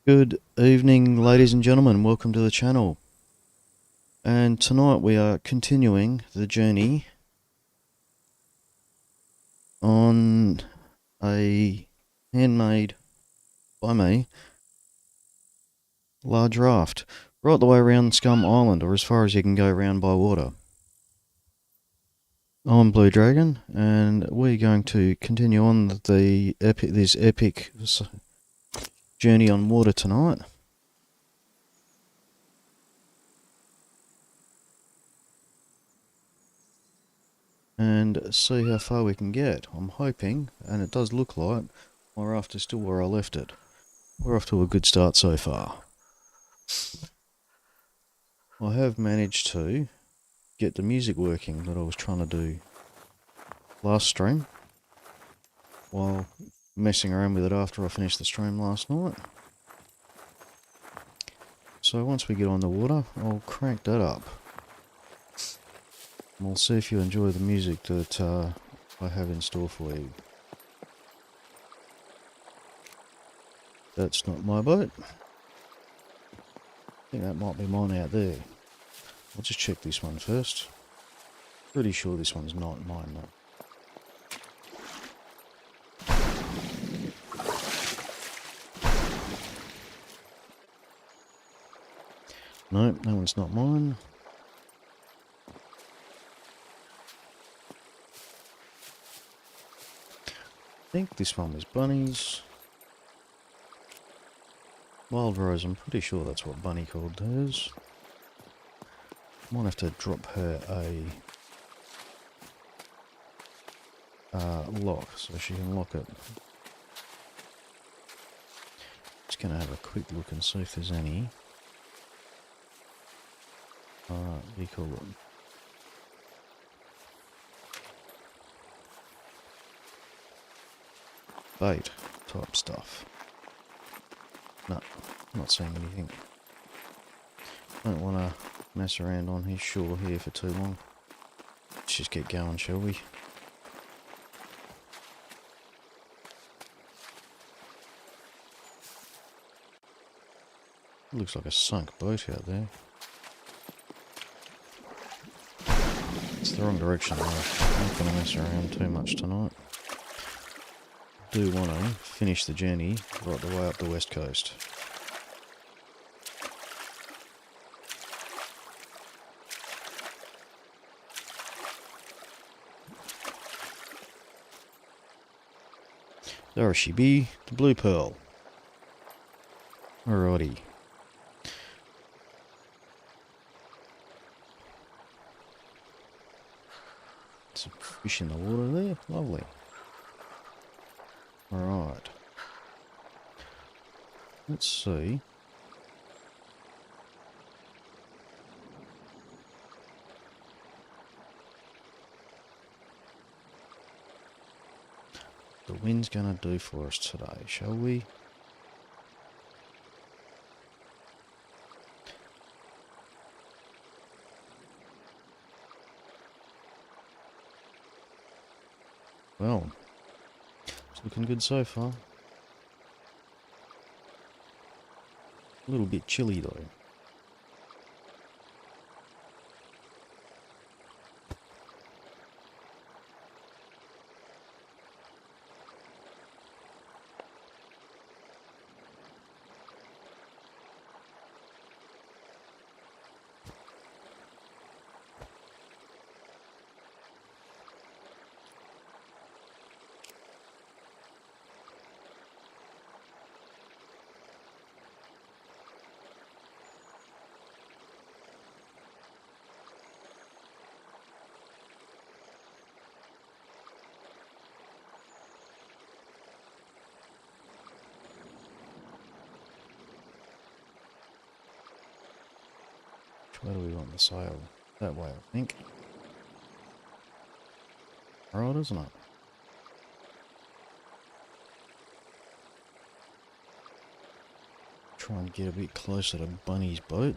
Good evening, ladies and gentlemen. Welcome to the channel. And tonight we are continuing the journey on a handmade by me large raft right the way around Scum Island, or as far as you can go around by water. I'm Blue Dragon, and we're going to continue on this epic journey on water tonight. And see how far we can get. I'm hoping, and it does look like, my raft is still where I left it. We're off to a good start so far. I have managed to get the music working that I was trying to do last stream, while messing around with it after I finished the stream last night. So once we get on the water, I'll crank that up. And we'll see if you enjoy the music that I have in store for you. That's not my boat. I think that might be mine out there. I'll just check this one first. Pretty sure this one's not mine though. No, that one's not mine. I think this one was Bunny's. Wild Rose, I'm pretty sure that's what Bunny called hers. Might have to drop her a lock so she can lock it. Just gonna have a quick look and see if there's any. What do you call it? Bait type stuff. No, not seeing anything. Don't want to mess around on his shore here for too long. Let's just get going, shall we? Looks like a sunk boat out there. It's the wrong direction though. I'm not going to mess around too much tonight. Do want to finish the journey right the way up the west coast. There she be, the blue pearl. Alrighty. Some fish in the water there, lovely. Alright. Let's see. The wind's gonna do for us today, shall we? Well, it's looking good so far. A little bit chilly though. Where do we want the sail? That way, I think. Right, isn't it? Try and get a bit closer to Bunny's boat.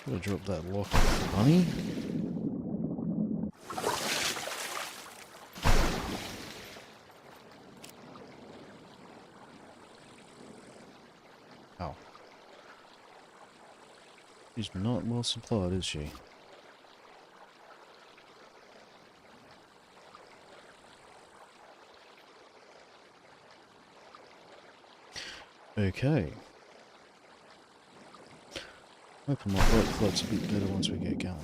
Should have dropped that lock funny. Oh. She's not well supplied, is she? Okay. Hoping my boat floats a bit better once we get going.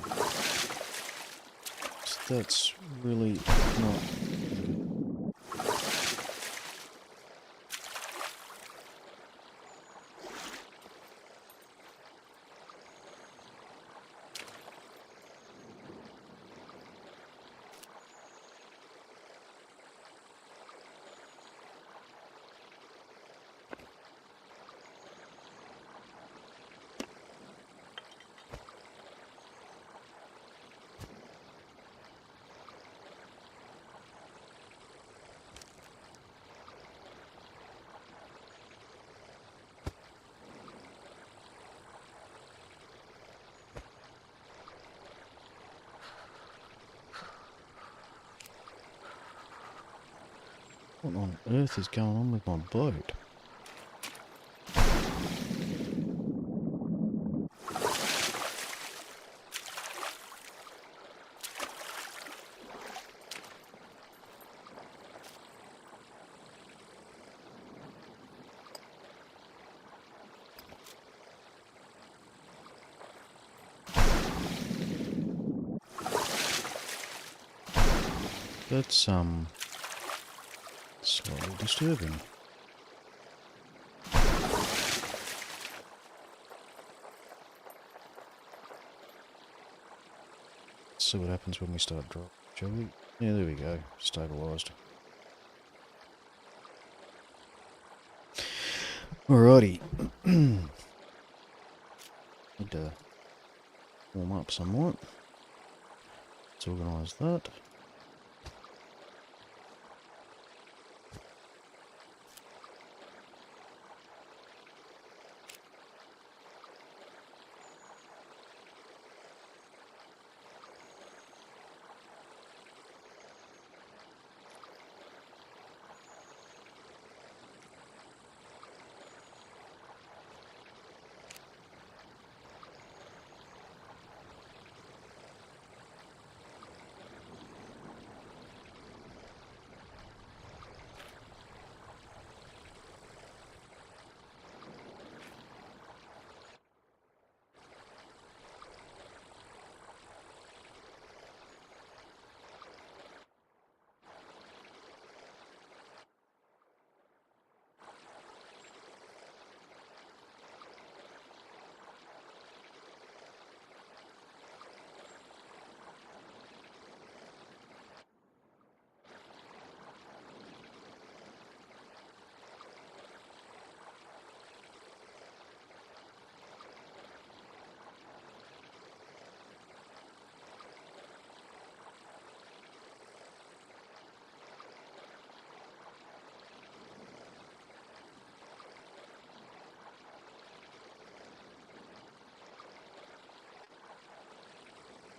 So that's really not good. What on earth is going on with my boat? That's slightly disturbing. Let's see what happens when we start dropping, shall we? Yeah, there we go. Stabilised. Alrighty. Need to warm up somewhat. Let's organise that.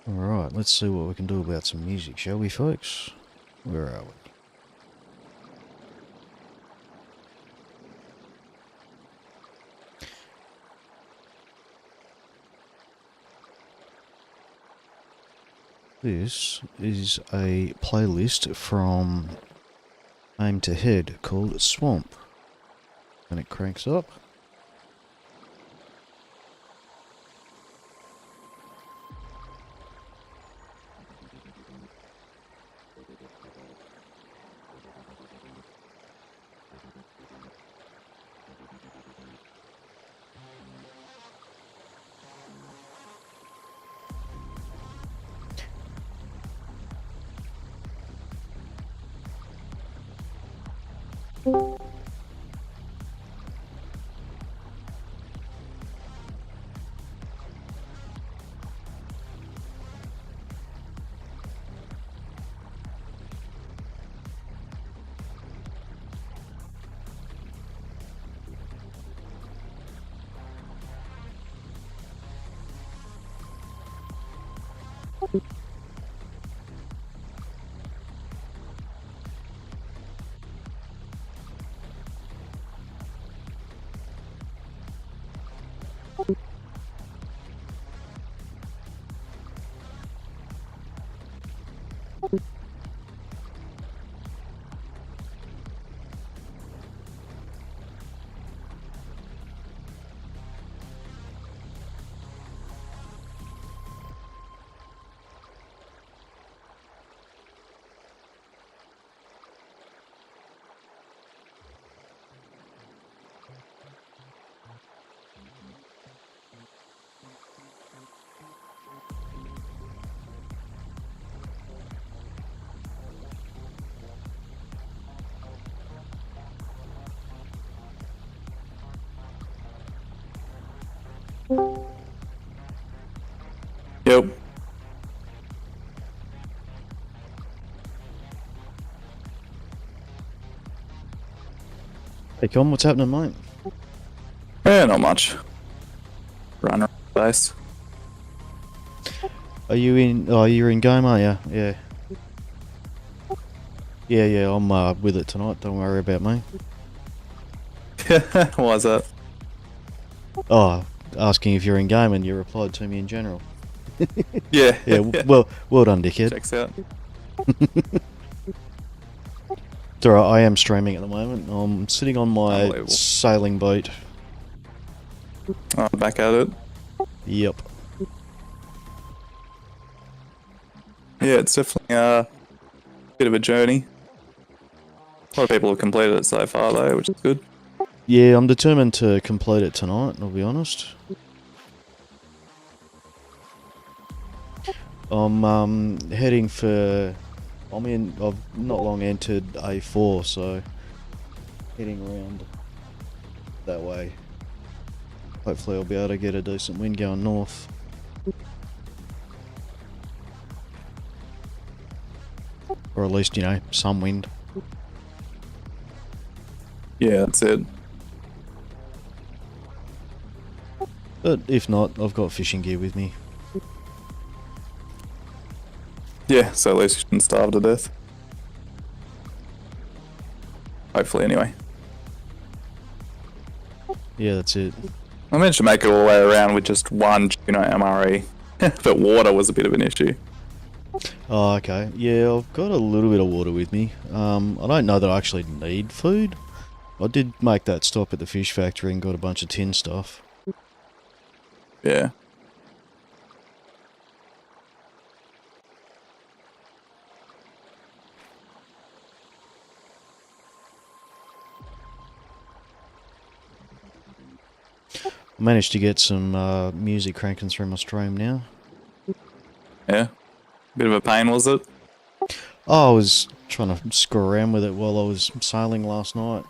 Alright, let's see what we can do about some music, shall we, folks? Where are we? This is a playlist from Aim to Head called Swamp. When it cranks up. Yep. Hey Con, what's happening, mate? Yeah, not much. Run around the base. Are you in? Oh, you're in game, are you? Yeah. Yeah, I'm with it tonight. Don't worry about me. Why is that? Oh, asking if you're in game, and you replied to me in general. Yeah. Yeah, well done, dickhead. Checks out. It's alright, I am streaming at the moment. I'm sitting on my Unbelievable. sailing boat. Oh, back at it. Yep. Yeah, it's definitely a bit of a journey. A lot of people have completed it so far though, which is good. Yeah, I'm determined to complete it tonight, I'll be honest. I'm heading for... I've not long entered A4, so... heading around that way. Hopefully I'll be able to get a decent wind going north. Or at least, you know, some wind. Yeah, that's it. But if not, I've got fishing gear with me. Yeah, so at least you shouldn't starve to death. Hopefully, anyway. Yeah, that's it. I managed to make it all the way around with just one tuna MRE, but water was a bit of an issue. Oh, okay. Yeah, I've got a little bit of water with me. I don't know that I actually need food. I did make that stop at the fish factory and got a bunch of tin stuff. Yeah. I managed to get some music cranking through my stream now. Yeah. Bit of a pain, was it? Oh, I was trying to screw around with it while I was sailing last night.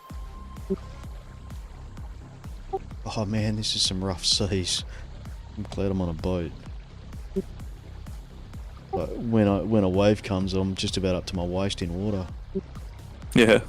Oh man, this is some rough seas. I'm glad I'm on a boat. But when a wave comes, I'm just about up to my waist in water. Yeah.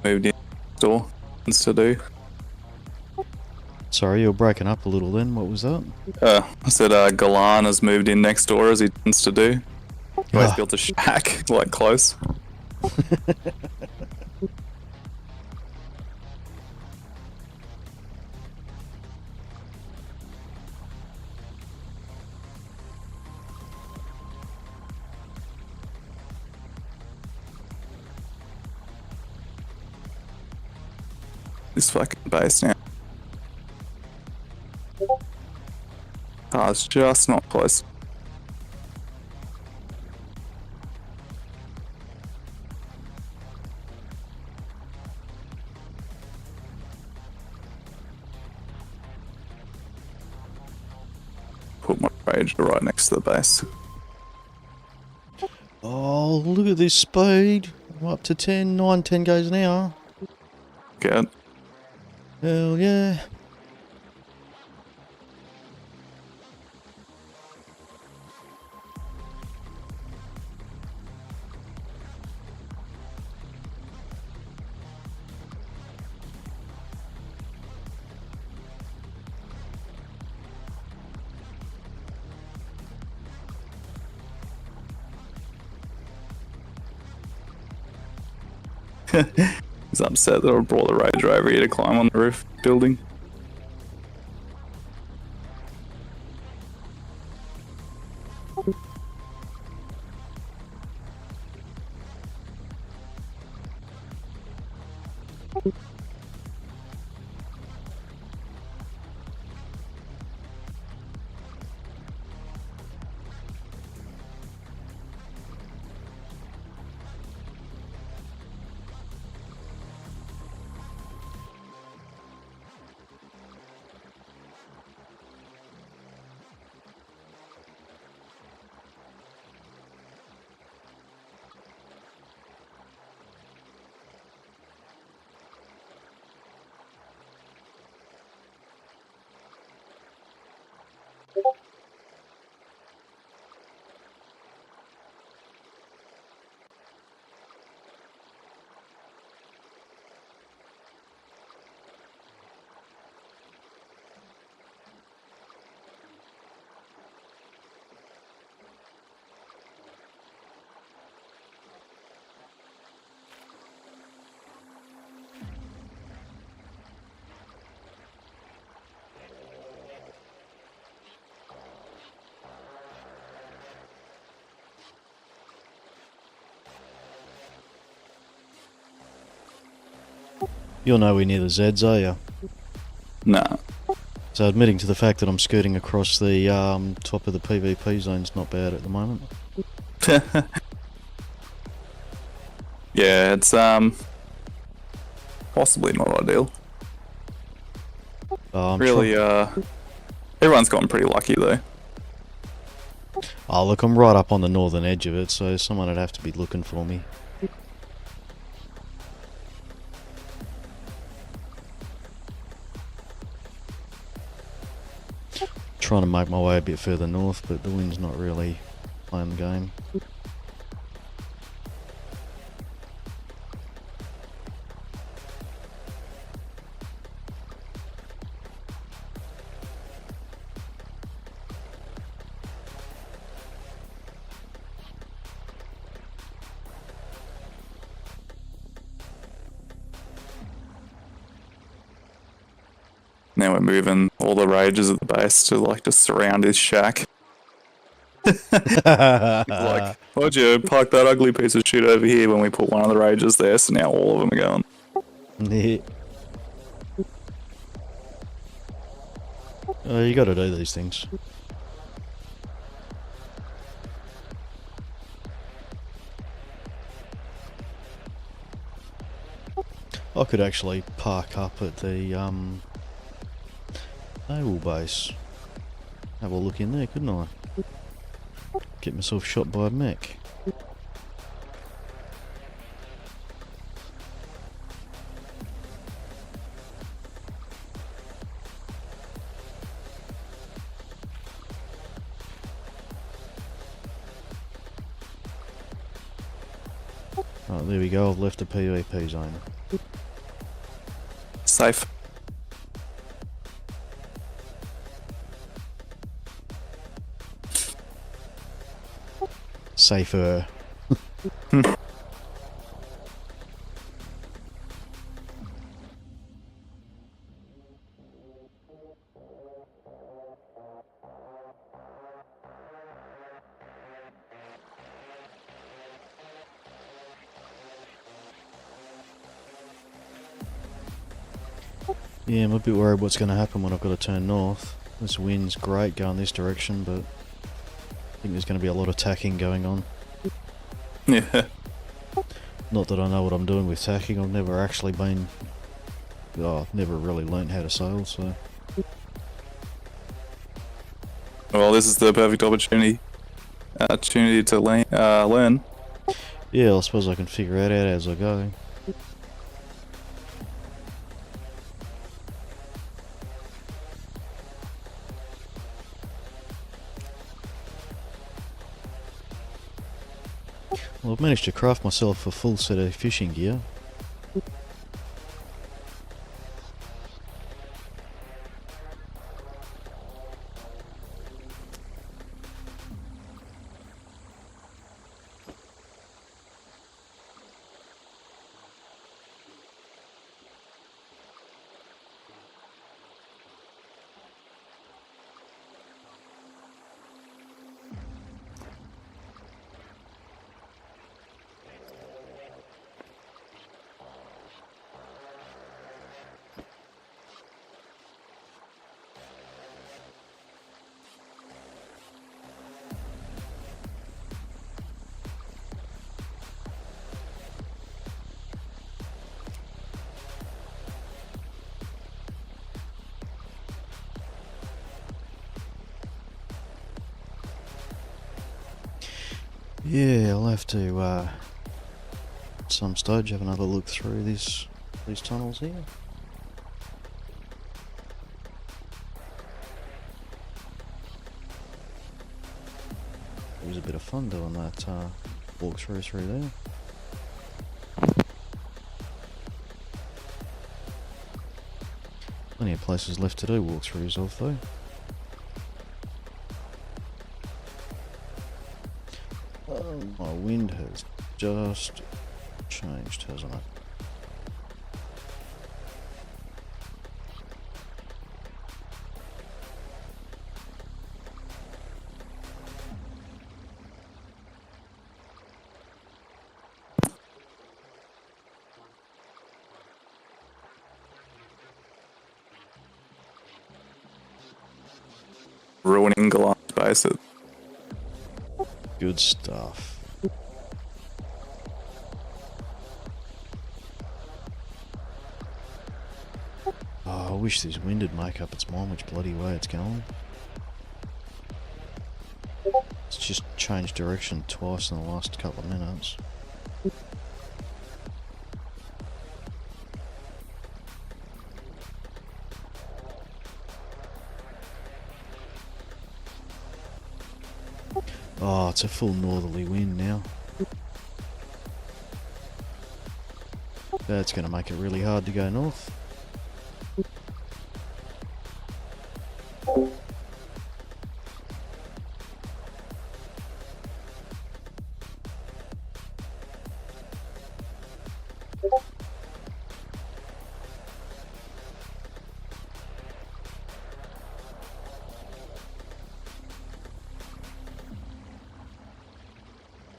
Moved in store things to do. Sorry, you're breaking up a little then. What was that? I said Galan has moved in next door as he tends to do. He always Ah. built a shack, like close. this fucking base now. Ah, it's just not close. Put my rage right next to the base. Oh, look at this speed. I'm up to 10, 9, 10 goes an hour. Good. Hell yeah. He's upset that I brought the Rager over here to climb on the roof building. You're nowhere near the Zeds, are you? Nah. So admitting to the fact that I'm skirting across the top of the PvP zone's not bad at the moment. Yeah, it's possibly not ideal. Really, everyone's gotten pretty lucky though. Oh look, I'm right up on the northern edge of it, so someone would have to be looking for me. Trying to make my way a bit further north, but the wind's not really playing the game. Now we're moving all the rages at the base to like just surround his shack. Like, why'd you park that ugly piece of shit over here when we put one of the rages there? So now all of them are going. Yeah. You gotta do these things. I could actually park up at the naval base. Have a look in there, couldn't I? Get myself shot by a mech. Right, there we go, I've left the PvP zone. Safe. Safer. Yeah, I'm a bit worried what's going to happen when I've got to turn north. This wind's great going this direction, but I think there's going to be a lot of tacking going on. Yeah. Not that I know what I'm doing with tacking. I've never actually been... Oh, I've never really learnt how to sail, so... Well, this is the perfect opportunity to learn. Yeah, I suppose I can figure it out as I go. Well, I've managed to craft myself a full set of fishing gear. Yeah, I'll have to, at some stage, have another look through these tunnels here. It was a bit of fun doing that walkthrough through there. Plenty of places left to do walkthroughs of though. My wind has just changed, hasn't it? Ruining glass bases. Good stuff. Oh, I wish this wind would make up its mind which bloody way it's going. It's just changed direction twice in the last couple of minutes. Oh, it's a full northerly wind now. That's going to make it really hard to go north.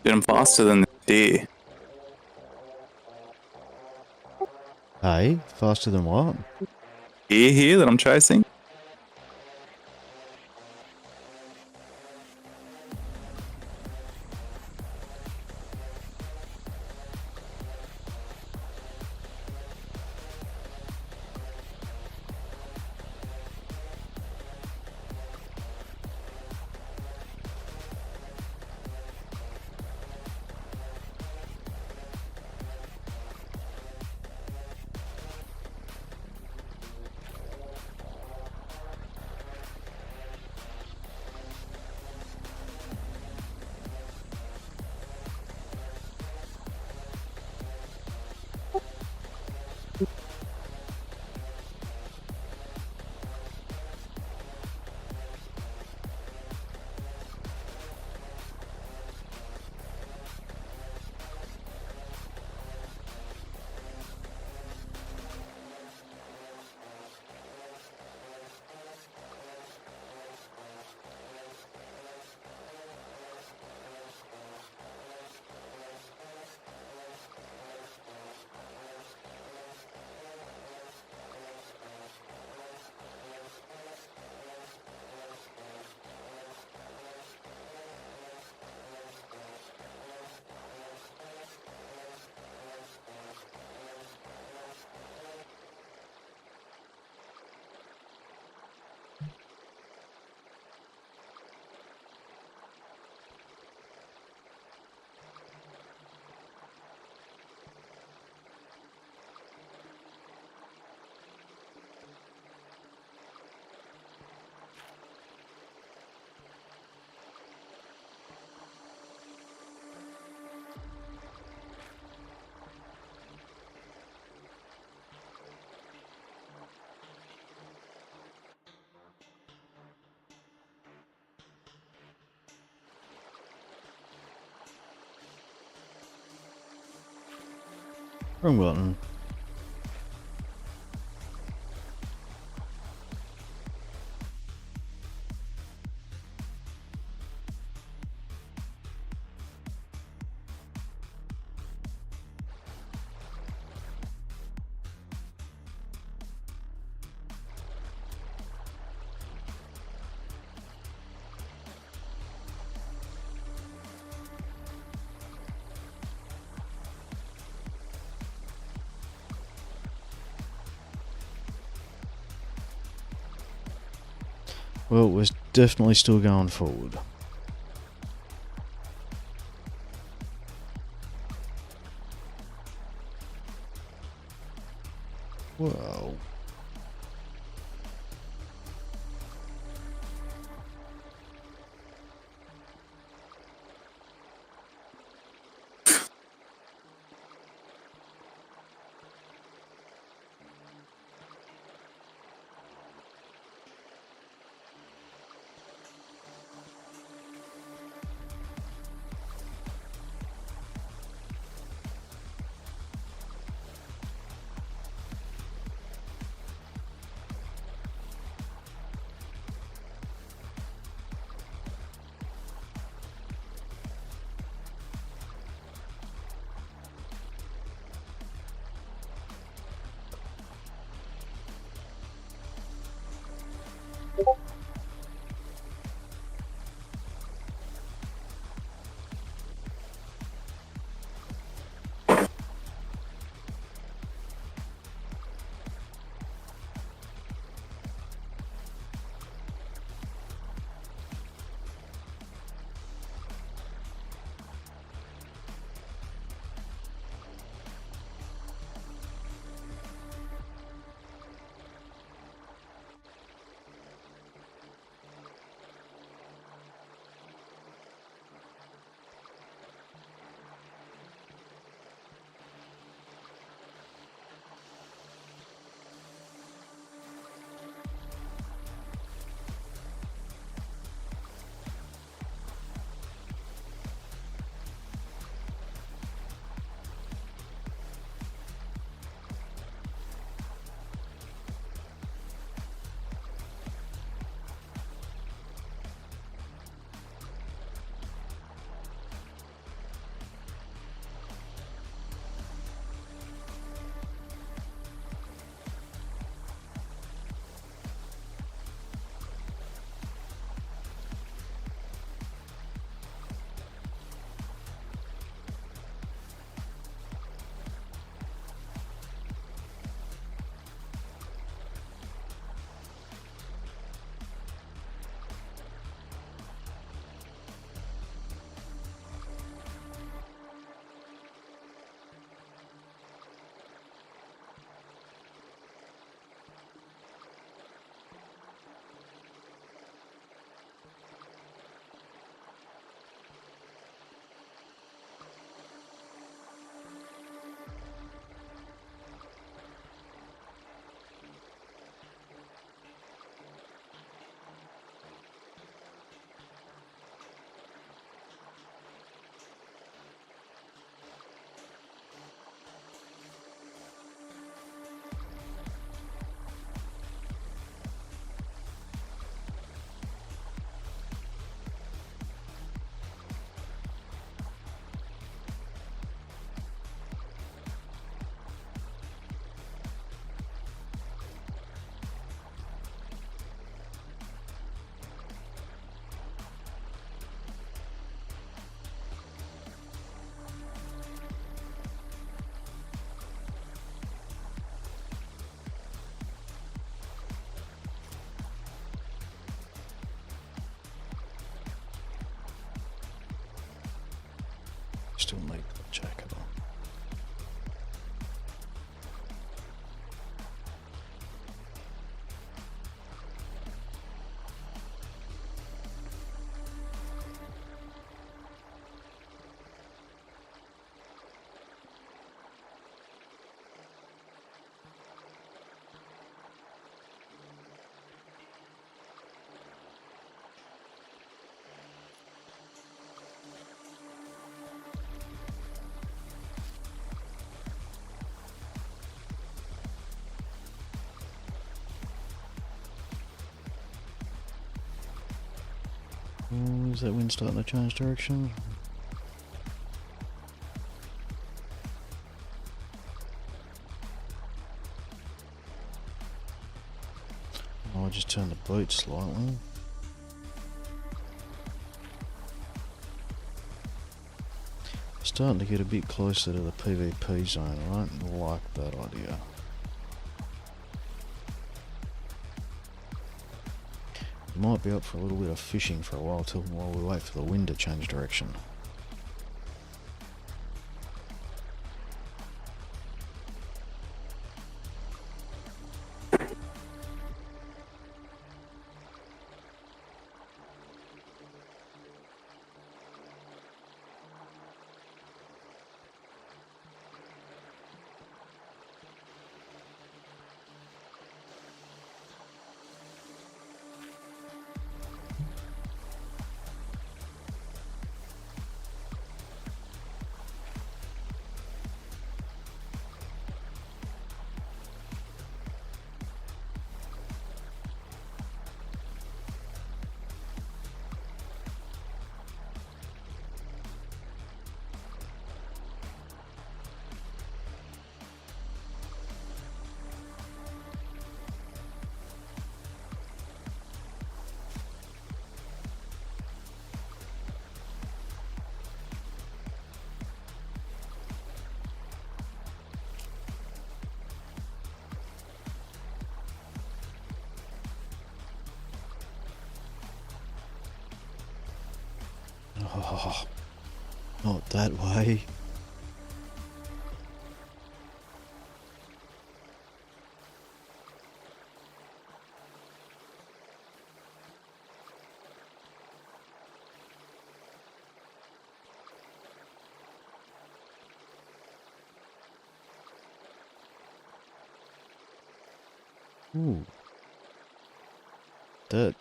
Get him faster than the deer. Hey, faster than what? Deer here that I'm chasing. Wrong button. Well, we're definitely still going forward. Whoa. Still need the jacket on. Oh, is that wind starting to change direction? Oh, I just turned the boat slightly. Starting to get a bit closer to the PvP zone. I don't like that idea. Might be up for a little bit of fishing for a while while we wait for the wind to change direction. Oh, not that way. Ooh. That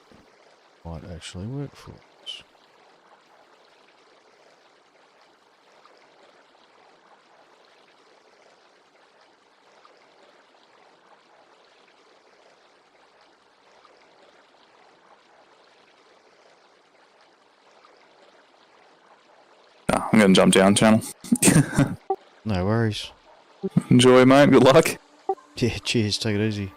might actually work for us. Ah, I'm gonna jump down channel. No worries. Enjoy, mate. Good luck. Yeah, cheers. Take it easy.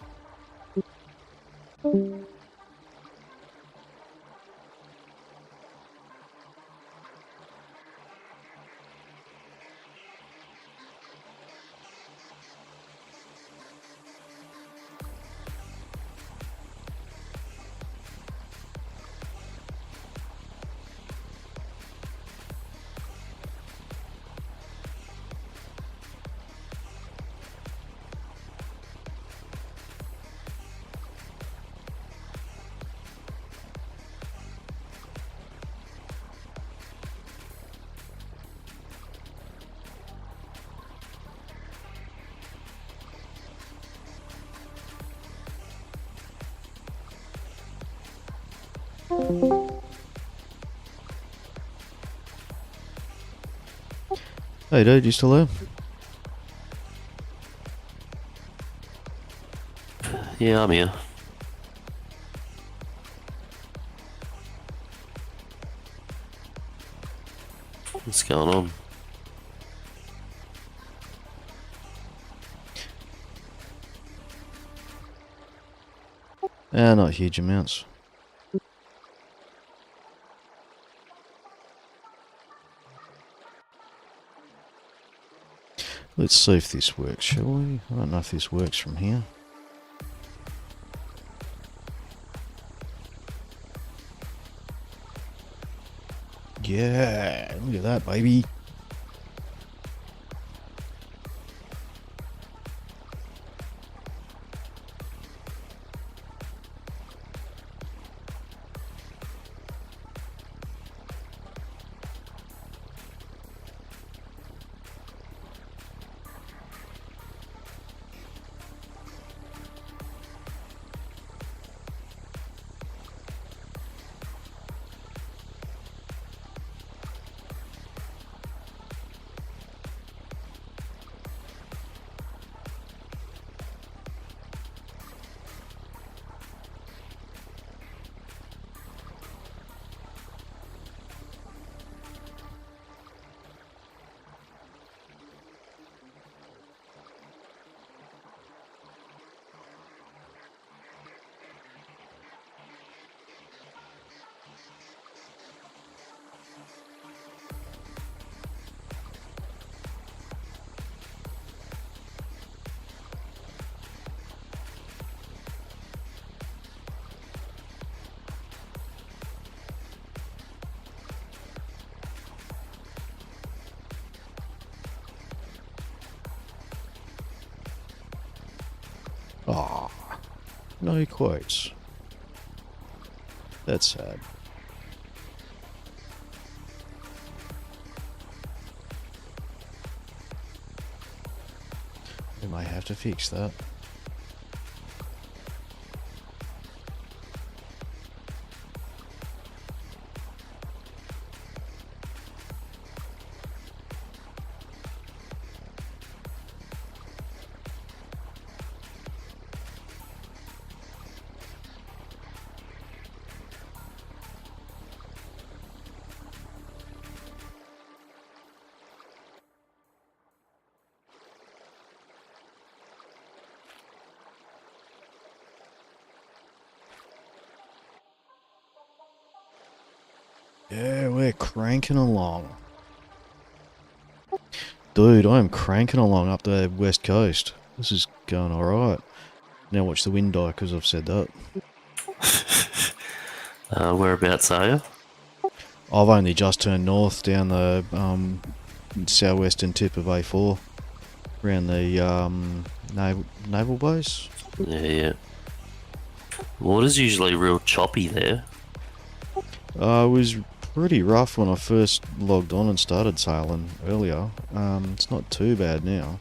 Hey dude, you still there? Yeah, I'm here. What's going on? Not huge amounts. Let's see if this works, shall we? I don't know if this works from here. Yeah, look at that, baby. Ah, no quotes. That's sad. We may have to fix that. Yeah, we're cranking along. Dude, I am cranking along up the west coast. This is going alright. Now watch the wind die because I've said that. Whereabouts are you? I've only just turned north down the southwestern tip of A4. Around the naval base. Yeah. Water's usually real choppy there. It was pretty rough when I first logged on and started sailing earlier. It's not too bad now.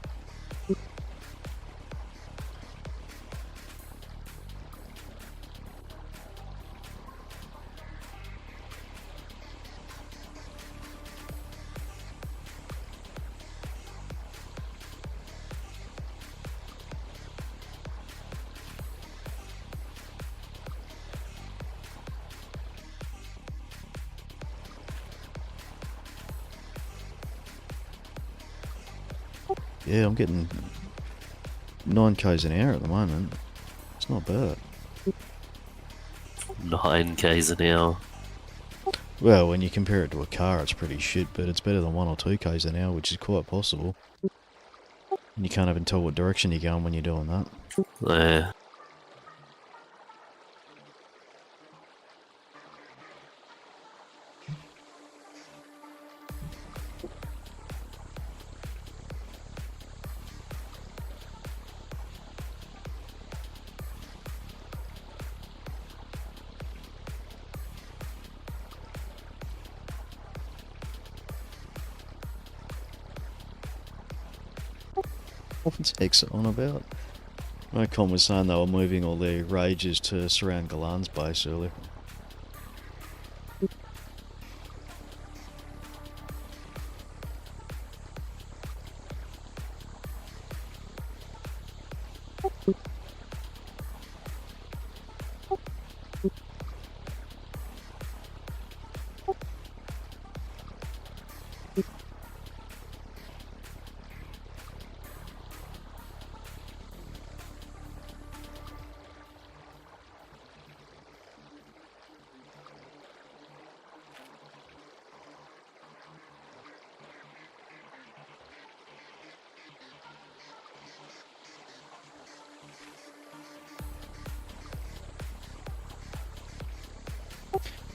Yeah, I'm getting 9 k's an hour at the moment. It's not bad. 9 k's an hour. Well, when you compare it to a car, it's pretty shit, but it's better than 1 or 2 k's an hour, which is quite possible. And you can't even tell what direction you're going when you're doing that. Yeah. What's Hex on about? Con was saying they were moving all their rages to surround Galan's base earlier.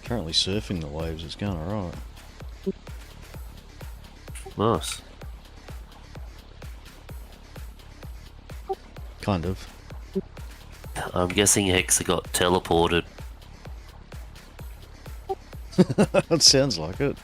Currently surfing the waves, it's going alright. Nice. Kind of. I'm guessing Hexa got teleported. It sounds like it.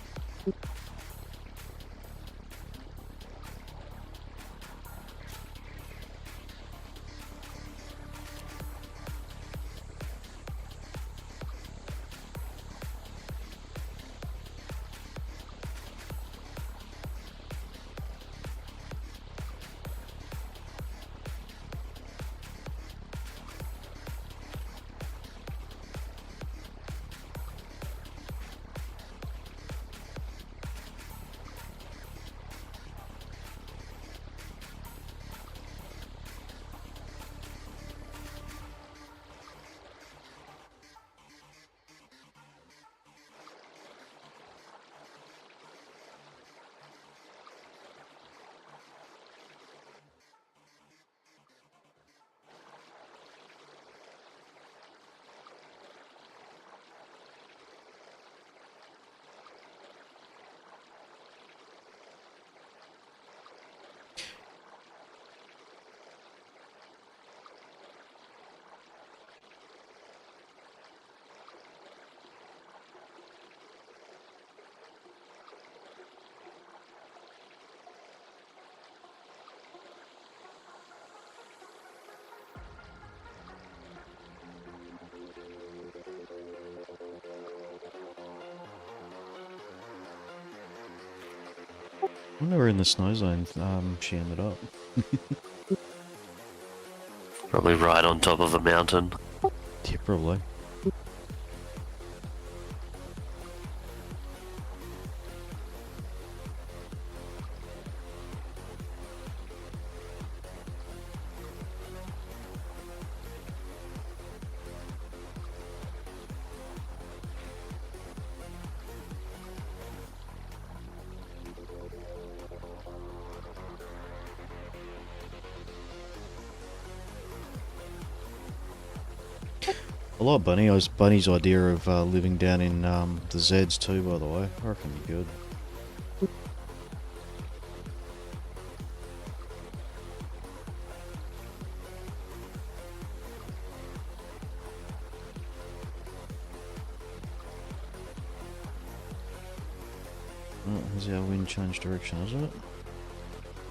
When they were in the snow zone, she ended up. Probably right on top of a mountain. Yeah, probably. I like Bunny's idea of living down in the Zeds too, by the way. I reckon it'd be good. Oh, has our wind changed direction, is it?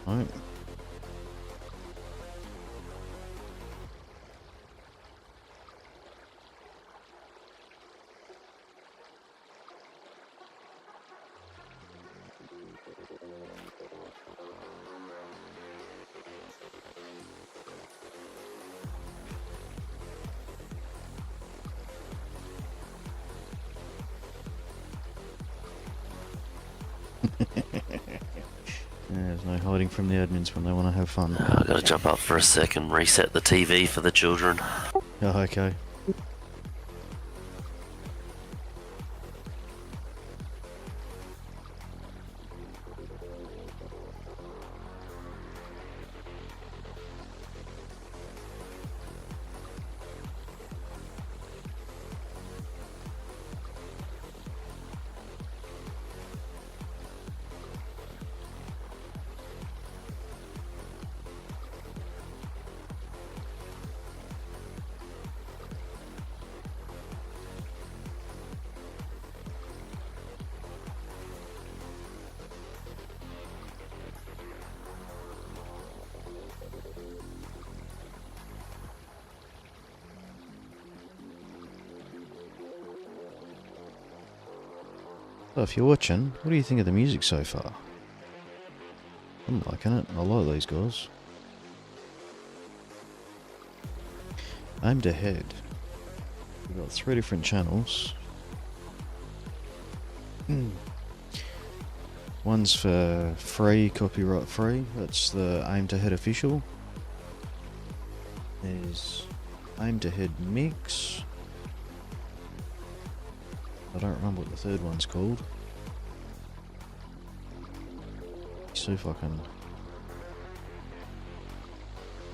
No. There's no hiding from the admins when they want to have fun. I gotta jump up for a sec and reset the TV for the children. Oh, okay. So if you're watching, what do you think of the music so far? I'm liking it. I like these guys. Aimed ahead. We've got 3 different channels. One's for free, copyright free. That's the Aimed Ahead official. There's Aimed Ahead Mix. I don't remember what the third one's called. See if I can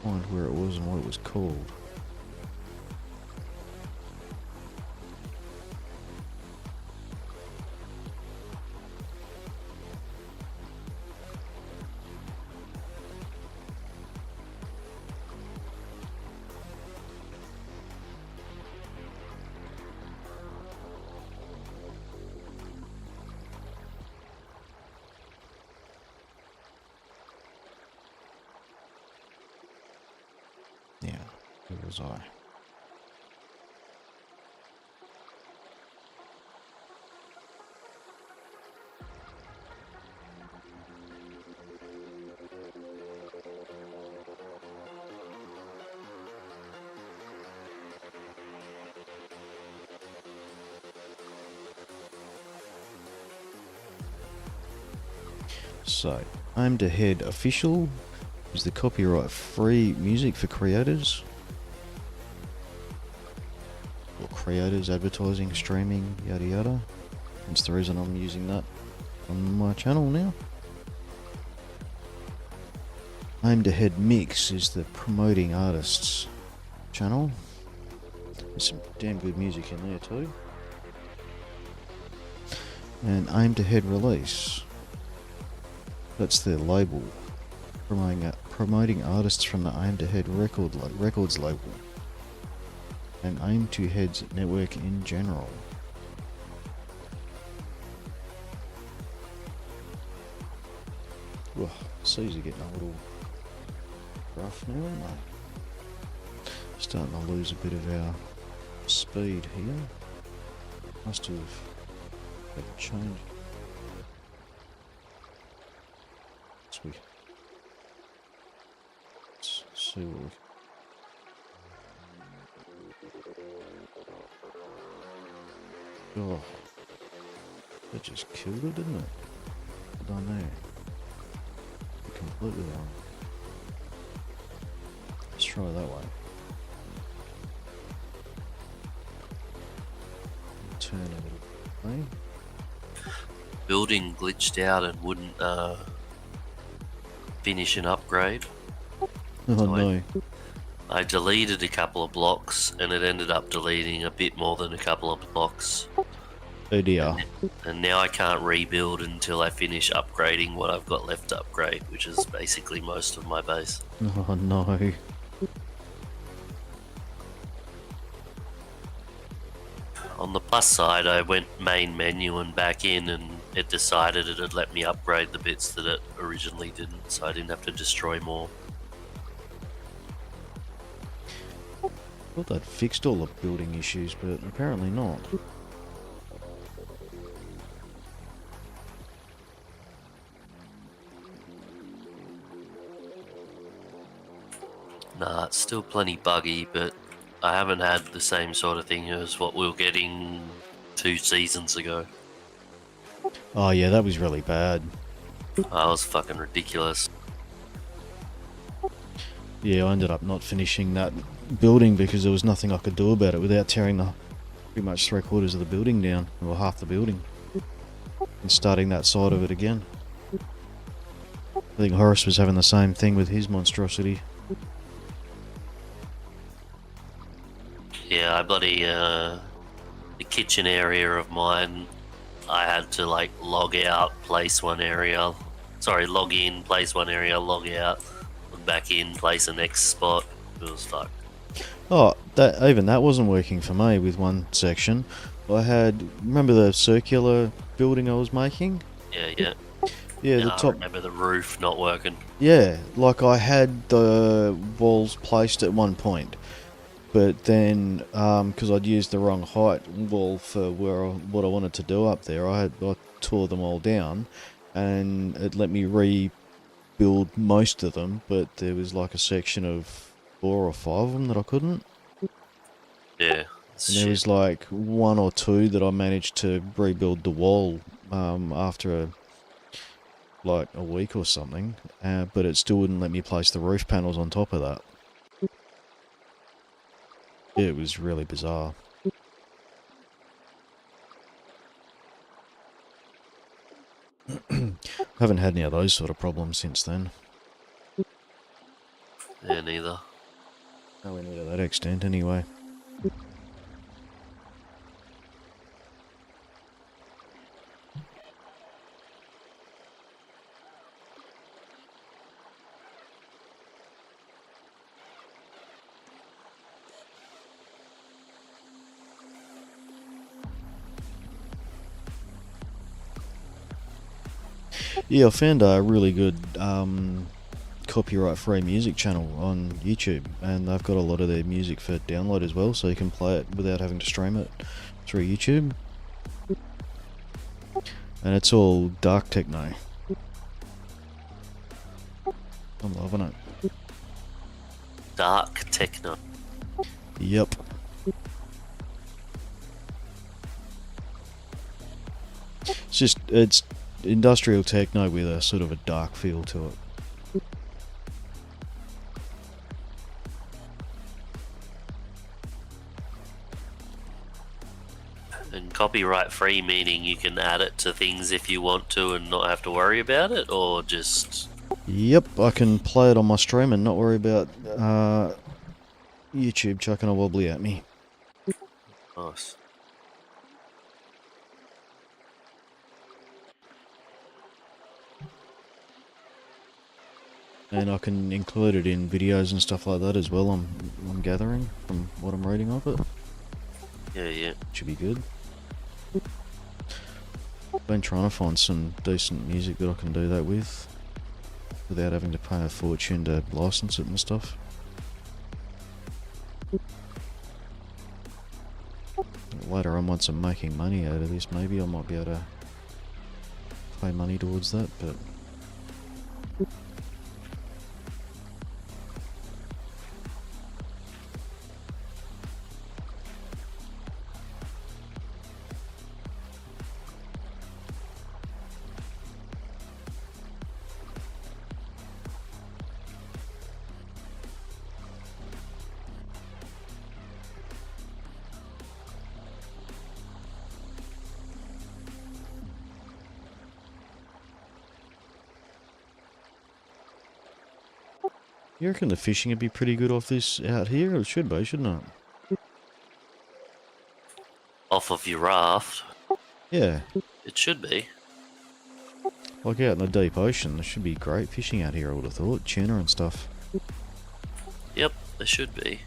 find where it was and what it was called. Yeah, where was I? So, Aimed Ahead Official is the copyright free music for creators. Or creators, advertising, streaming, yada yada. That's the reason I'm using that on my channel now. Aimed Ahead Mix is the promoting artists channel. There's some damn good music in there too. And Aimed Ahead Release. That's their label. Promoting artists from the Aimed Ahead records label. And Aim to Head's network in general. Whoa, seas are getting a little rough now, aren't they? Starting to lose a bit of our speed here. Must have changed. Let's see what we... Oh, that just killed it, didn't it? Well done there. Completely wrong. Let's try that way. Turn a little way. Building glitched out and wouldn't finish an upgrade. Oh So no. I deleted a couple of blocks and it ended up deleting a bit more than a couple of blocks. Oh dear. And now I can't rebuild until I finish upgrading what I've got left to upgrade, which is basically most of my base. Oh no. On the plus side, I went main menu and back in, and it decided it had let me upgrade the bits that it originally didn't, so I didn't have to destroy more. I thought they'd fixed all the building issues, but apparently not. Nah, it's still plenty buggy, but I haven't had the same sort of thing as what we were getting 2 seasons ago. Oh yeah, that was really bad. That was fucking ridiculous. Yeah, I ended up not finishing that building because there was nothing I could do about it without tearing the pretty much 3/4 of the building down, or half the building, and starting that side of it again. I think Horace was having the same thing with his monstrosity. Yeah, I bloody, the kitchen area of mine, I had to like log out, place one area, log in, place one area, log out, log back in, place the next spot. It was fucked. Oh, even that wasn't working for me with one section. I had, remember the circular building I was making? Yeah. Yeah, the I top. remember the roof not working. Yeah, like I had the walls placed at one point, but then because I'd used the wrong height wall for what I wanted to do up there, I tore them all down, and it let me rebuild most of them, but there was like a section of 4 or 5 of them that I couldn't. Yeah. And there was like 1 or 2 that I managed to rebuild the wall after like a week or something, but it still wouldn't let me place the roof panels on top of that. Yeah, it was really bizarre. Haven't had any of those sort of problems since then. Yeah, neither. Nowhere near to that extent, anyway. Yeah, I found a really good copyright-free music channel on YouTube, and they've got a lot of their music for download as well, so you can play it without having to stream it through YouTube. And it's all dark techno. I'm loving it. Dark techno. Yep. It's industrial techno with a sort of a dark feel to it. And copyright free meaning you can add it to things if you want to and not have to worry about it, or just... Yep, I can play it on my stream and not worry about YouTube chucking a wobbly at me. Nice. And I can include it in videos and stuff like that as well, I'm gathering from what I'm reading of it. Yeah. Should be good. Been trying to find some decent music that I can do that with, without having to pay a fortune to license it and stuff. Later on, once I'm making money out of this, maybe I might be able to pay money towards that, but You reckon the fishing would be pretty good off this out here? It should be, shouldn't it? Off of your raft, Yeah. it should be. Like out in the deep ocean, there should be great fishing out here, I would have thought. Tuna and stuff. Yep, there should be.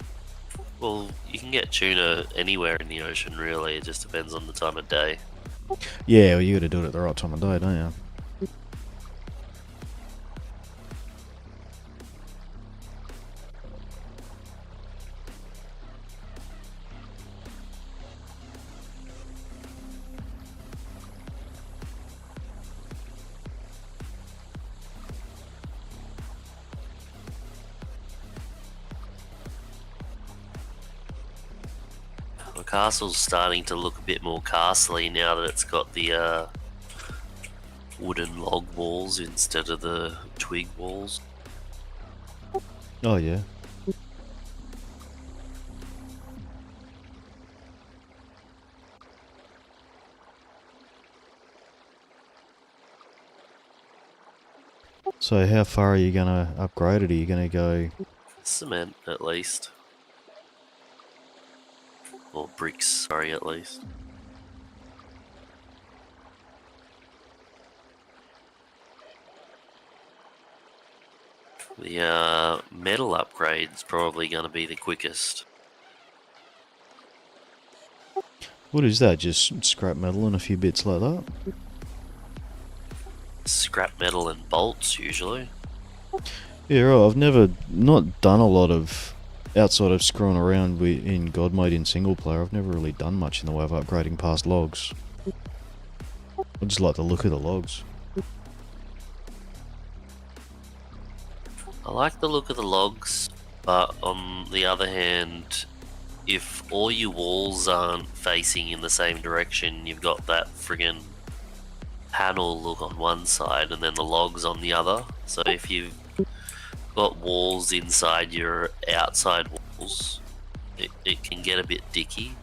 Well, you can get tuna anywhere in the ocean, really. It just depends on the time of day. Yeah, well, you gotta do it at the right time of day, don't you? The castle's starting to look a bit more castly now that it's got the wooden log walls instead of the twig walls. Oh, yeah. So how far are you gonna upgrade it? Are you gonna go... Cement, at least. Or bricks, sorry, at least. The metal upgrade's probably going to be the quickest. What is that? Just scrap metal and a few bits like that? Scrap metal and bolts, usually. Yeah, right. I've never not done a lot of outside of screwing around in God Mode in single player. I've never really done much in the way of upgrading past logs. I just like the look of the logs. I like the look of the logs, but on the other hand, if all your walls aren't facing in the same direction, you've got that friggin' panel look on one side and then the logs on the other. So if you've got walls inside your outside walls, it can get a bit dicky.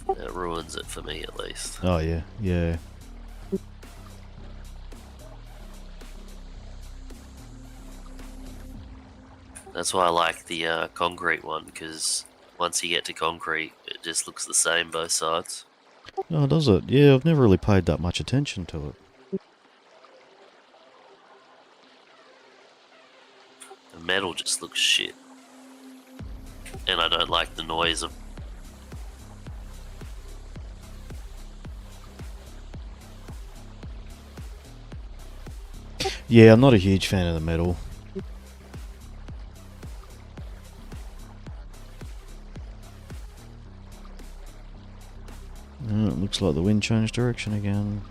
It ruins it for me, at least. Oh yeah, yeah. That's why I like the concrete one, because once you get to concrete, it just looks the same both sides. Oh, does it? Yeah, I've never really paid that much attention to it. The metal just looks shit. And I don't like the noise of... Yeah, I'm not a huge fan of the metal. Oh, it looks like the wind changed direction again.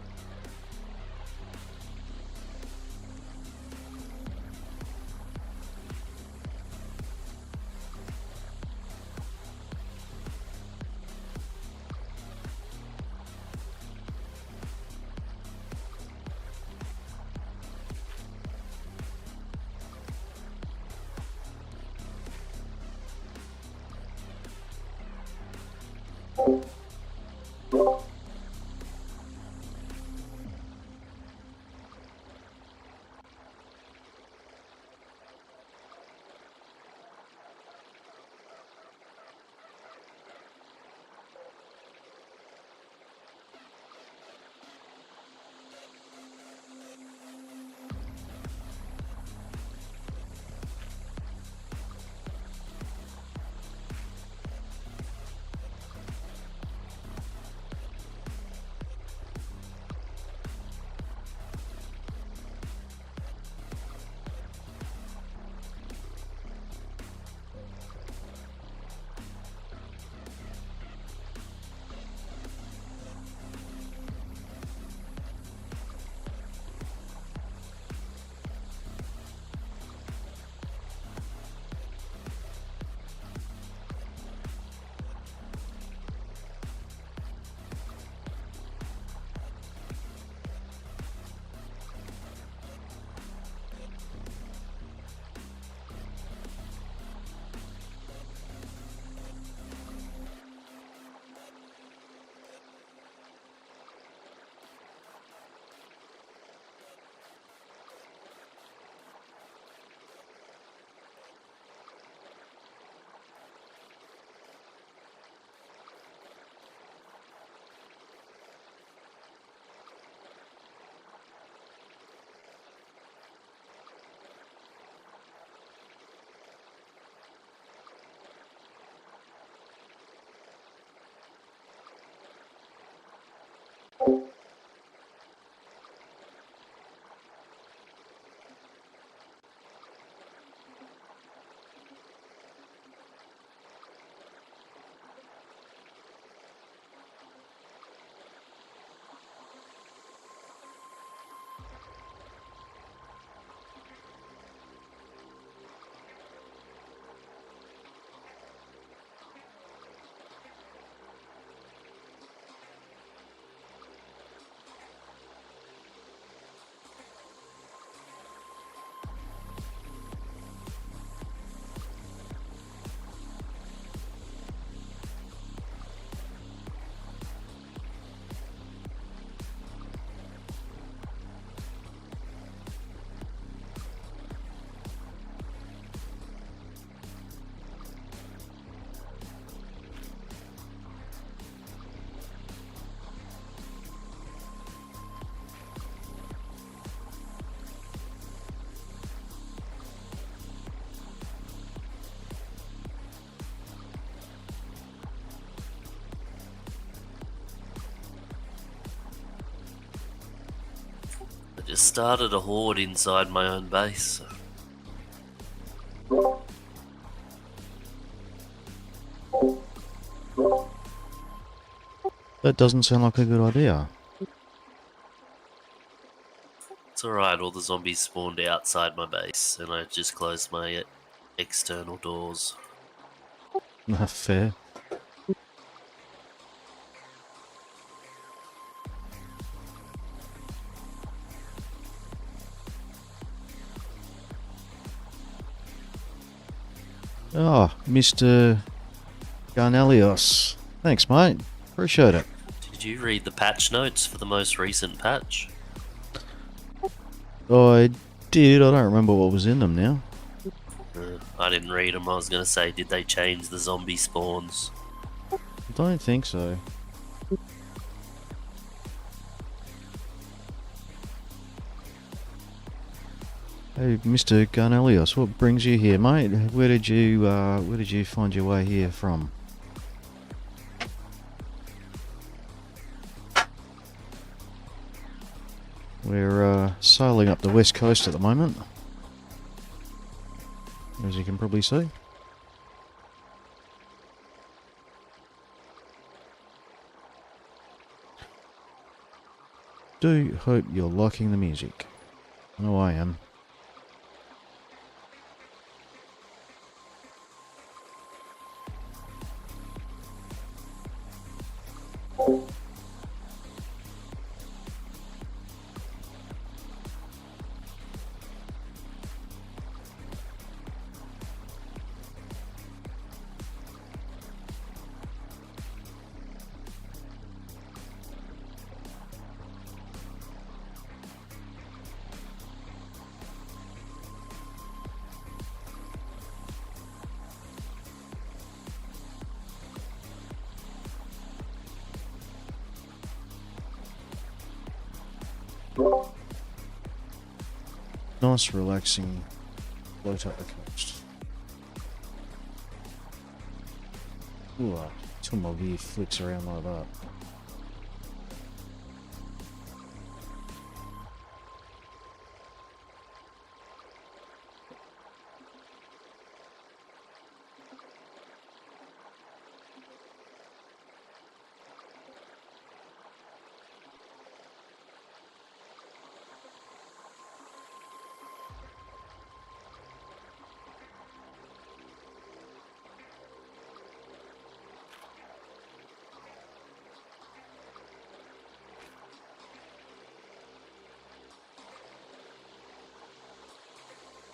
Just started a horde inside my own base. That doesn't sound like a good idea. It's alright, all the zombies spawned outside my base, and I just closed my external doors. Not fair. Oh, Mr. Garnelios. Thanks, mate. Appreciate it. Did you read the patch notes for the most recent patch? I did. I don't remember what was in them now. I didn't read them. I was going to say, did they change the zombie spawns? I don't think so. Hey, Mr. Garnelios, what brings you here, mate? Where did you find your way here from? We're sailing up the west coast at the moment, as you can probably see. Do hope you're liking the music. I know I am. Nice relaxing float up the coast. Ooh, till my gear flicks around like that.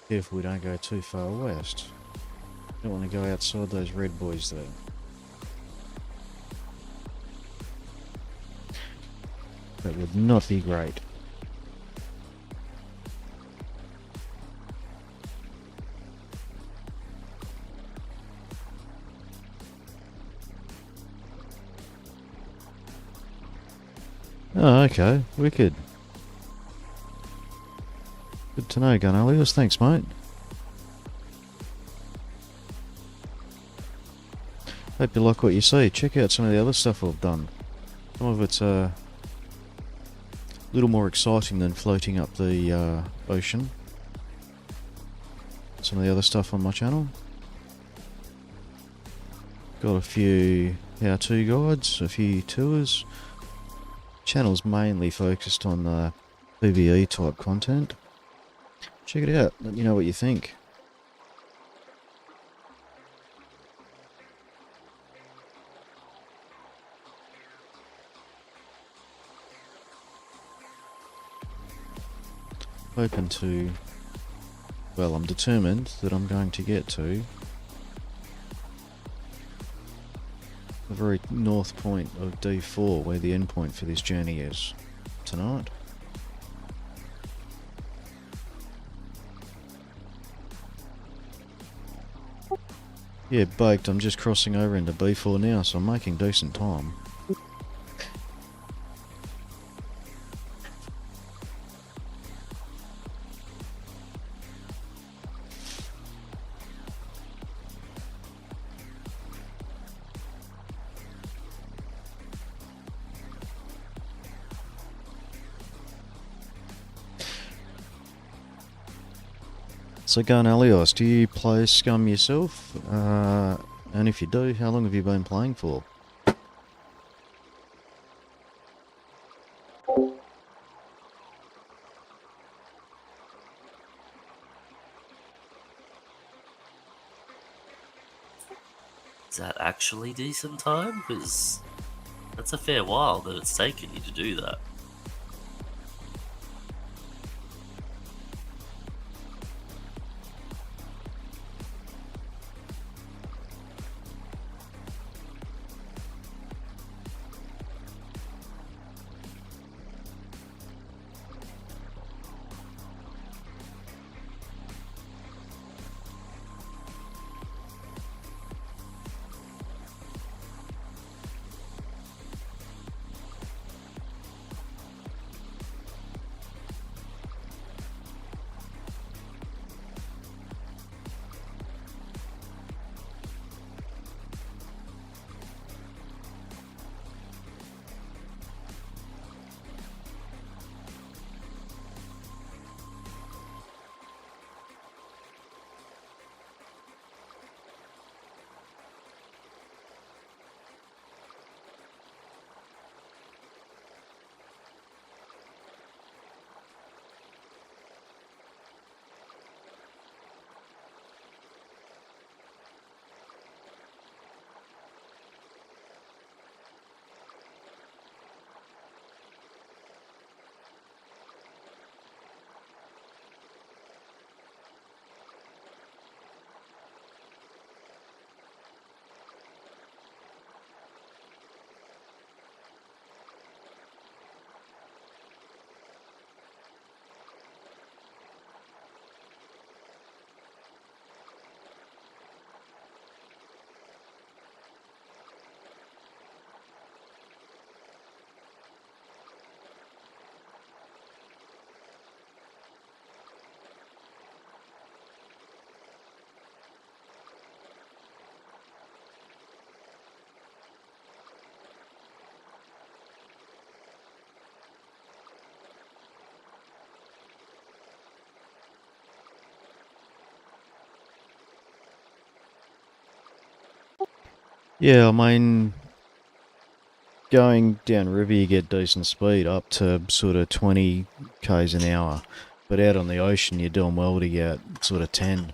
Careful we don't go too far west. Don't want to go outside those red boys there. That would not be great. Oh, okay. Wicked. Good to know, Garnelius. Thanks, mate. Hope you like what you see. Check out some of the other stuff I've done. Some of it's a little more exciting than floating up the ocean. Some of the other stuff on my channel. Got a few how-to guides, a few tours. Channel's mainly focused on the PvE type content. Check it out, let me know what you think. Hoping to, well, I'm determined that I'm going to get to the very north point of D4, where the end point for this journey is, tonight. Yeah, baked. I'm just crossing over into B4 now, so I'm making decent time. So, Gun Elios, do you play Scum yourself? And if you do, how long have you been playing for? Is that actually decent time? Because that's a fair while that it's taken you to do that. Yeah, I mean, going down river you get decent speed, up to sort of 20 k's an hour. But out on the ocean you're doing well to get sort of 10.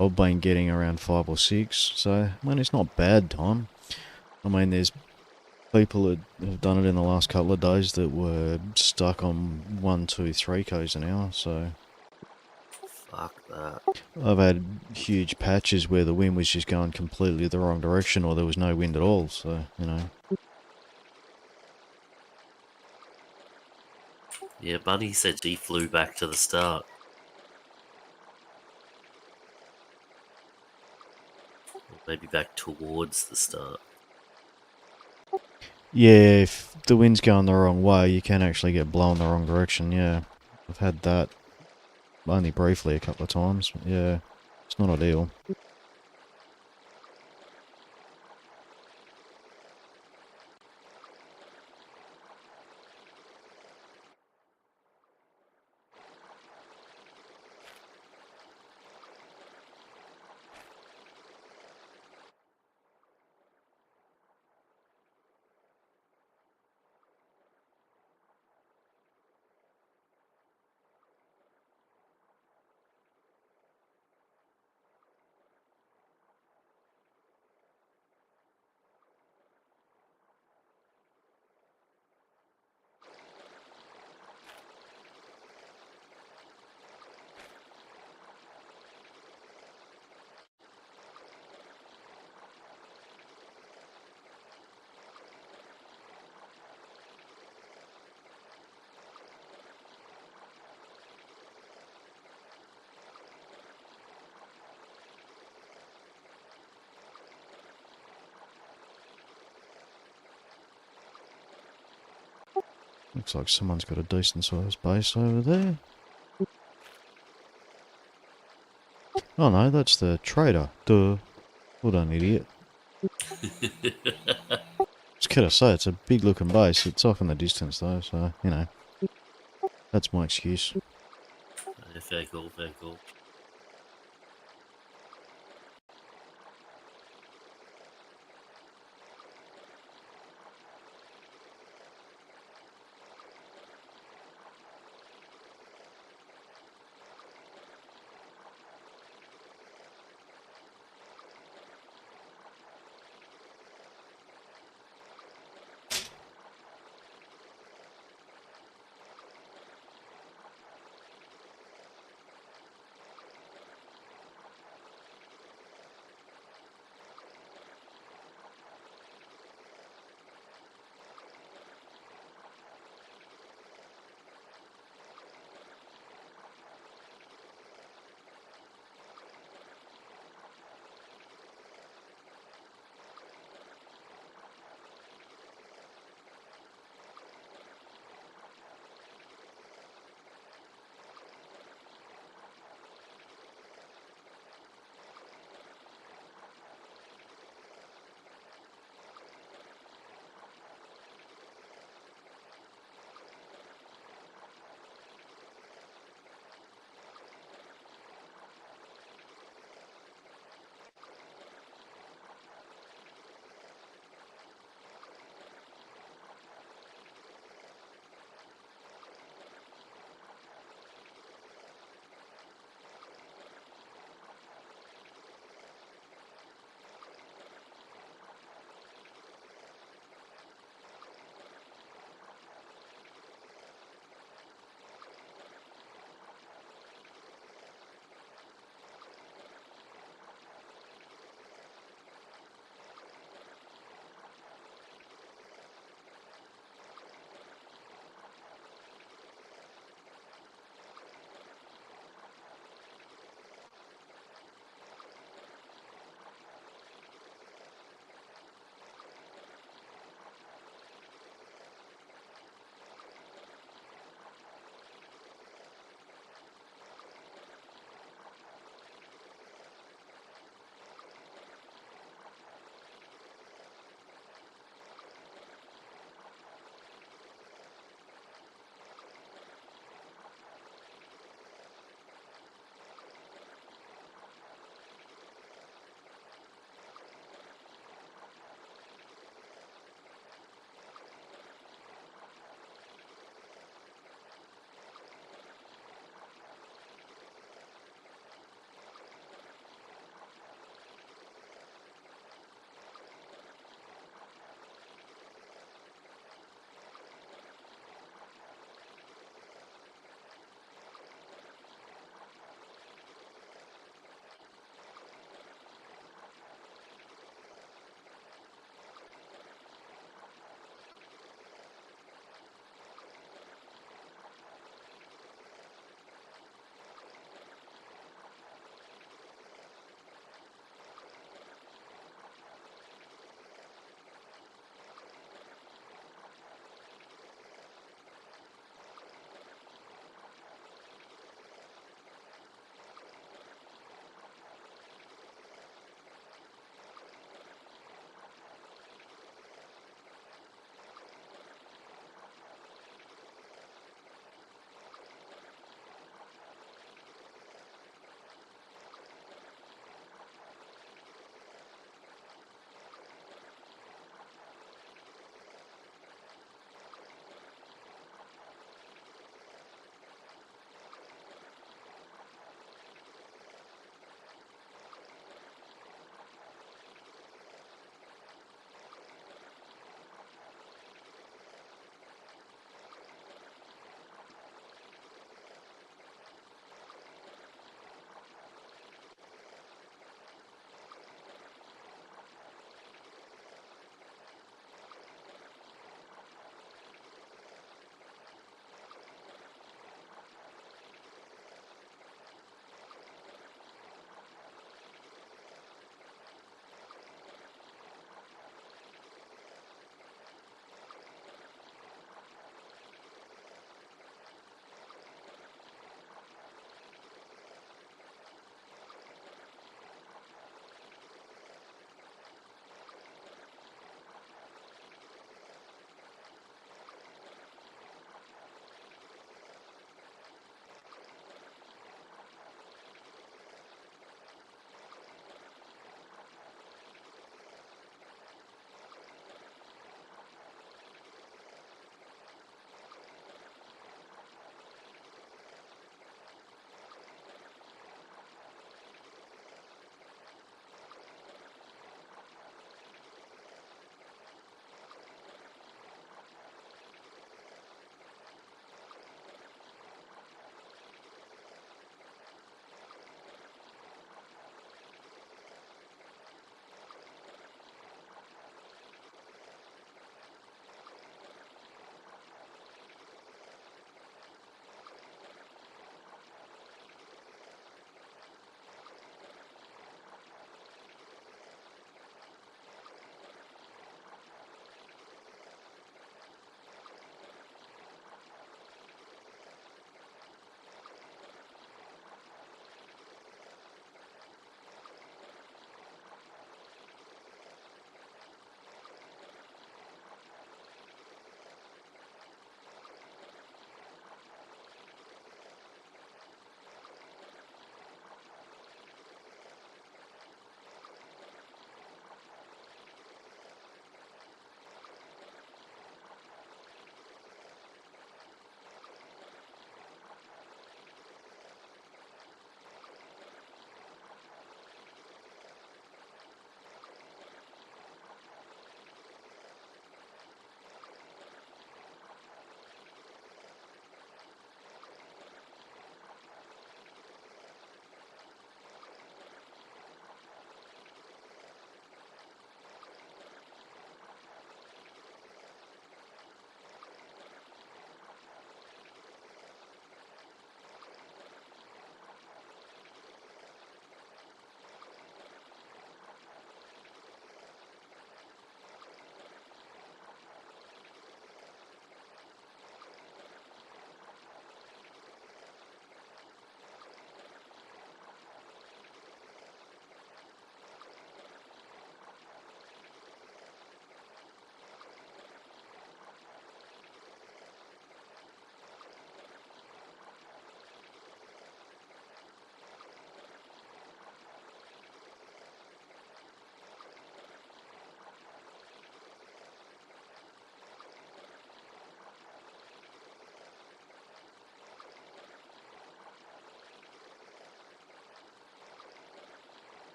I've been getting around 5 or 6, so, I mean, it's not bad time. I mean, there's people that have done it in the last couple of days that were stuck on 1, 2, 3 k's an hour, so... Fuck that. I've had huge patches where the wind was just going completely the wrong direction or there was no wind at all, so, you know. Yeah, Bunny said she flew back to the start. Or maybe back towards the start. Yeah, if the wind's going the wrong way, you can actually get blown the wrong direction, yeah. I've had that only briefly a couple of times, but yeah, it's not ideal. Looks like someone's got a decent sized base over there. Oh no, that's the trader. Duh. Well done, idiot. Just gotta say, it's a big looking base. It's off in the distance though, so, you know. That's my excuse. Yeah, fair call, fair call.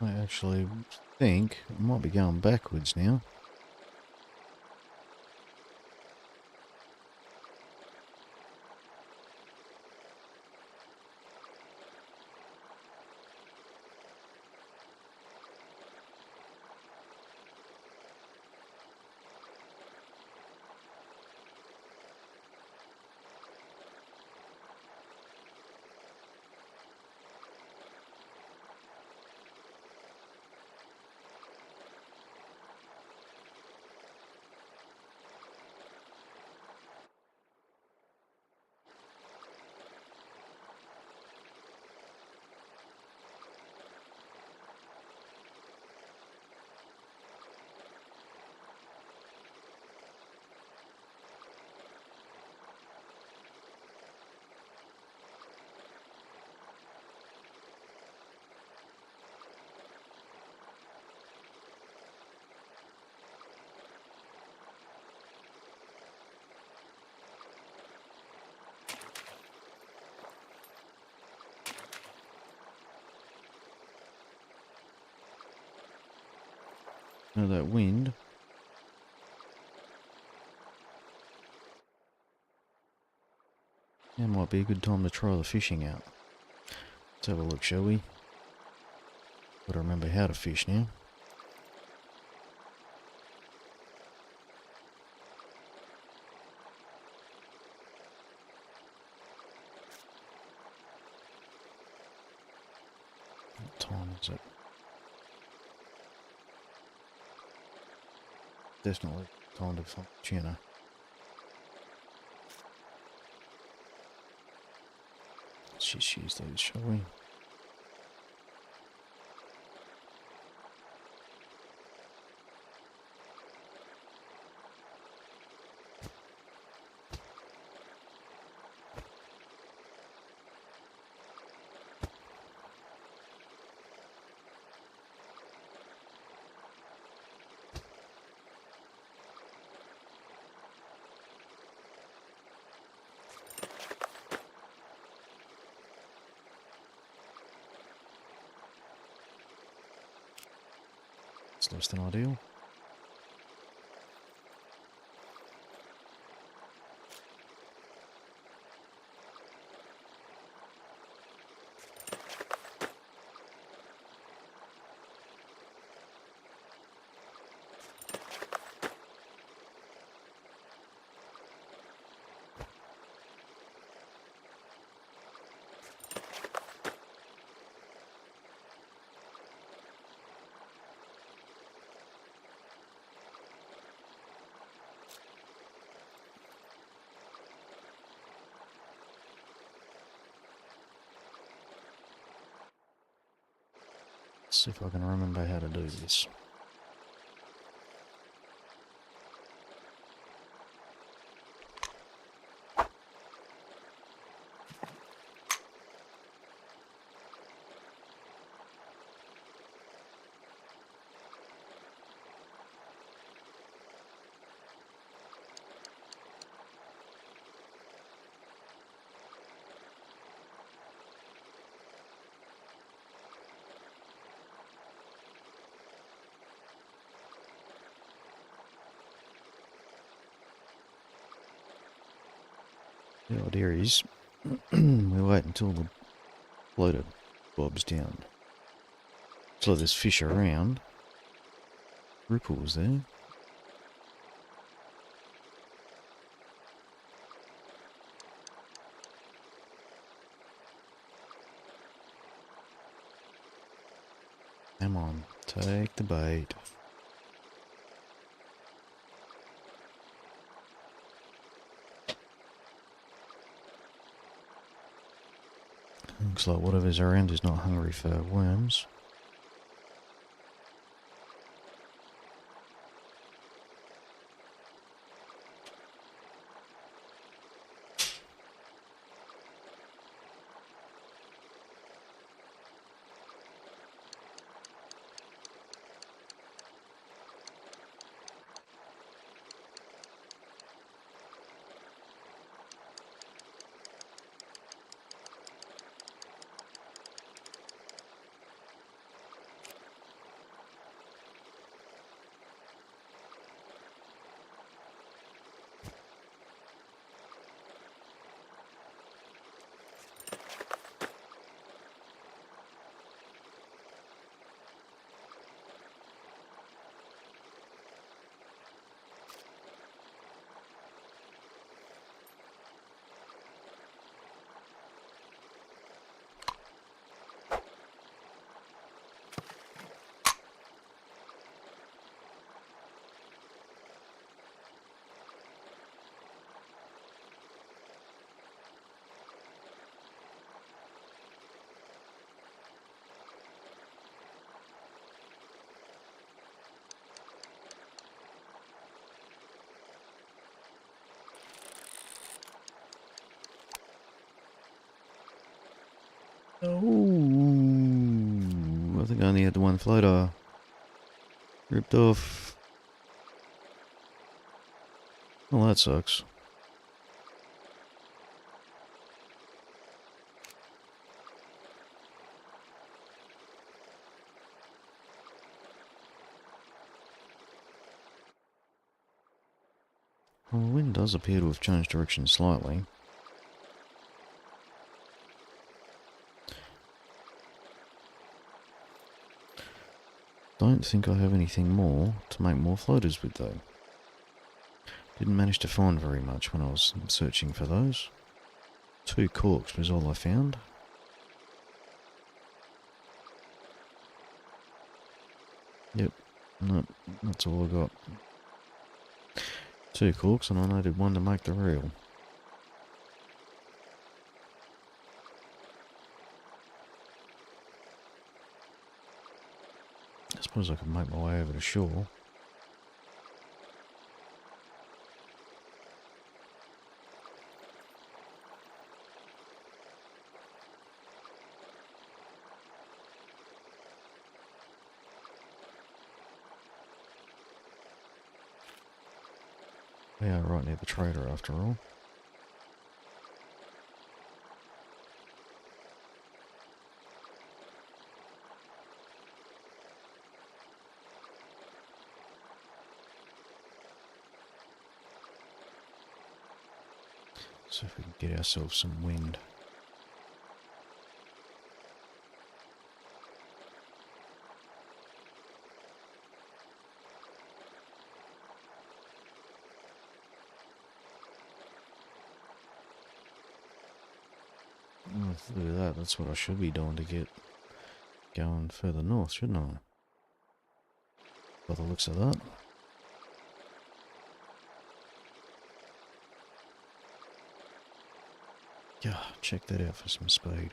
I actually think I might be going backwards now. Now that wind. That might be a good time to try the fishing out. Let's have a look, shall we? Gotta remember how to fish now. What time is it? Definitely time to find tuna. Let's just use these, shall we? It's less than ideal. Let's see if I can remember how to do this. The idea is we wait until the floater bobs down. So there's fish around. Ripples there. Come on, take the bait. Looks like whatever's around is not hungry for worms. Oh, I think I only had the one floater. Ripped off. Well, that sucks. Well, the wind does appear to have changed direction slightly. Don't think I have anything more to make more floaters with though. Didn't manage to find very much when I was searching for those. 2 corks was all I found. Yep, no, that's all I got. 2 corks and I needed 1 to make the reel. I suppose I could make my way over to shore. We are right near the trader after all. So if we can get ourselves some wind. Look at that, that's what I should be doing to get going further north, shouldn't I? By the looks of that. Yeah, check that out for some speed.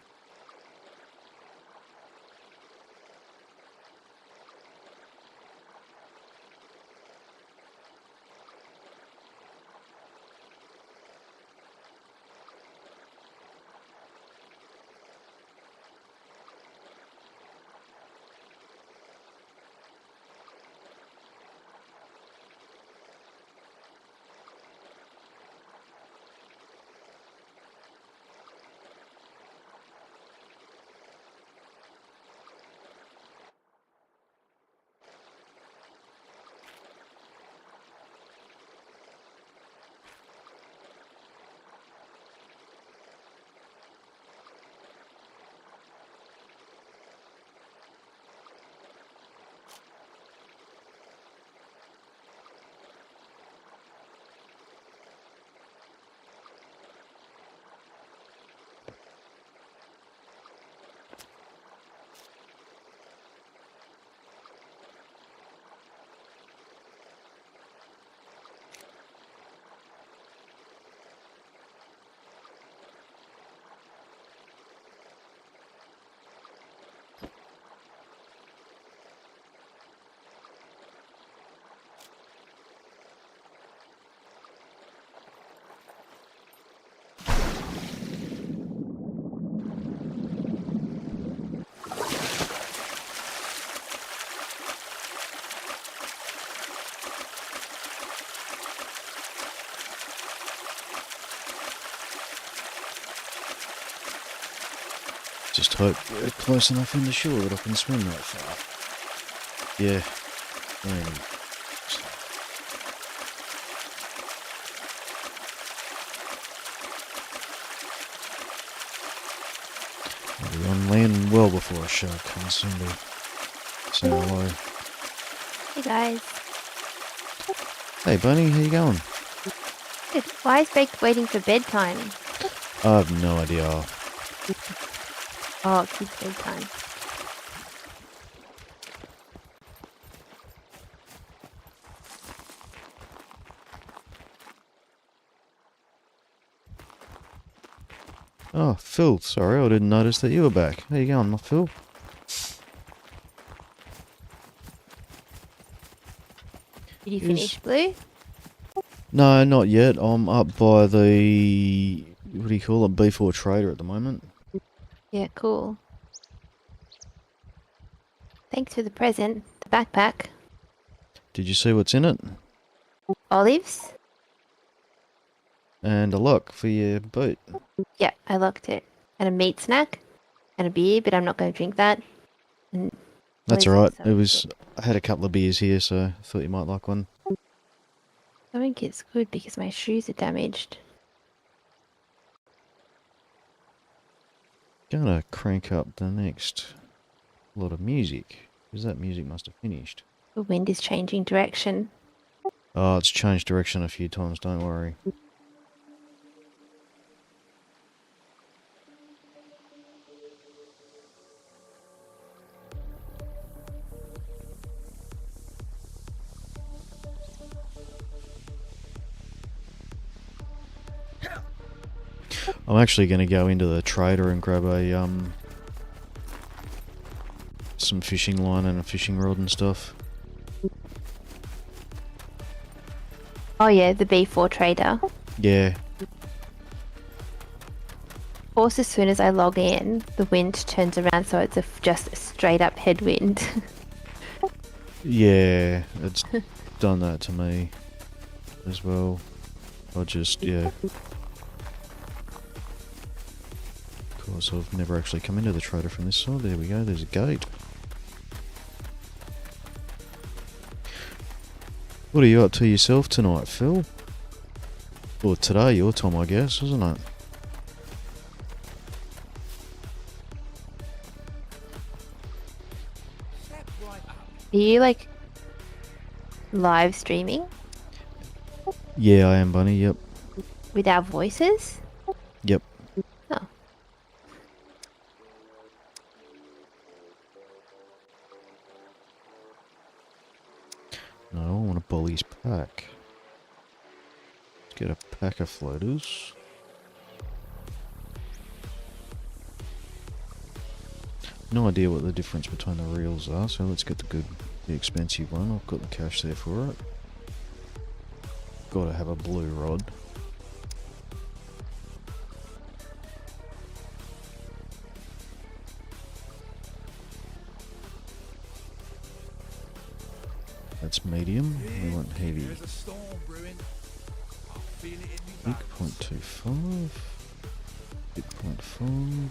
Just hope we're close enough in the shore that I can swim that far. Yeah. I'll be on land well before a shark comes soon to say hello. Hey guys. Hey Bunny, how you going? Good. Why is Baked waiting for bedtime? I have no idea. Oh, it's bedtime. Oh, Phil, sorry, I didn't notice that you were back. How you going, my Phil? Did you finish, Blue? No, not yet. I'm up by the, what do you call it, B4 Trader at the moment. Yeah, cool. Thanks for the present. The backpack. Did you see what's in it? Olives? And a lock for your boat. Yeah, I locked it. And a meat snack. And a beer, but I'm not going to drink that. And That's what is alright. this? I had a couple of beers here, so I thought you might like one. I think it's good because my shoes are damaged. Gonna crank up the next lot of music, because that music must have finished. The wind is changing direction. Oh, it's changed direction a few times, don't worry. I'm actually going to go into the trader and grab a some fishing line and a fishing rod and stuff. Oh yeah, the B4 trader. Yeah. Of course, as soon as I log in, the wind turns around, so it's just a straight up headwind. Yeah, it's done that to me as well. I just, yeah. Of course, I've never actually come into the trader from this side. There we go, there's a gate. What are you up to yourself tonight, Phil? Or today, your time, I guess, isn't it? Are you like live streaming Yeah, I am, Bunny, yep. with our voices? Yep. Oh. No, I want a bully's pack. Let's get a pack of floaters. No idea what the difference between the reels are, so let's get the expensive one. I've got the cash there for it. Gotta have a blue rod. That's medium. We want heavy. 8.25. 8.5.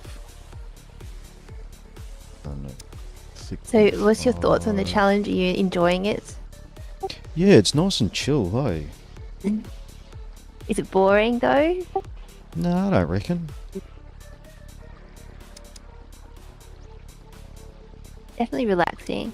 Oh no. So, what's your thoughts on the 6.5. challenge? Are you enjoying it? Yeah, it's nice and chill, hey? Is it boring though? No, I don't reckon. Definitely relaxing.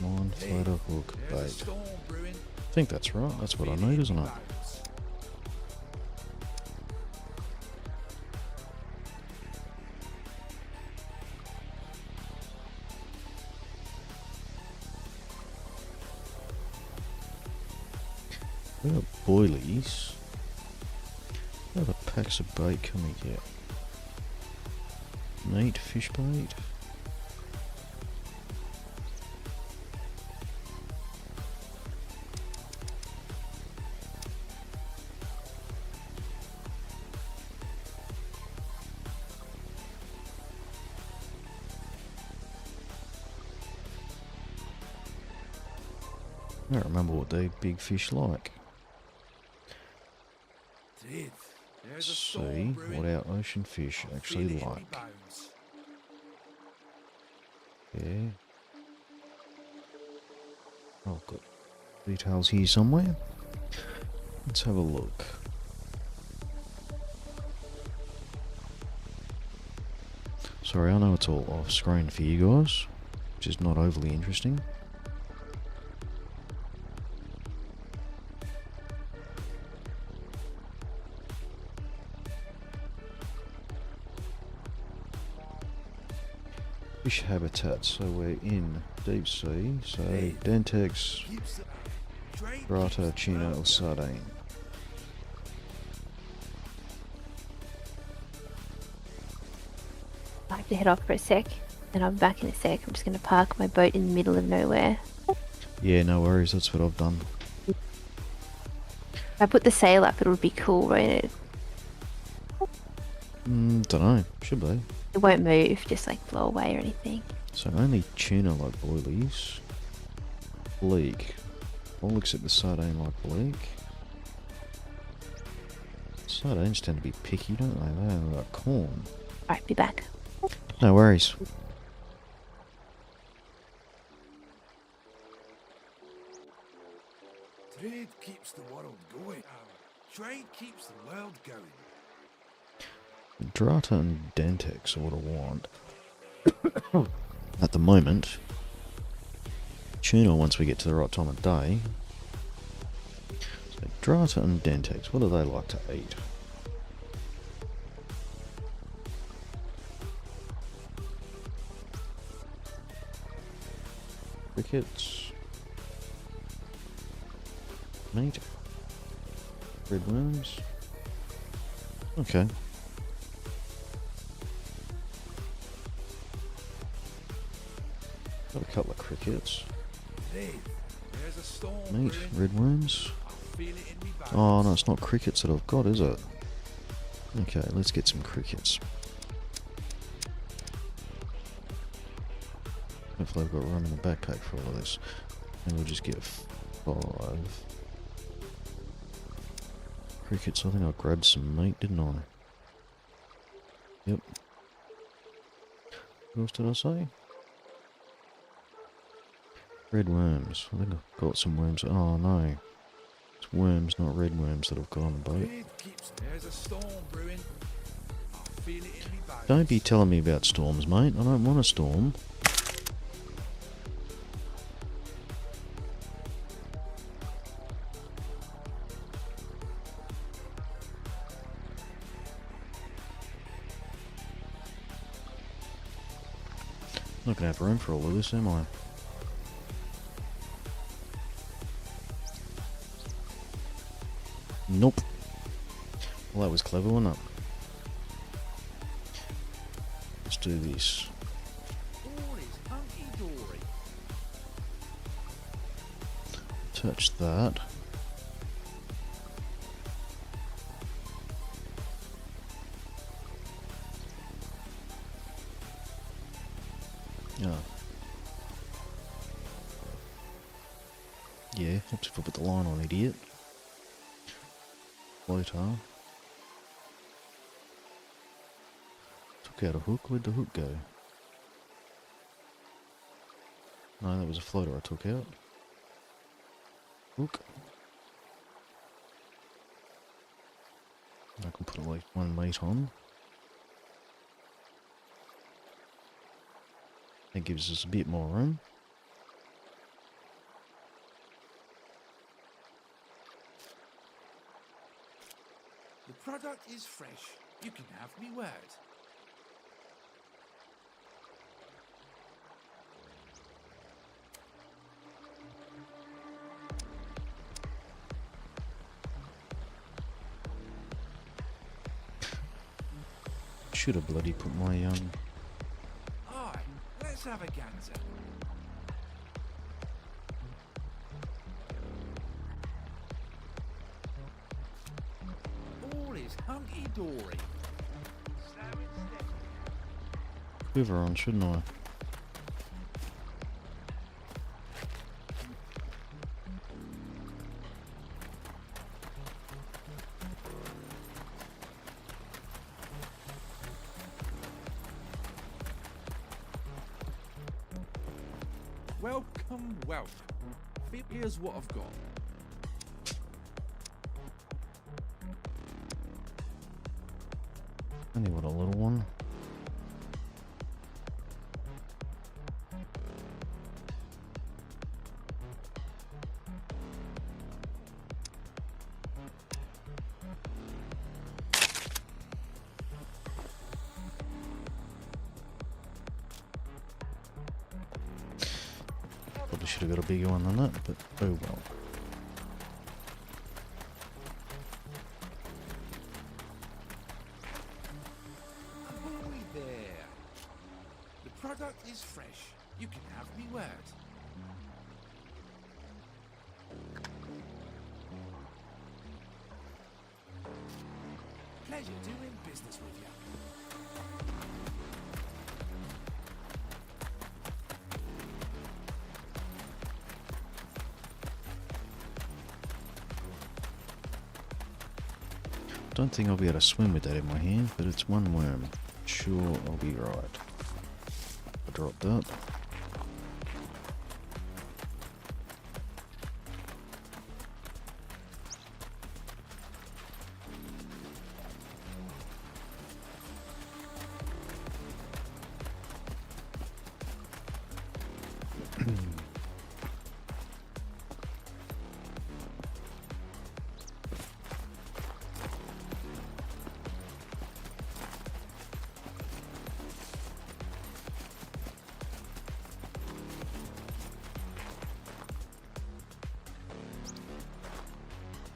Come on, floater, hook, bait. I think that's right. That's what I need, isn't it? We got boilies. What other packs of bait can we get? Meat, fish bait. I don't remember what the big fish like. Let's see what our ocean fish actually like. Yeah. Oh, I've got details here somewhere. Let's have a look. Sorry, I know it's all off screen for you guys, which is not overly interesting. Fish habitat, so we're in deep sea, so Dentex Dorado, tuna, or sardine? I have to head off for a sec, and I'll be back in a sec. I'm just going to park my boat in the middle of nowhere. Yeah, no worries, that's what I've done. If I put the sail up, it would be cool, won't it? Dunno, should be. It won't move, just like blow away or anything. So only tuna like boilies. Bleak. All except the sardine like bleak. Sardines tend to be picky, don't they? They're like corn. Alright, be back. No worries. Trade keeps the world going. Trade keeps the world going. Drata and Dentex are what I want. At the moment, tuna once we get to the right time of day. So Drata and Dentex, what do they like to eat? Crickets. Meat. Red worms. Okay. Got a couple of crickets. Dave, there's a storm Meat, brewing. red worms. I feel it in me bones. Oh no, it's not crickets that I've got, is it? Okay, let's get some crickets. Hopefully I've got room in the backpack for all of this. And we'll just get 5 crickets. I think I grabbed some meat, didn't I? Yep. What else did I say? Red worms. I think I've got some worms. Oh no. It's worms, not red worms that I've got on the boat. Trade keeps. There's a storm brewing. I feel it in me bones. Don't be telling me about storms, mate. I don't want a storm. Not gonna have room for all of this, am I? Nope. Well, that was clever, wasn't it? Let's do this. All is hunky-dory. Touch that. Yeah, helps if I put the line on, idiot. Floater. Took out a hook. Where'd the hook go? No, that was a floater I took out. Hook. I can put at least 1 meat on. That gives us a bit more room. The product is fresh. You can have me word. Should have bloody put my Aye, let's have a gander. All is hunky-dory. quiver on, shouldn't I? Welcome, welcome. Here's what I've got. Only what, a little one? Probably should have got a bigger one than that, but oh well. product is fresh. You can have me word. Pleasure doing business with you. Don't think I'll be able to swim with that in my hand, but it's one worm. Sure, I'll be right. I dropped that.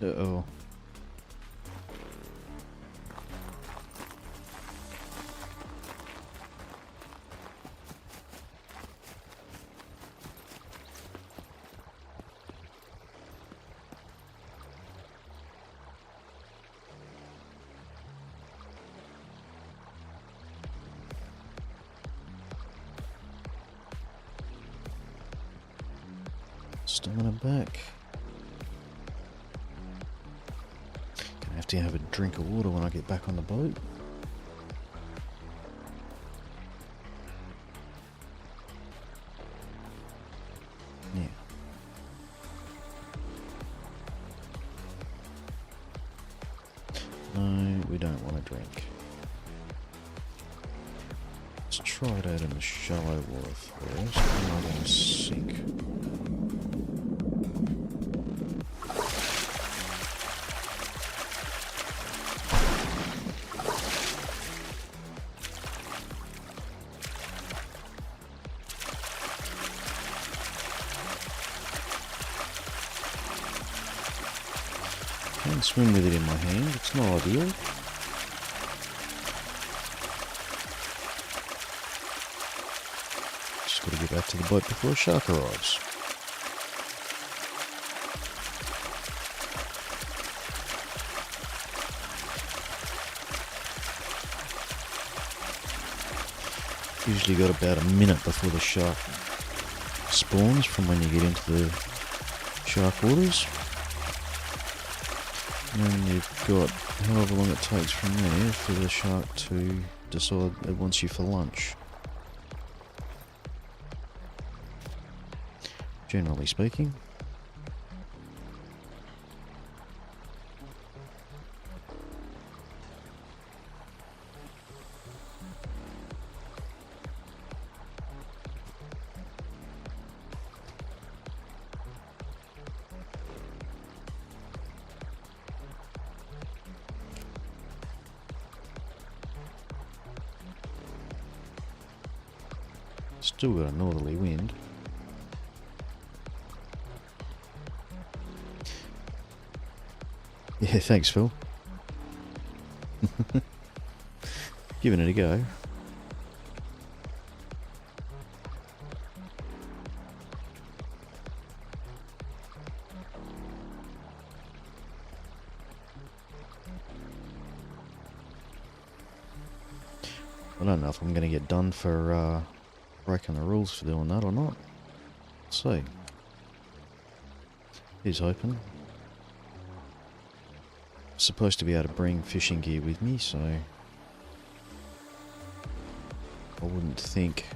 Uh-oh. Stamina back. Gonna have to have a drink of water when I get back on the boat. Yeah. No, we don't want to drink. Let's try it out in the shallow water first. I'm not going to sink. Can't swim with it in my hand, it's not ideal. Just gotta get back to the boat before a shark arrives. Usually got about a minute before the shark spawns from when you get into the shark waters. And then you've got however long it takes from there for the shark to decide it wants you for lunch. Generally speaking. Still got a northerly wind. Yeah, thanks, Phil. Giving it a go. I don't know if I'm going to get done for breaking the rules for doing that or not. Let's see. Here's hoping. Supposed to be able to bring fishing gear with me, so I wouldn't think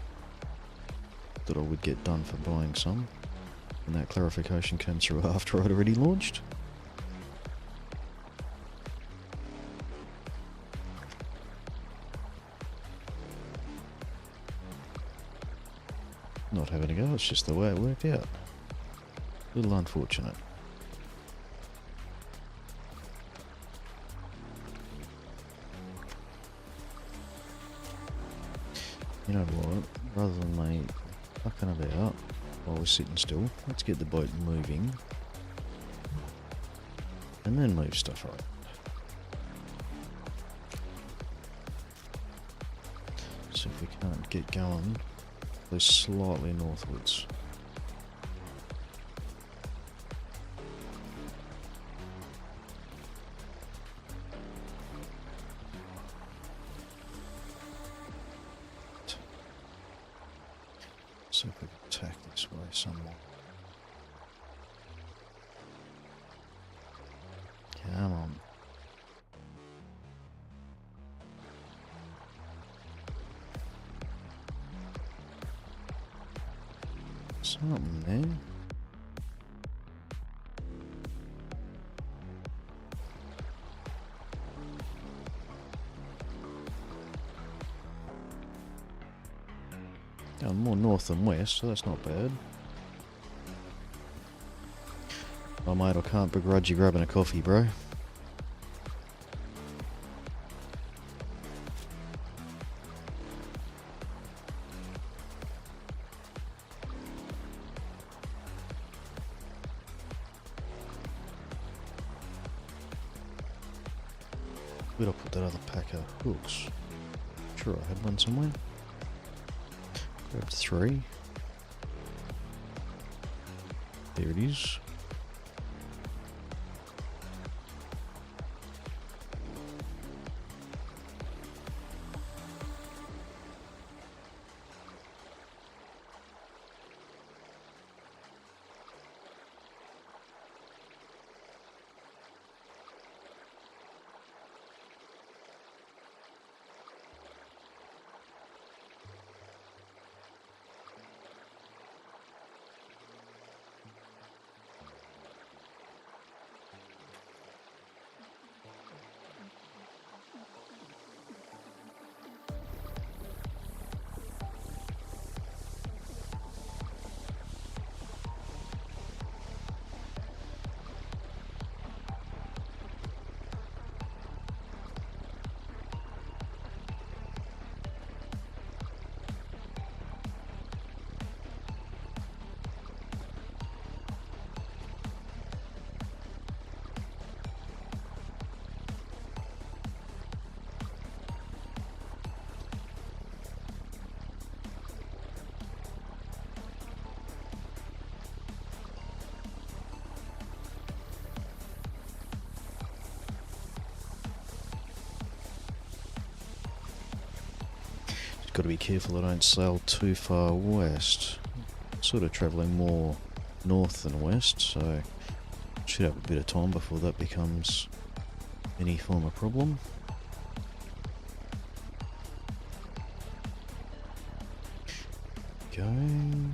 that I would get done for buying some. And that clarification came through after I'd already launched. Not having a go, it's just the way it worked out. A little unfortunate. You know what, rather than me fucking about while we're sitting still, let's get the boat moving and then move stuff around. So if we can't get going Hopefully slightly northwards. See if we can attack this way somewhere. Come on. Something there. Going more north than west, so that's not bad. Oh mate, I can't begrudge you grabbing a coffee, bro. Where'd I put that other pack of hooks? Sure, I had one somewhere. Grabbed 3. There it is. Got to be careful I don't sail too far west. Sort of travelling more north than west, so should have a bit of time before that becomes any form of problem. Go. Come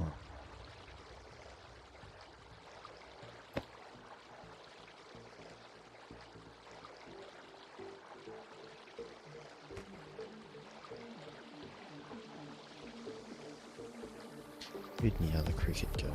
on. Where'd the other cricket go?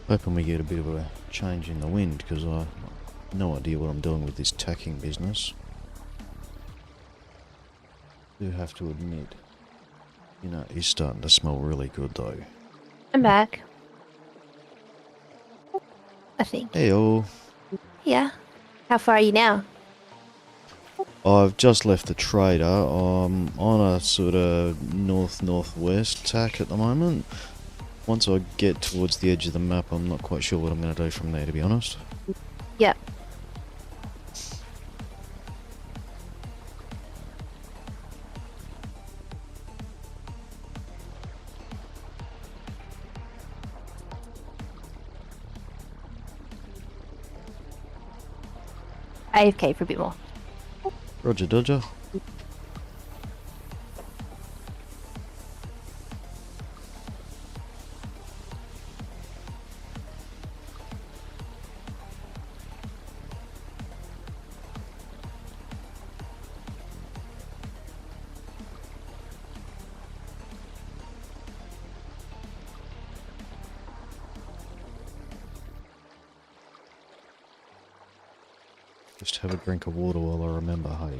Hoping we get a bit of a change in the wind, because I have no idea what I'm doing with this tacking business. Do have to admit, you know, it's starting to smell really good though. I'm back. I think. Heyo. Yeah. How far are you now? I've just left the trader. I'm on a sort of north-northwest tack at the moment. Once I get towards the edge of the map, I'm not quite sure what I'm going to do from there, to be honest. Yep. AFK for a bit more. Roger Dodger. Just have a drink of water while I remember, hey.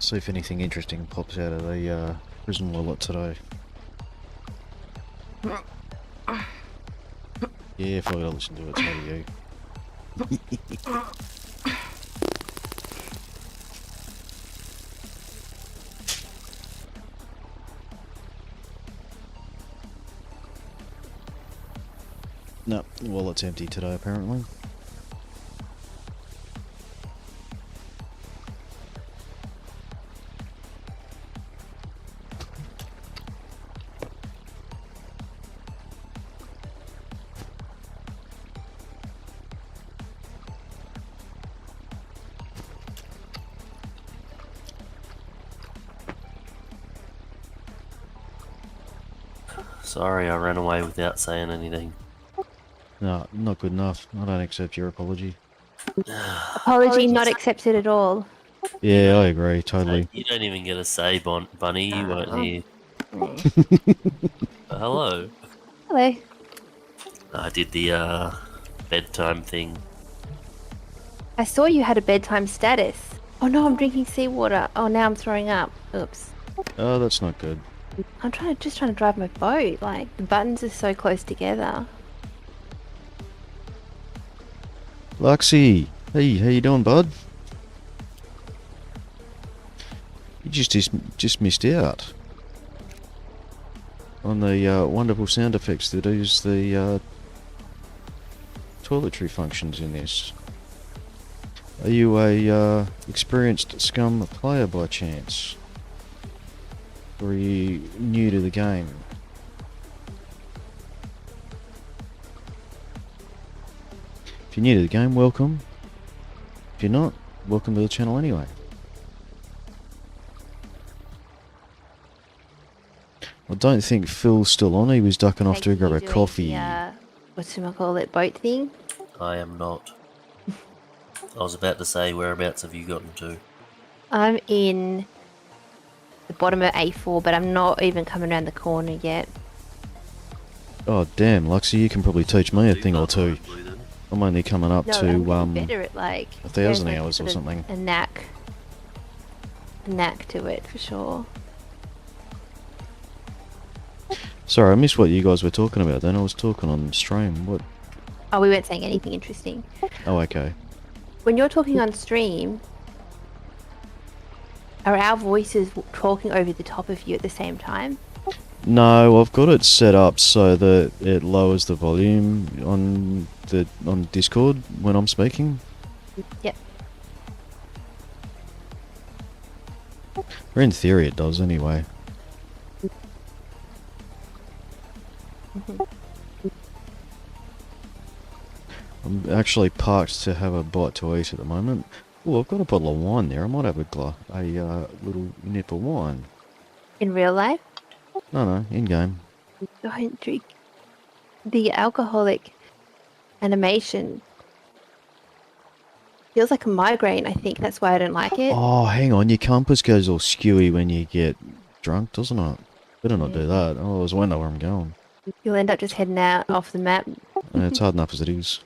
See if anything interesting pops out of the prison wallet today. Yeah, if I gotta listen to it, so do you. No, the wallet's empty today apparently. Sorry, I ran away without saying anything. No, not good enough. I don't accept your apology. Apology not accepted at all. Yeah, I agree, totally. You don't even get a say, Bunny. You weren't here. Hello. Hello. I did the bedtime thing. I saw you had a bedtime status. Oh no, I'm drinking seawater. Oh, now I'm throwing up. Oops. Oh, that's not good. I'm just trying to drive my boat. Like, the buttons are so close together. Luxie! Hey, how you doing, bud? You just missed out on the wonderful sound effects that use the toiletry functions in this. Are you a experienced Scum player by chance? Or are you new to the game? If you're new to the game, welcome. If you're not, welcome to the channel anyway. I don't think Phil's still on. He was ducking off to grab a coffee. Whatchamacallit, boat thing? I am not. I was about to say, whereabouts have you gotten to? I'm in the bottom of A4, but I'm not even coming around the corner yet. Oh damn, Luxie, you can probably teach me a thing or two. Probably then. I'm only coming up No, to I'm getting better at like 1,000 there's, like, hours or sort of something. A knack to it for sure. Sorry, I missed what you guys were talking about then. I was talking on stream. What? Oh, we weren't saying anything interesting. Oh, okay. When you're talking on stream, are our voices talking over the top of you at the same time? No, I've got it set up so that it lowers the volume on Discord when I'm speaking. Yep. Or in theory it does anyway. I'm actually parked to have a bite to eat at the moment. Oh, I've got a bottle of wine there. I might have a little nip of wine. In real life? No, in game. Don't drink. The alcoholic animation feels like a migraine. I think that's why I don't like it. Oh, hang on. Your compass goes all skewy when you get drunk, doesn't it? Better not do that. Otherwise, I won't know where I'm going. You'll end up just heading out off the map. It's hard enough as it is.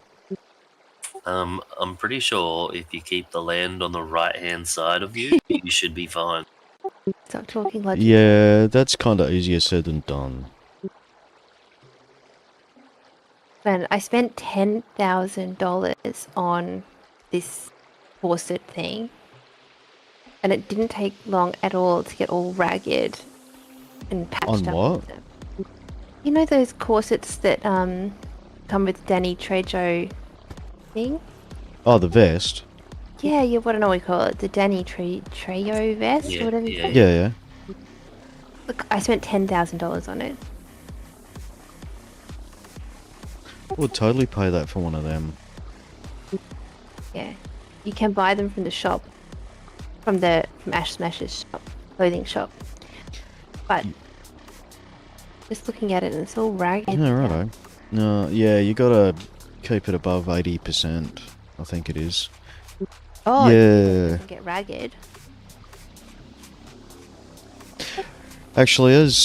I'm pretty sure if you keep the land on the right-hand side of you, you should be fine. Stop talking logic. Yeah, that's kind of easier said than done. Man, I spent $10,000 on this faucet thing, and it didn't take long at all to get all ragged and patched On up. what? Them. You know those corsets that come with Danny Trejo thing? Oh, the vest. Yeah, yeah, what do I know we call it? The Danny Trejo vest Yeah, or whatever. yeah. Yeah, yeah. Look, I spent $10,000 on it. Would totally pay that for one of them. Yeah, you can buy them from the shop, from Ash Smash's shop, clothing shop. But just looking at it, it's all ragged. Yeah, righto. No, yeah, you gotta keep it above 80%. I think it is. Oh, Yeah. it doesn't get ragged. Actually, as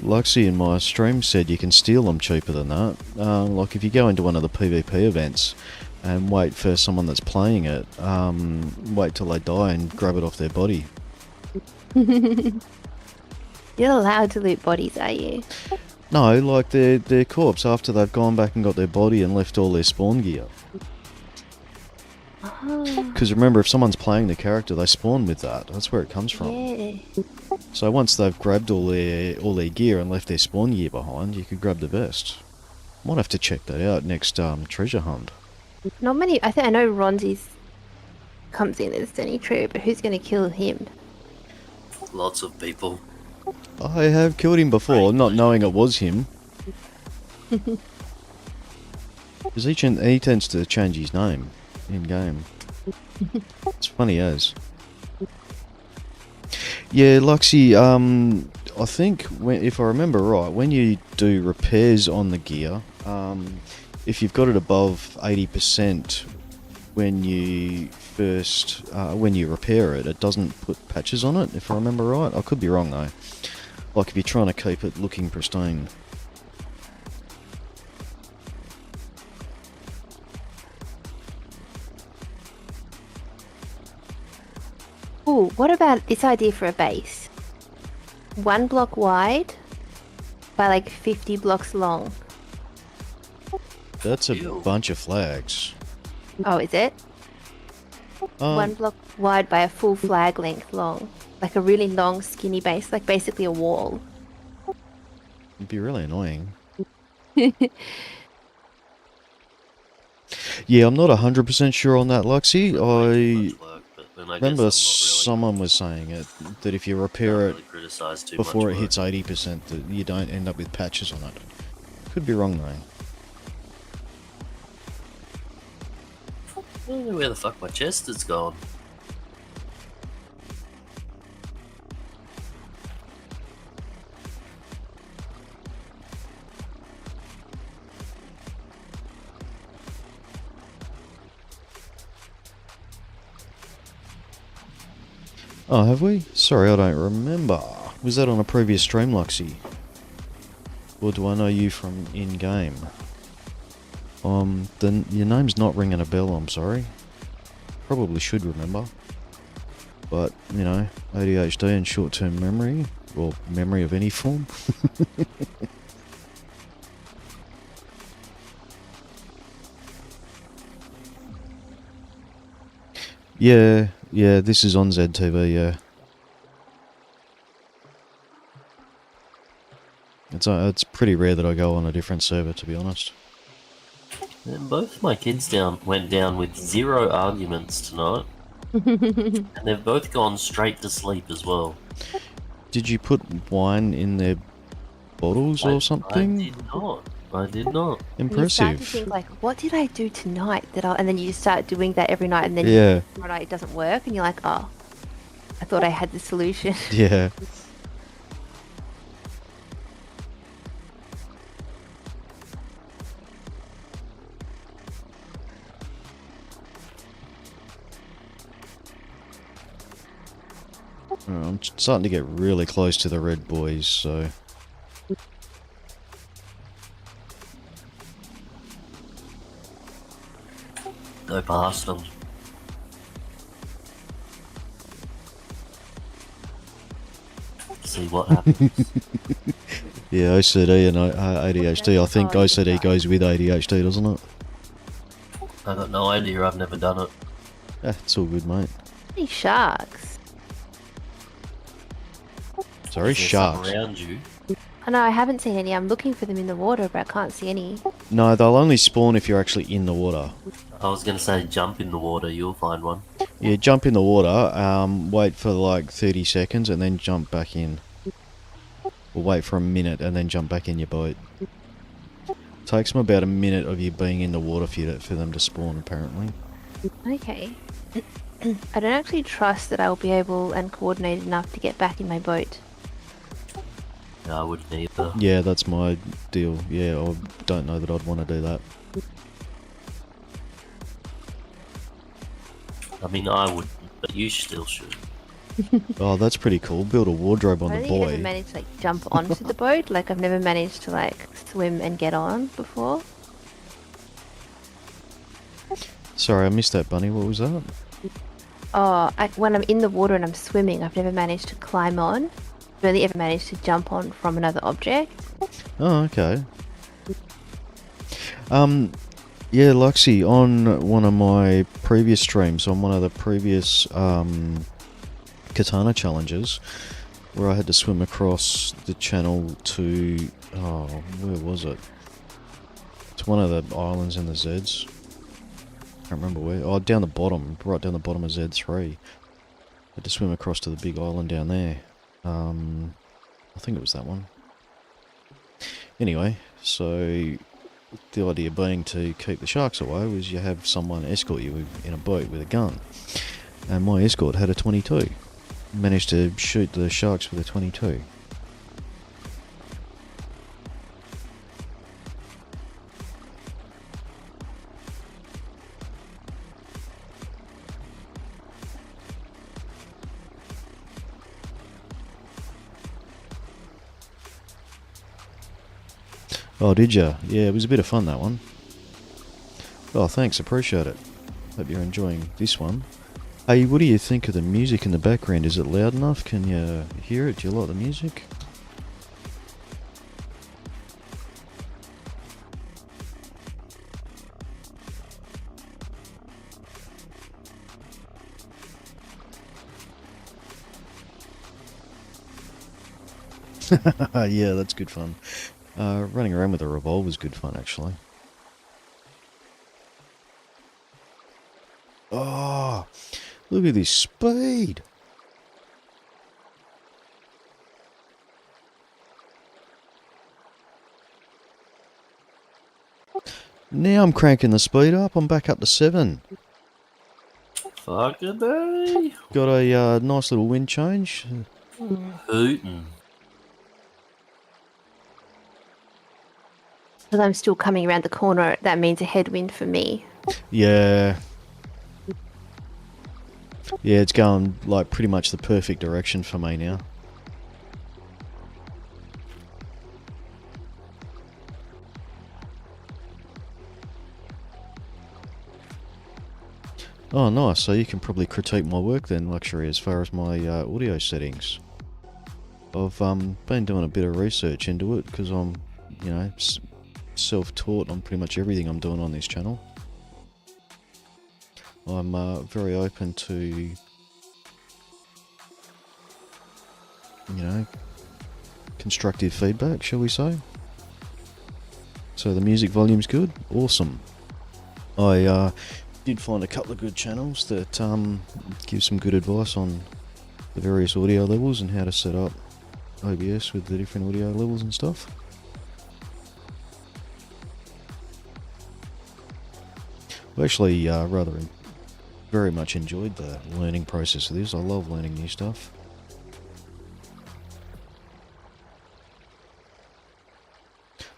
Luxie in my stream said, you can steal them cheaper than that. Like if you go into one of the PvP events and wait for someone that's playing it, wait till they die and grab it off their body. You're allowed to loot bodies, are you? No, like their corpse after they've gone back and got their body and left all their spawn gear. Oh, Because remember, if someone's playing the character, they spawn with that. That's where it comes from. yeah. So once they've grabbed all their gear and left their spawn gear behind, you could grab the vest. Might have to check that out next treasure hunt. Not many. I think I know Ronzi's comes in as Danny Trejo, but who's going to kill him? Lots of people. I have killed him before, not knowing it was him. Because he tends to change his name in game. It's funny as. Yeah, Luxie, I think, if I remember right, when you do repairs on the gear, if you've got it above 80% when you when you repair it, it doesn't put patches on it, if I remember right. I could be wrong though. Like if you're trying to keep it looking pristine. Ooh, what about this idea for a base? 1 block wide by like 50 blocks long. That's a Ew. bunch of flags. Oh, is it? 1 Um, block wide by a full flag length long. Like a really long skinny base, like basically a wall. it'd be really annoying. Yeah, I'm not 100% sure on that, Luxie. I Much work, but then I guess I'm remember not someone was saying it, that if you really, repair can't it really criticize too before much it hits work. 80%, that you don't end up with patches on it. Could be wrong though. I don't know where the fuck my chest is gone. Oh, have we? Sorry, I don't remember. Was that on a previous stream, Luxie? Or do I know you from in-game? Then your name's not ringing a bell, I'm sorry. Probably should remember. But, you know, ADHD and short-term memory, or memory of any form. Yeah, this is on ZTV, yeah. It's pretty rare that I go on a different server, to be honest. And both my kids went down with 0 arguments tonight. And they've both gone straight to sleep as well. Did you put wine in their bottles or something? I did not. And you start to Impressive. think like, what did I do tonight? And then you just start doing that every night, and then Yeah, tomorrow night it doesn't work, and you're like, oh, I thought I had the solution. yeah. I'm starting to get really close to the red boys, so... Go past them. See what happens. Yeah, OCD and ADHD. I think OCD goes with ADHD, doesn't it? I got no idea. I've never done it. Yeah, it's all good, mate. Any sharks? It's Sorry, Is there some sharks. around you? Oh no, I haven't seen any. I'm looking for them in the water, but I can't see any. No, they'll only spawn if you're actually in the water. I was gonna say jump in the water, you'll find one. Yeah, jump in the water, wait for like 30 seconds and then jump back in. Or wait for a minute and then jump back in your boat. Takes them about a minute of you being in the water for them to spawn, apparently. Okay. I don't actually trust that I'll be able and coordinated enough to get back in my boat. No, I wouldn't either. Yeah, that's my deal. Yeah, I don't know that I'd want to do that. I mean, I wouldn't, but you still should. Oh, that's pretty cool. Build a wardrobe on I've the only ever boy. managed to like jump onto the boat. Like I've never managed to like swim and get on before. Sorry, I missed that, Bunny. What was that? Oh, when I'm in the water and I'm swimming, I've never managed to climb on. I've only ever managed to jump on from another object. Oh, okay. Yeah, Luxie, on one of my previous streams, on one of the previous Katana challenges, where I had to swim across the channel to, oh, where was it? It's one of the islands in the Zeds. Can't remember where. Oh, down the bottom, right down the bottom of Z3. Had to swim across to the big island down there. I think it was that one. Anyway, so the idea being to keep the sharks away was you have someone escort you in a boat with a gun. And my escort had a 22. Managed to shoot the sharks with a 22. Oh, did ya? Yeah, it was a bit of fun, that one. Oh, thanks, appreciate it. Hope you're enjoying this one. Hey, what do you think of the music in the background? Is it loud enough? Can you hear it? Do you like the music? Yeah, that's good fun. Running around with a revolver is good fun, actually. Oh, look at this speed! Now I'm cranking the speed up. I'm back up to 7. Fucking day. Got a nice little wind change. Hootin'. Because I'm still coming around the corner, that means a headwind for me. Yeah. Yeah, it's going like pretty much the perfect direction for me now. Oh, nice. So you can probably critique my work then, Luxury, as far as my audio settings. I've been doing a bit of research into it because I'm, you know, self-taught on pretty much everything I'm doing on this channel. I'm very open to, you know, constructive feedback, shall we say. So the music volume's good? Awesome. I did find a couple of good channels that give some good advice on the various audio levels and how to set up OBS with the different audio levels and stuff. I actually very much enjoyed the learning process of this. I love learning new stuff.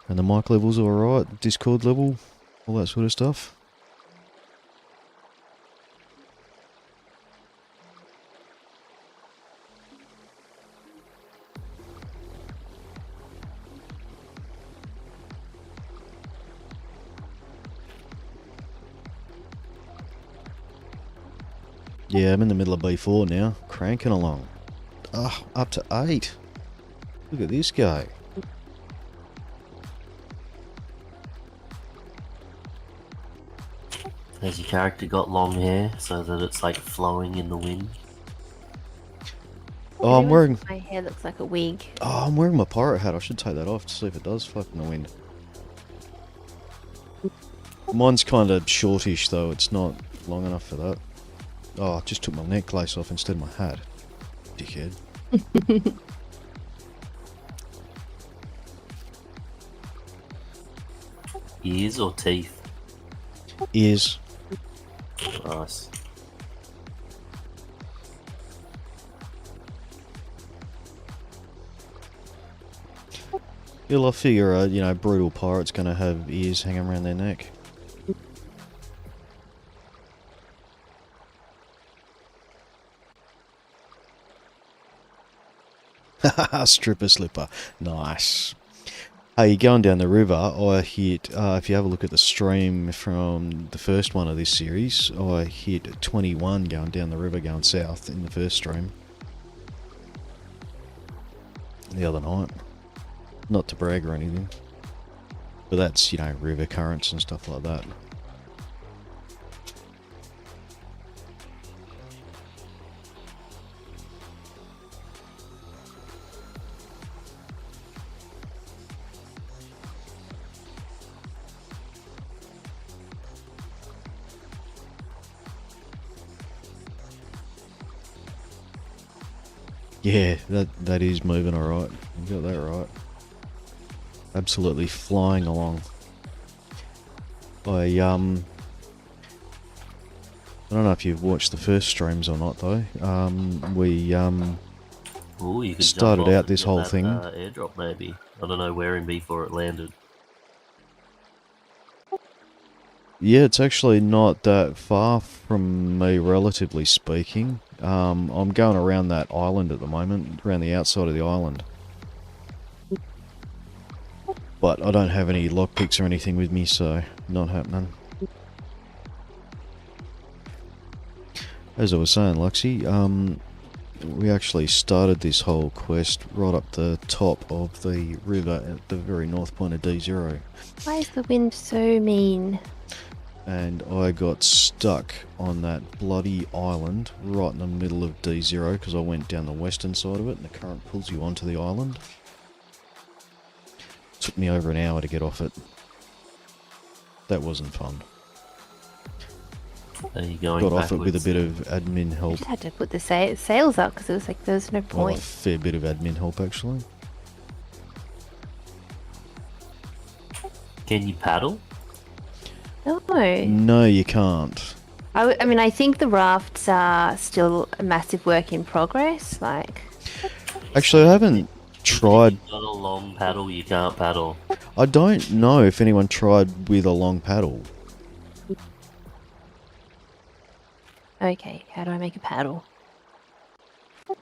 And the mic levels are alright, Discord level, all that sort of stuff. Yeah, I'm in the middle of B4 now, cranking along. Ah, up to 8. Look at this guy. Has your character got long hair so that it's like flowing in the wind? Oh, I'm wearing. My hair looks like a wig. Oh, I'm wearing my pirate hat. I should take that off to see if it does flap in the wind. Mine's kind of shortish though. It's not long enough for that. Oh, I just took my necklace off instead of my hat. Dickhead. Ears or teeth? Ears. Nice. Well, I figure a brutal pirate's gonna have ears hanging around their neck. Haha, stripper slipper. Nice. Hey, going down the river, I hit, if you have a look at the stream from the first one of this series, I hit 21 going down the river going south in the first stream. The other night. Not to brag or anything. But that's, river currents and stuff like that. Yeah, that is moving alright. You got that right. Absolutely flying along. I don't know if you've watched the first streams or not though. We Ooh, you could started jump off out and this get whole that, thing. Airdrop maybe. I don't know where in before it landed. Yeah, it's actually not that far from me, relatively speaking. I'm going around that island at the moment, around the outside of the island. But I don't have any lockpicks or anything with me, so not happening. As I was saying, Luxie, we actually started this whole quest right up the top of the river at the very north point of D0. Why is the wind so mean? And I got stuck on that bloody island right in the middle of D0 because I went down the western side of it and the current pulls you onto the island. Took me over an hour to get off it. That wasn't fun. Are you going Got off it with a backwards? bit of admin I help. just had to put the sails up because it was like there was no Well, a point. fair bit of admin help actually. Can you paddle? No. No, you can't. I mean, I think the rafts are still a massive work in progress. Like, Actually, I haven't tried. If you've got a long paddle, you can't paddle. I don't know if anyone tried with a long paddle. okay, how do I make a paddle? You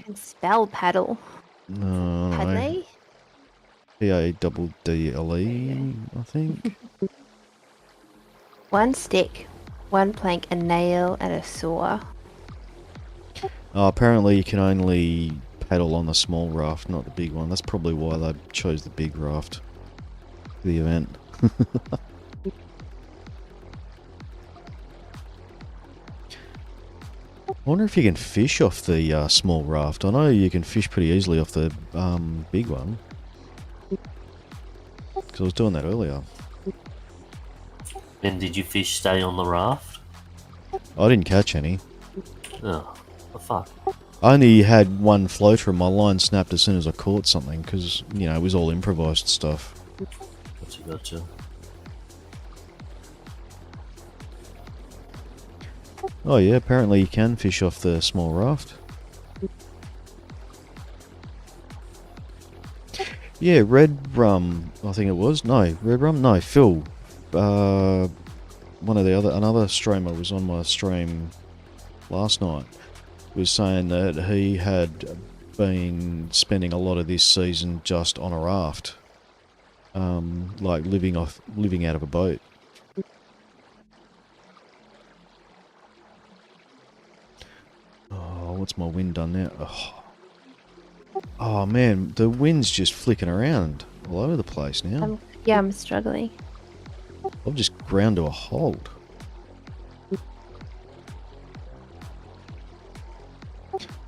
can spell paddle. No, Paddle? P-A-double-D-L-E, I think. One stick, one plank, a nail, and a saw. Oh, apparently you can only paddle on the small raft, not the big one. That's probably why they chose the big raft for the event. I wonder if you can fish off the small raft. I know you can fish pretty easily off the big one. Because I was doing that earlier. And did your fish stay on the raft? I didn't catch any. Oh, the fuck. I only had one floater and my line snapped as soon as I caught something because, it was all improvised stuff. Gotcha. Oh yeah, apparently you can fish off the small raft. Yeah, Red Rum, I think it was. No, Red Rum? No, Phil. Another streamer was on my stream last night. Was saying that he had been spending a lot of this season just on a raft. Like living out of a boat. Oh, what's my wind done now? Oh man, the wind's just flicking around all over the place now. Yeah, I'm struggling. I've just ground to a halt.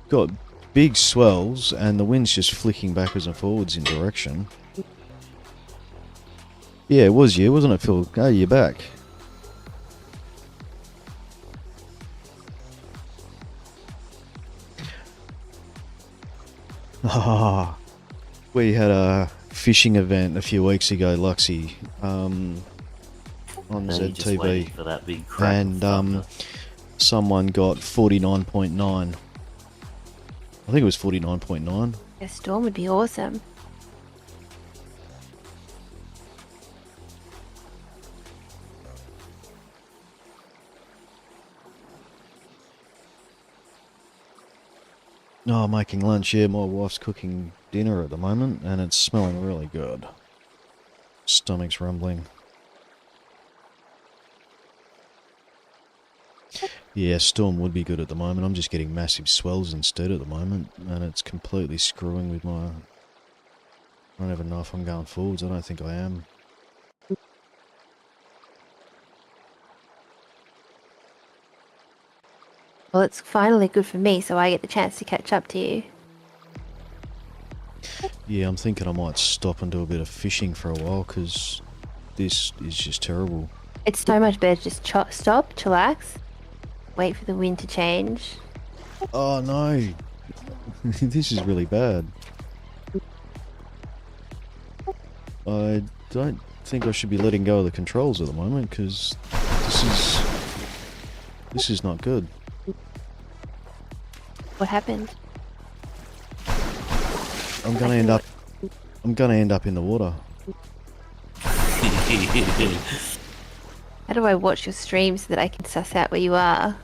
Got big swells, and the wind's just flicking backwards and forwards in direction. Yeah, it was you, wasn't it, Phil? Oh, you're back. Ah, we had a fishing event a few weeks ago, Luxy, on Now you're just waiting ZTV, for that big crack and thunder. someone got 49.9. I think it was 49.9. A storm would be awesome. Oh, making lunch, yeah, my wife's cooking dinner at the moment, and it's smelling really good. Stomach's rumbling. Yeah, storm would be good at the moment. I'm just getting massive swells instead at the moment, and it's completely screwing with my... I don't even know if I'm going forwards. I don't think I am. Well, it's finally good for me, so I get the chance to catch up to you. Yeah, I'm thinking I might stop and do a bit of fishing for a while, because this is just terrible. It's so much better to just stop, chillax, wait for the wind to change. Oh no! This is really bad. I don't think I should be letting go of the controls at the moment, because this is not good. What happened? I'm gonna end up in the water. How do I watch your stream so that I can suss out where you are?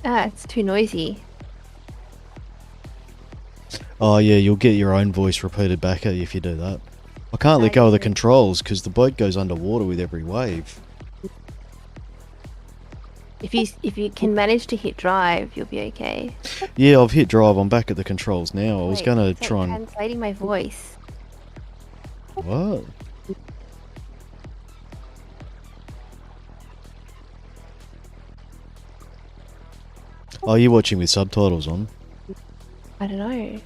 Ah, it's too noisy. Oh yeah, you'll get your own voice repeated back at you if you do that. I can't let go of the controls because the boat goes underwater with every wave. If you can manage to hit drive, you'll be okay. Yeah, I've hit drive. I'm back at the controls now. I was Wait, gonna it's like try and... translating my voice. What? Oh, you're watching with subtitles on? I don't know.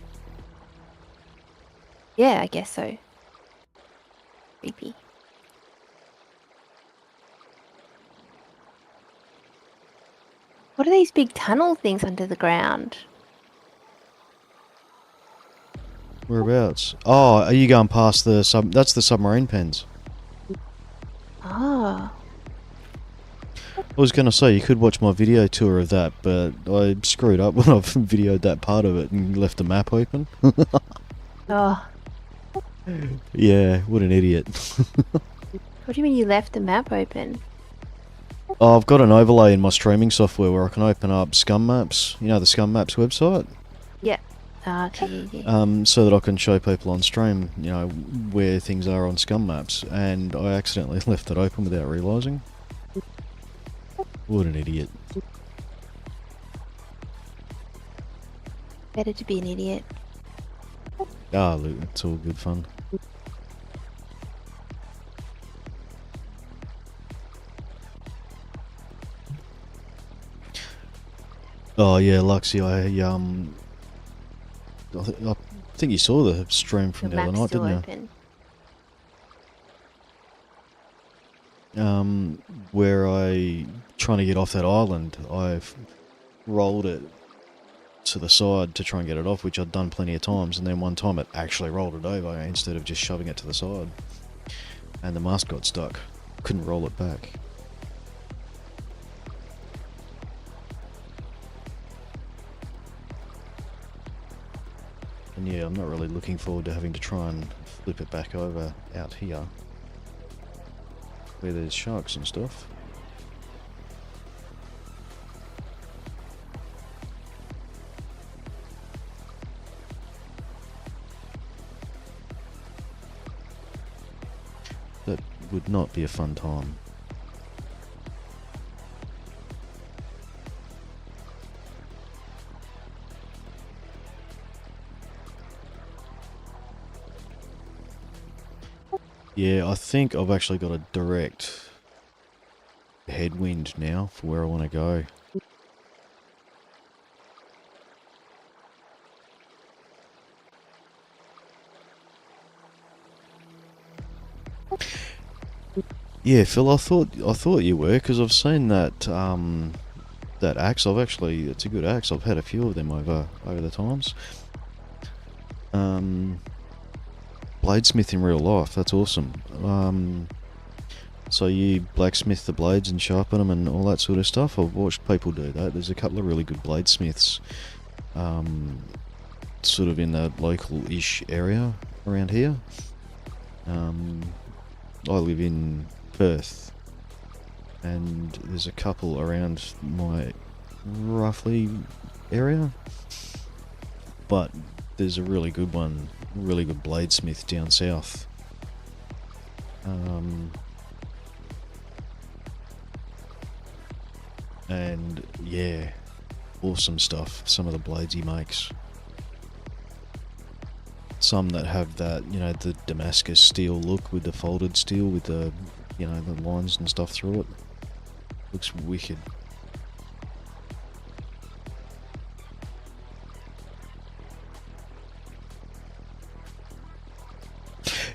Yeah, I guess so. Creepy. What are these big tunnel things under the ground? Whereabouts? Oh, are you going past the sub... That's the Submarine Pens. Oh. I was going to say, you could watch my video tour of that, but I screwed up when I videoed that part of it and left the map open. Oh. Yeah, what an idiot. What do you mean you left the map open? Oh, I've got an overlay in my streaming software where I can open up Scum Maps. You know the Scum Maps website? Yeah. Okay, yeah. So that I can show people on stream, you know, where things are on Scum Maps. And I accidentally left it open without realising. What an idiot. Better to be an idiot. Ah, look, it's all good fun. Oh yeah, Luxy, I think you saw the stream from The the other map's night, still didn't open. you? Where trying to get off that island, I've rolled it to the side to try and get it off, which I've done plenty of times, and then one time it actually rolled it over instead of just shoving it to the side. And the mast got stuck. Couldn't roll it back. And yeah, I'm not really looking forward to having to try and flip it back over out here, where there's sharks and stuff. That would not be a fun time. Yeah, I think I've actually got a direct headwind now for where I want to go. Yeah, Phil, I thought you were, because I've seen that that axe. It's a good axe. I've had a few of them over the times. Bladesmith in real life. That's awesome. So you blacksmith the blades and sharpen them and all that sort of stuff. I've watched people do that. There's a couple of really good bladesmiths, sort of in the local-ish area around here. I live in Perth, and there's a couple around my roughly area, but there's a really good one, really good bladesmith down south. And yeah, awesome stuff. Some of the blades he makes. Some that have that, the Damascus steel look with the folded steel with the, the lines and stuff through it. Looks wicked.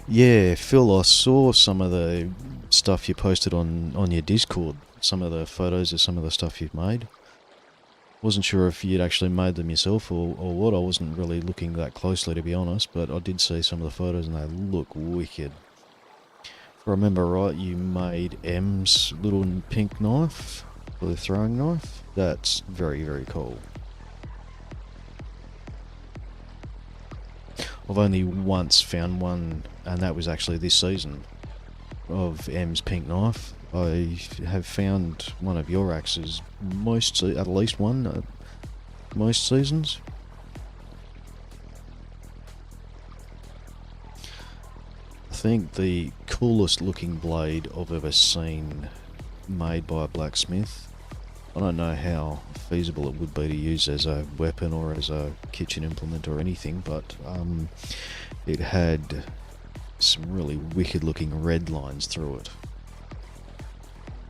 Yeah, Phil, I saw some of the stuff you posted on your Discord. Some of the photos of some of the stuff you've made. Wasn't sure if you'd actually made them yourself or what. I wasn't really looking that closely, to be honest, but I did see some of the photos and they look wicked. If I remember right, you made M's little pink knife, for the throwing knife. That's very, very cool. I've only once found one, and that was actually this season, of M's pink knife. I have found one of your axes at least one, most seasons. I think the coolest looking blade I've ever seen made by a blacksmith. I don't know how feasible it would be to use as a weapon or as a kitchen implement or anything, but it had some really wicked looking red lines through it.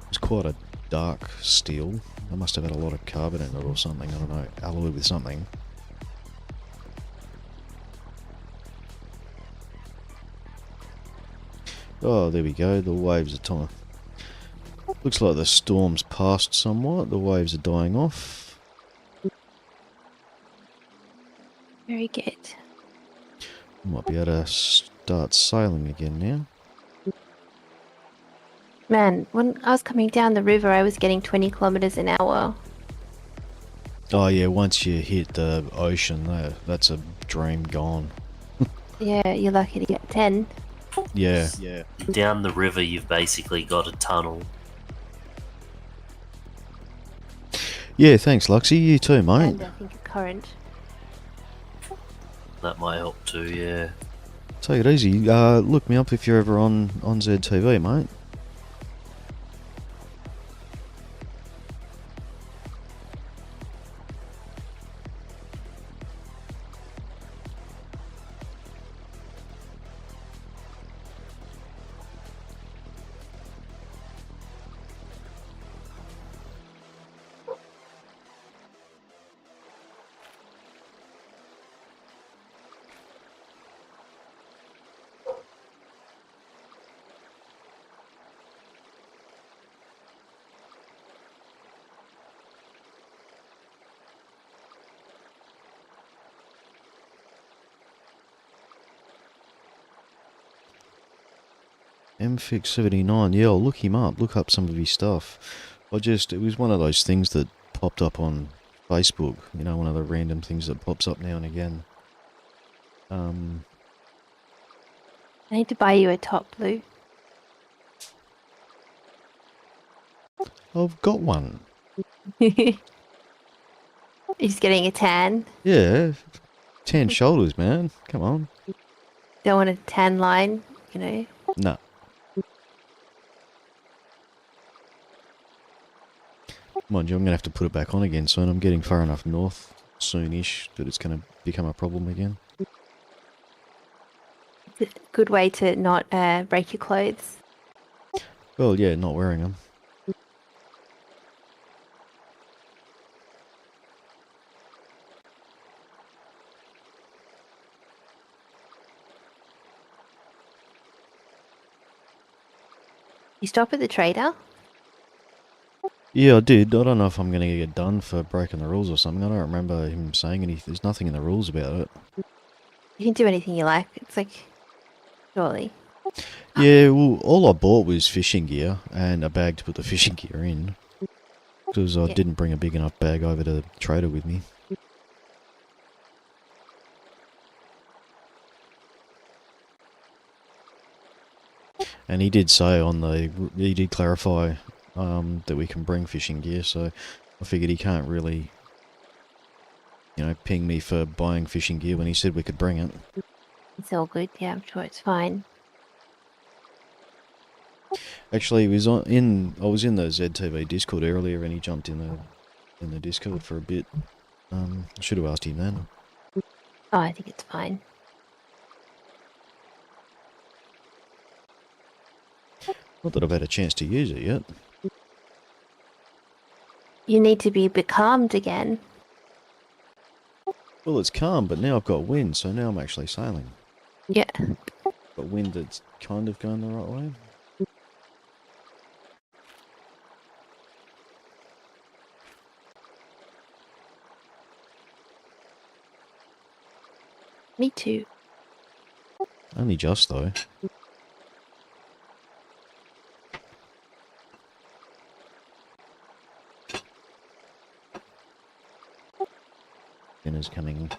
It was quite a dark steel. I must have had a lot of carbon in it or something, I don't know, alloyed with something. Oh, there we go, the waves are time. Looks like the storm's passed somewhat, the waves are dying off. Very good. Might be able to start sailing again now. Man, when I was coming down the river, I was getting 20 kilometers an hour. Oh yeah, once you hit the ocean, that's a dream gone. Yeah, you're lucky to get 10. Yeah. Down the river, you've basically got a tunnel. Yeah, thanks Luxy, you too mate. And I think a current. That might help too, yeah. Take it easy, look me up if you're ever on ZTV mate. MFix79, yeah, I'll look him up, look up some of his stuff. It was one of those things that popped up on Facebook, one of the random things that pops up now and again. I need to buy you a top, Blue. I've got one. He's getting a tan. Yeah, tan shoulders, man, come on. Don't want a tan line, No. Mind you, I'm going to have to put it back on again soon. I'm getting far enough north soonish that it's going to become a problem again. It's a good way to not break your clothes. Well, yeah, not wearing them. You stop at the trader? Yeah, I did. I don't know if I'm going to get done for breaking the rules or something. I don't remember him saying anything. There's nothing in the rules about it. You can do anything you like. It's like, surely. Yeah, well, all I bought was fishing gear and a bag to put the fishing gear in. Because I Yeah. didn't bring a big enough bag over to the trader with me. And he did say he did clarify that we can bring fishing gear, so I figured he can't really, ping me for buying fishing gear when he said we could bring it. It's all good. Yeah, I'm sure it's fine. Actually, I was in the ZTV Discord earlier, and he jumped in the Discord for a bit. I should have asked him then. Oh, I think it's fine. Not that I've had a chance to use it yet. You need to be becalmed again. Well, it's calm, but now I've got wind, so now I'm actually sailing. Yeah. Got wind that's kind of going the right way. Me too. Only just, though. Dinner's coming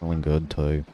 good, too.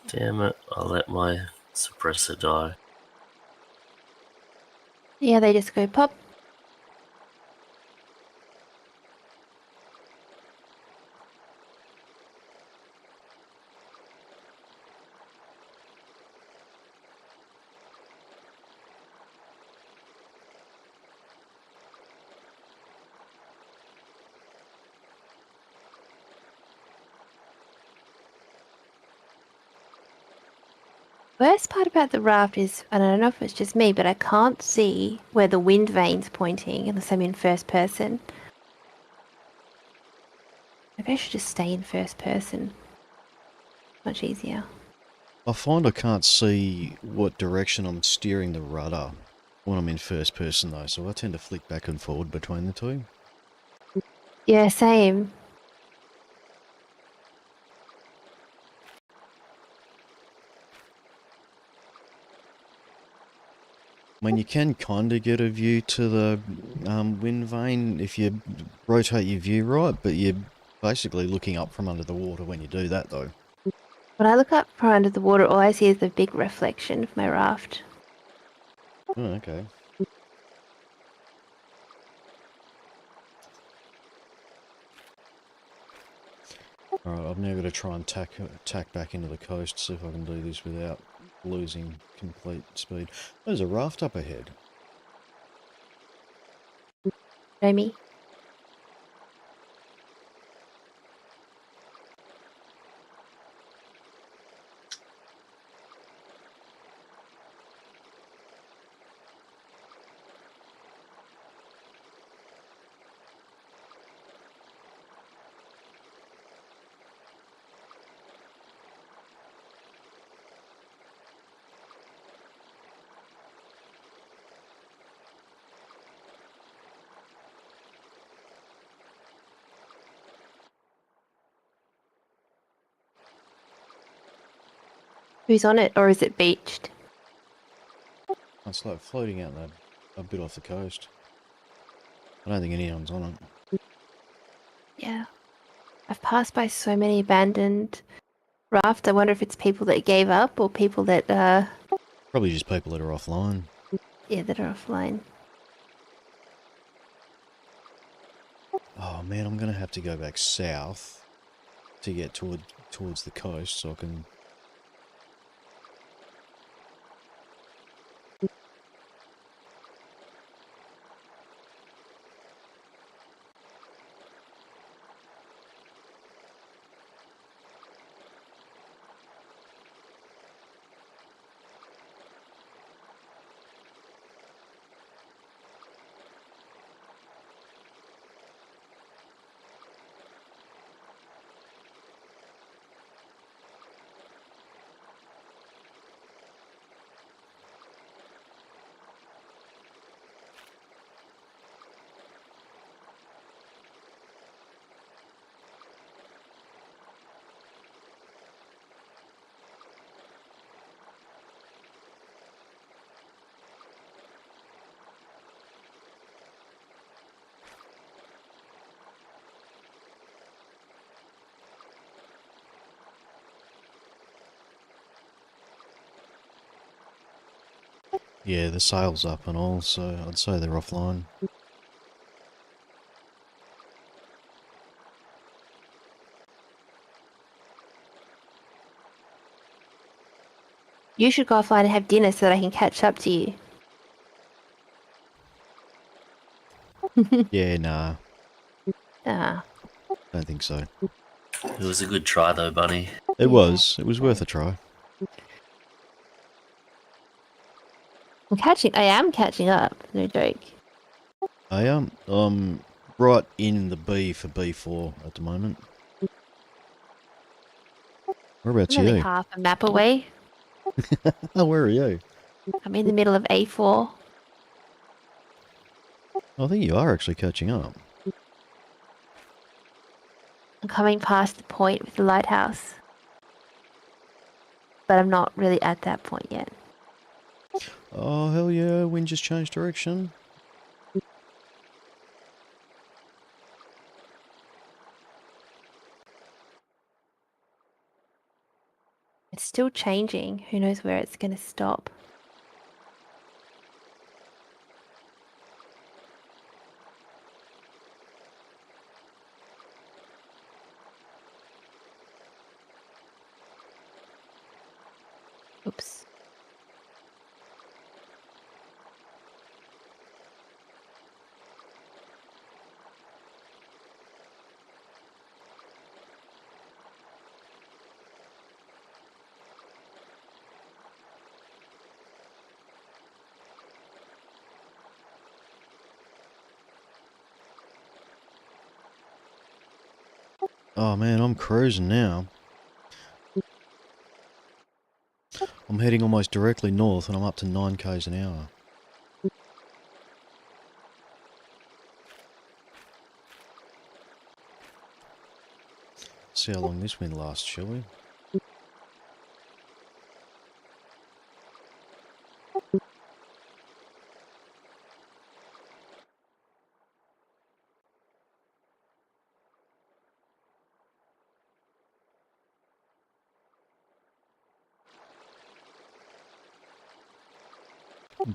Damn it, I let my suppressor die. Yeah, they just go pop. Worst part about the raft is, and I don't know if it's just me, but I can't see where the wind vane's pointing unless I'm in first person. Maybe I should just stay in first person. Much easier. I find I can't see what direction I'm steering the rudder when I'm in first person though, so I tend to flick back and forward between the two. Yeah, same. I mean, you can kind of get a view to the wind vane if you rotate your view right, but you're basically looking up from under the water when you do that though. When I look up from under the water, all I see is the big reflection of my raft. Oh, okay. Alright, I've now got to try and tack back into the coast, see if I can do this without losing complete speed. There's a raft up ahead. Show me. Who's on it, or is it beached? It's like floating out there a bit off the coast. I don't think anyone's on it. Yeah. I've passed by so many abandoned rafts. I wonder if it's people that gave up or people that, Probably just people that are offline. yeah, that are offline. Oh man, I'm gonna have to go back south to get towards the coast so I can. Yeah, the sail's up and all, so I'd say they're offline. You should go offline and have dinner so that I can catch up to you. Yeah, nah, Ah. don't think so. It was a good try though, Bunny. It was worth a try. I am catching up. No joke. I am right in the B for B4 at the moment. Whereabouts I'm are only you? half a map away. Oh, where are you? I'm in the middle of A4. I think you are actually catching up. I'm coming past the point with the lighthouse. But I'm not really at that point yet. Oh, hell yeah, wind just changed direction. I It's still changing. Who knows where it's going to stop? Oops. Oh man, I'm cruising now. I'm heading almost directly north and I'm up to 9 k's an hour. See how long this wind lasts, shall we?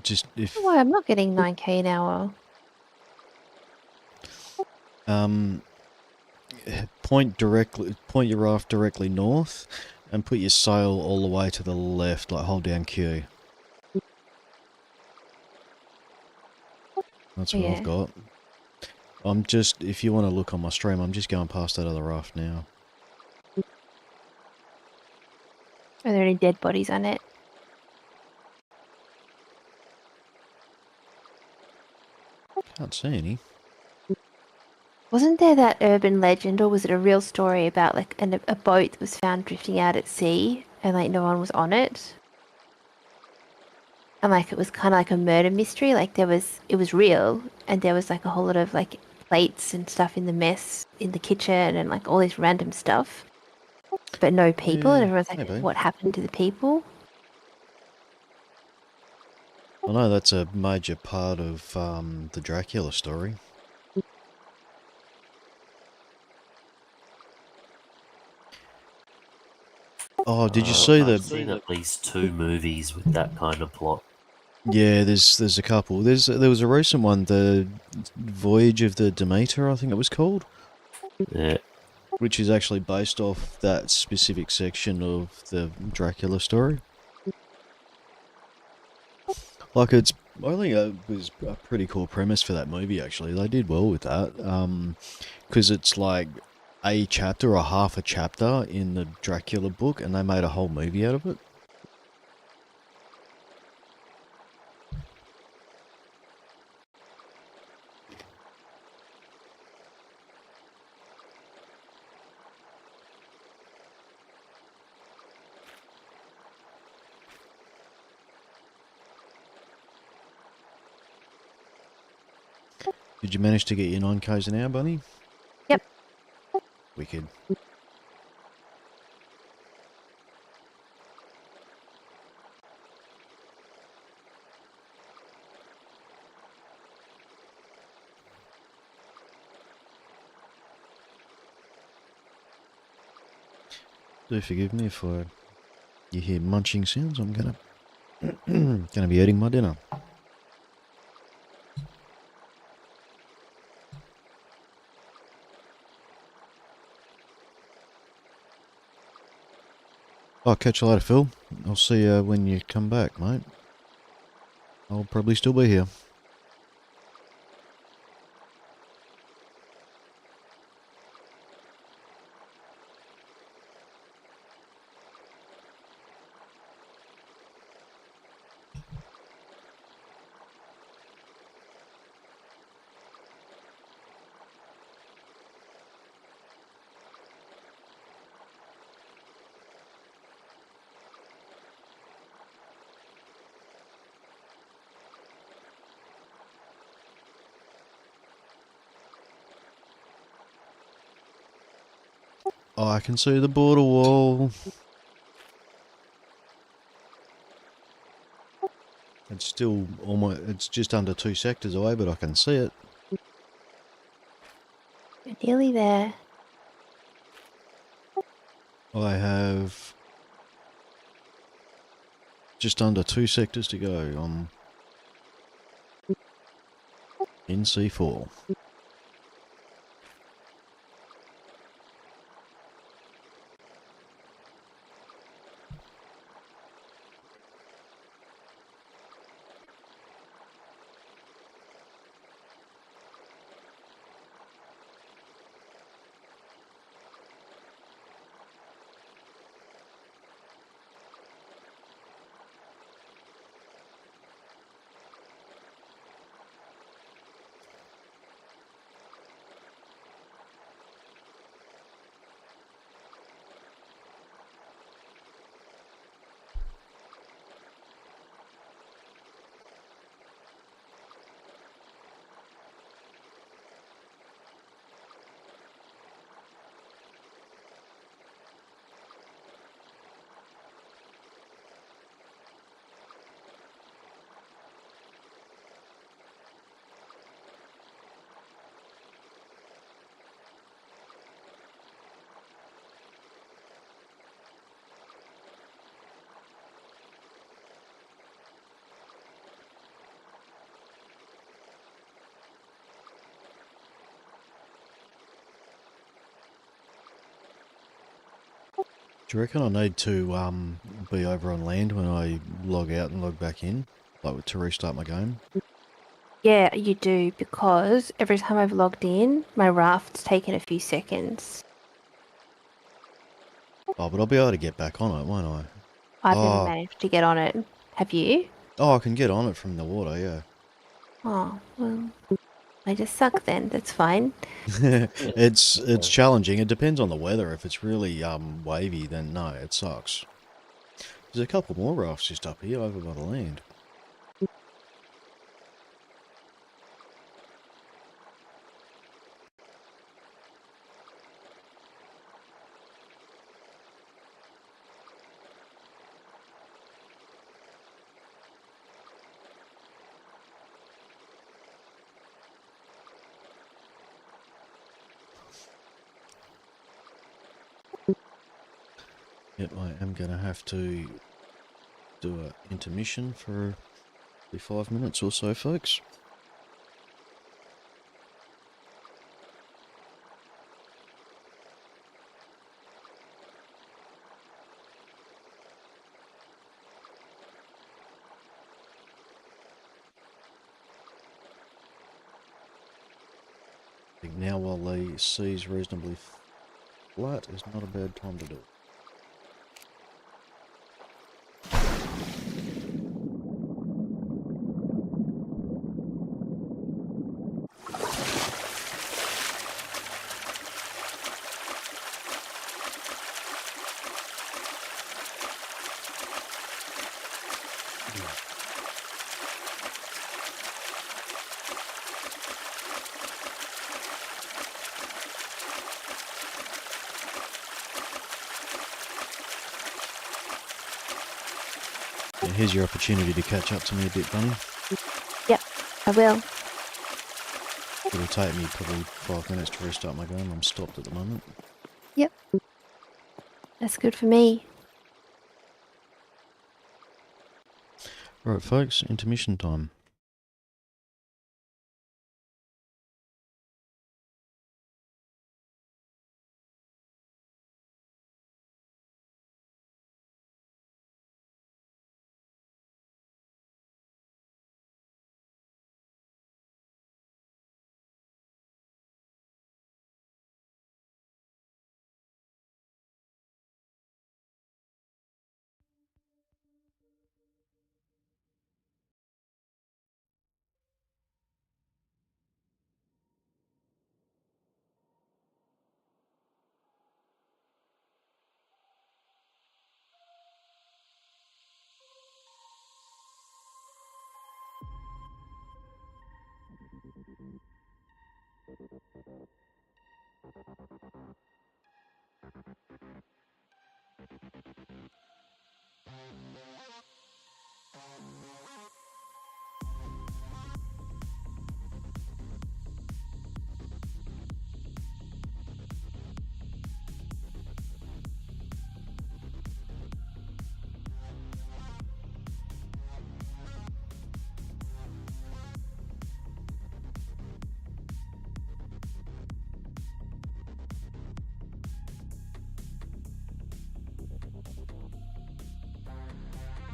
Just if Why I'm not getting 9k an hour. point your raft directly north and put your sail all the way to the left, like hold down Q. That's what I've got. I'm just, if you want to look on my stream, I'm just going past that other raft now. Are there any dead bodies on it? Can't see any. Wasn't there that urban legend, or was it a real story about like a boat that was found drifting out at sea and like no one was on it? And like it was kind of like a murder mystery. Like it was real, and there was like a whole lot of like plates and stuff in the mess in the kitchen and like all this random stuff, but no people. Yeah, And everyone's like, maybe. "What happened to the people?" I know that's a major part of the Dracula story. Oh, did you see I've the... seen at least 2 movies with that kind of plot. Yeah, there's a couple. There was a recent one, the Voyage of the Demeter, I think it was called, Yeah. which is actually based off that specific section of the Dracula story. Like I think it was a pretty cool premise for that movie. Actually, they did well with that, because it's like a chapter or half a chapter in the Dracula book, and they made a whole movie out of it. Did you manage to get your 9 k's an hour, Bunny? Yep. Wicked. Do forgive me if you hear munching sounds. I'm gonna be eating my dinner. I'll catch you later, Phil. I'll see you when you come back, mate. I'll probably still be here. Oh, I can see the border wall. It's still almost, it's just under 2 sectors away, but I can see it. We're nearly there. I have just under 2 sectors to go. I'm in C4. Do you reckon I need to be over on land when I log out and log back in, like to restart my game? Yeah, you do, because every time I've logged in, my raft's taken a few seconds. Oh, but I'll be able to get back on it, won't I? I've never Oh. managed to get on it. Have you? Oh, I can get on it from the water, yeah. Oh, well, I just suck then. That's fine. It's challenging. It depends on the weather. If it's really wavy, then no, it sucks. There's a couple more rafts just up here over by the land. Yep, I am going to have to do an intermission for 5 minutes or so, folks. I think now while the sea's reasonably flat is not a bad time to do it. Yeah, here's your opportunity to catch up to me a bit, Bunny. Yep, I will. It'll take me probably 5 minutes to restart my game. I'm stopped at the moment. Yep. That's good for me. Right, folks, intermission time.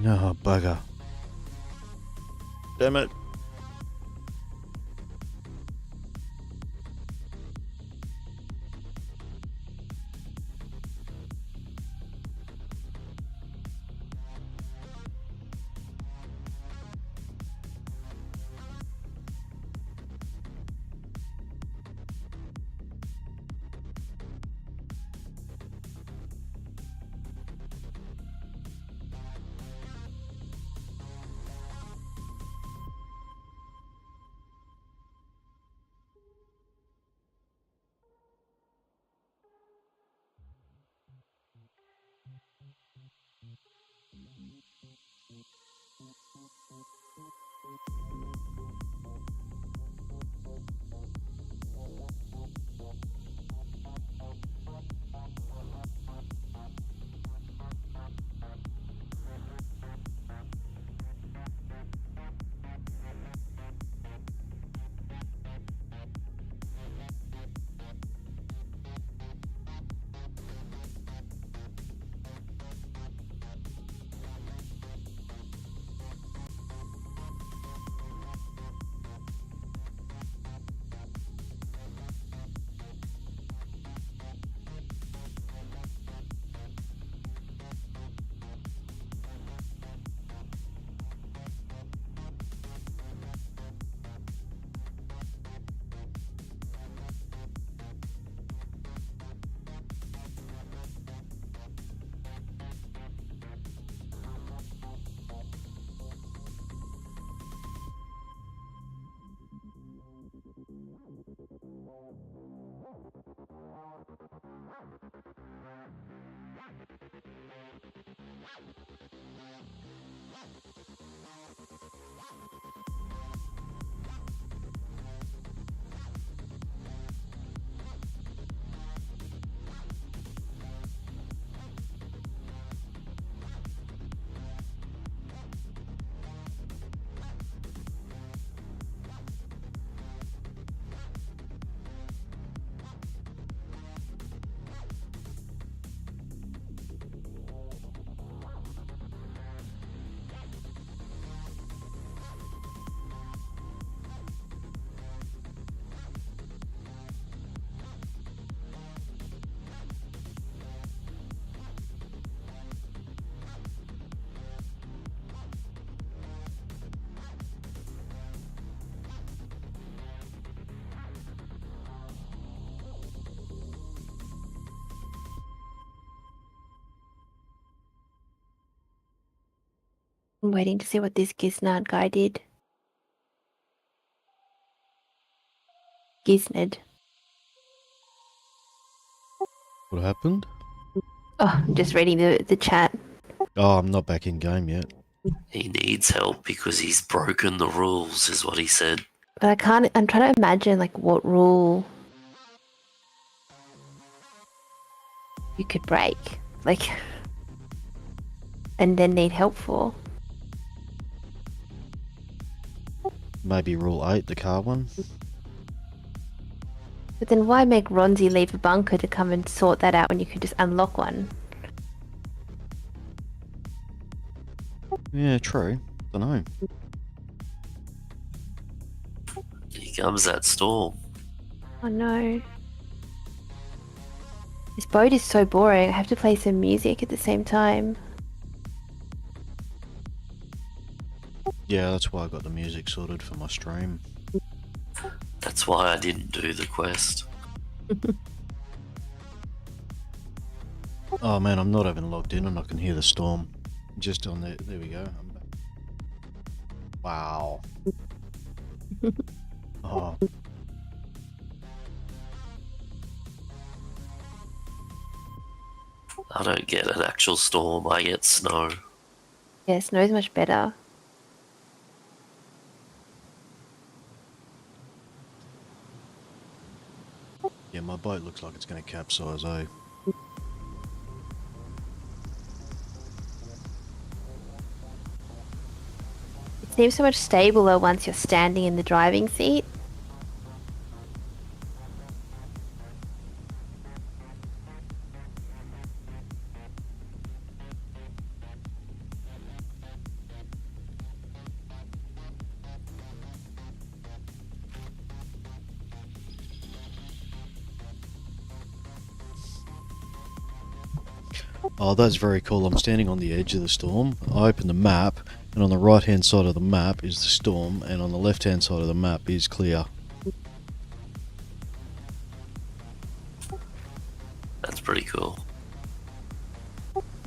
No, bugger. Damn it. I'm waiting to see what this Giznard guy did. Giznard. What happened? Oh, I'm just reading the chat. Oh, I'm not back in game yet. He needs help because he's broken the rules, is what he said. But I'm trying to imagine like what rule you could break. Like, and then need help for. Maybe rule 8, the car one. But then why make Ronzi leave a bunker to come and sort that out when you could just unlock one? Yeah, true. Dunno. Here comes that storm. Oh no. This boat is so boring. I have to play some music at the same time. Yeah, that's why I got the music sorted for my stream. That's why I didn't do the quest. Oh man, I'm not even logged in and I can hear the storm. Just on there. There we go. I'm back. Wow. Oh. I don't get an actual storm, I get snow. Yeah, snow's much better. Yeah, my boat looks like it's going to capsize, eh? It seems so much stabler once you're standing in the driving seat. Oh, that's very cool. I'm standing on the edge of the storm. I open the map, and on the right hand side of the map is the storm, and on the left hand side of the map is clear. That's pretty cool.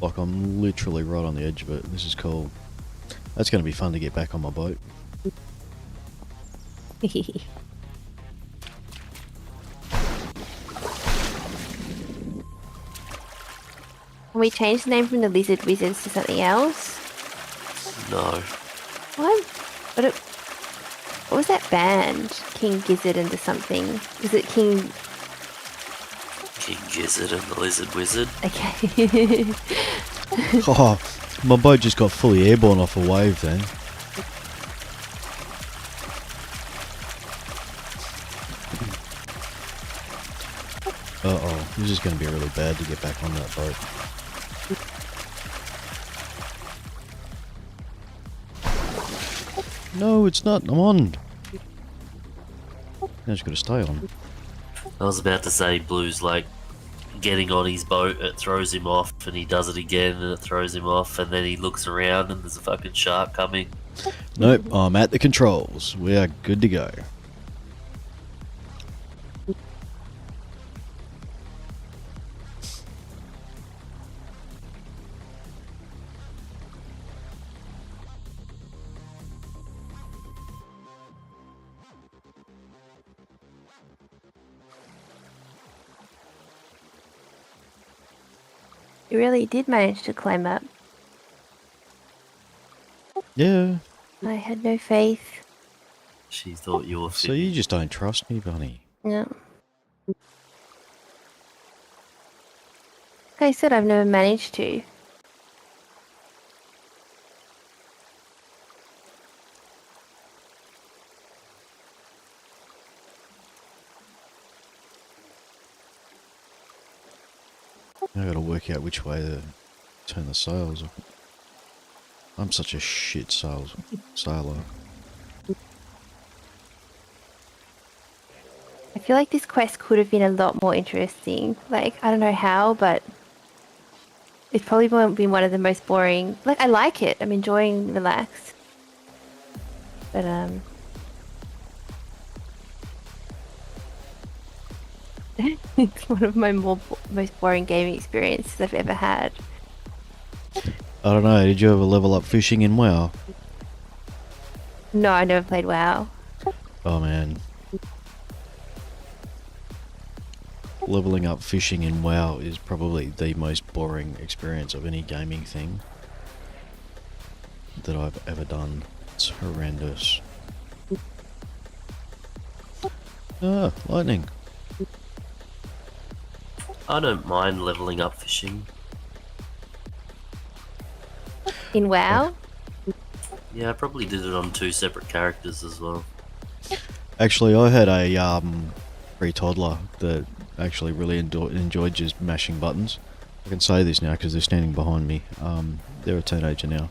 Like, I'm literally right on the edge of it. This is cool. That's going to be fun to get back on my boat. Can we change the name from the Lizard Wizards to something else? No. What? What was that band? King Gizzard into something? Was it King? King Gizzard and the Lizard Wizard. Okay. Oh, my boat just got fully airborne off a wave then. Uh-oh, this is going to be really bad to get back on that boat. No, it's not. I'm on. Now just got to stay on. I was about to say Blue's like getting on his boat, it throws him off, and he does it again, and it throws him off, and then he looks around, and there's a fucking shark coming. Nope, I'm at the controls. We are good to go. You really did manage to climb up. Yeah, I had no faith. She thought you were so fibbing. you just don't trust me, Bunny. No. Like I said, I've never managed to. I gotta work out which way to turn the sails. I'm such a shit sailor. I feel like this quest could have been a lot more interesting. Like, I don't know how, but it's probably been one of the most boring. Like, I like it. I'm enjoying Relax. But, it's one of my most boring gaming experiences I've ever had. I don't know, did you ever level up fishing in WoW? No, I never played WoW. Oh man. Leveling up fishing in WoW is probably the most boring experience of any gaming thing that I've ever done. It's horrendous. Ah, lightning. I don't mind leveling up fishing. In WoW? Yeah, I probably did it on 2 separate characters as well. Actually, I had a pre-toddler that actually really enjoyed just mashing buttons. I can say this now because they're standing behind me. They're a teenager now.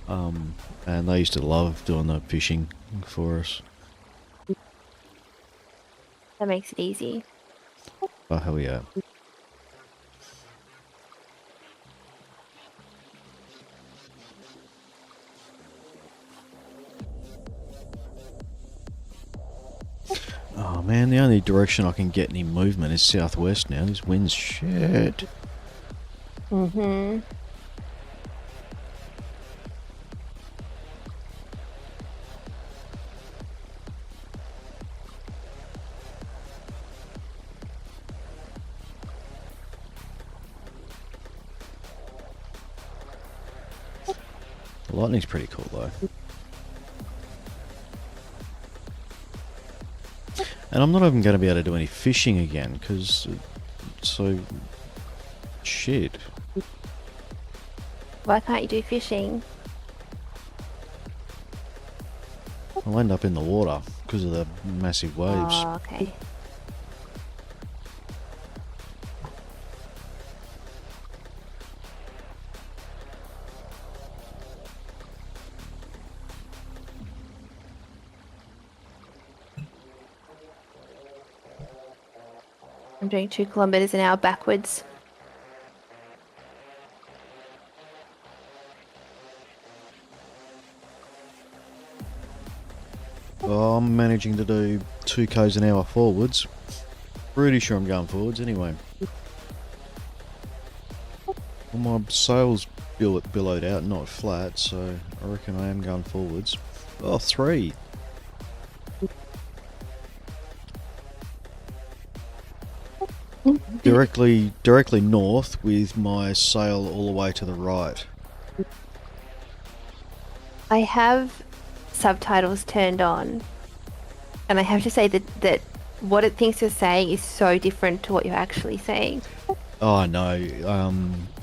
And they used to love doing the fishing for us. That makes it easy. Oh, hell yeah. Oh man, the only direction I can get any movement is southwest now. This wind's shit. Mm-hmm. The lightning's pretty cool though. And I'm not even going to be able to do any fishing again because it's so shit. Why can't you do fishing? I'll end up in the water because of the massive waves. Oh, okay. I'm doing 2 kilometers an hour backwards. Oh, I'm managing to do 2 k's an hour forwards. Pretty sure I'm going forwards anyway. Well, my sail's billowed out, not flat, so I reckon I am going forwards. Oh, 3. Directly north with my sail all the way to the right. I have subtitles turned on, and I have to say that what it thinks you're saying is so different to what you're actually saying. Oh no,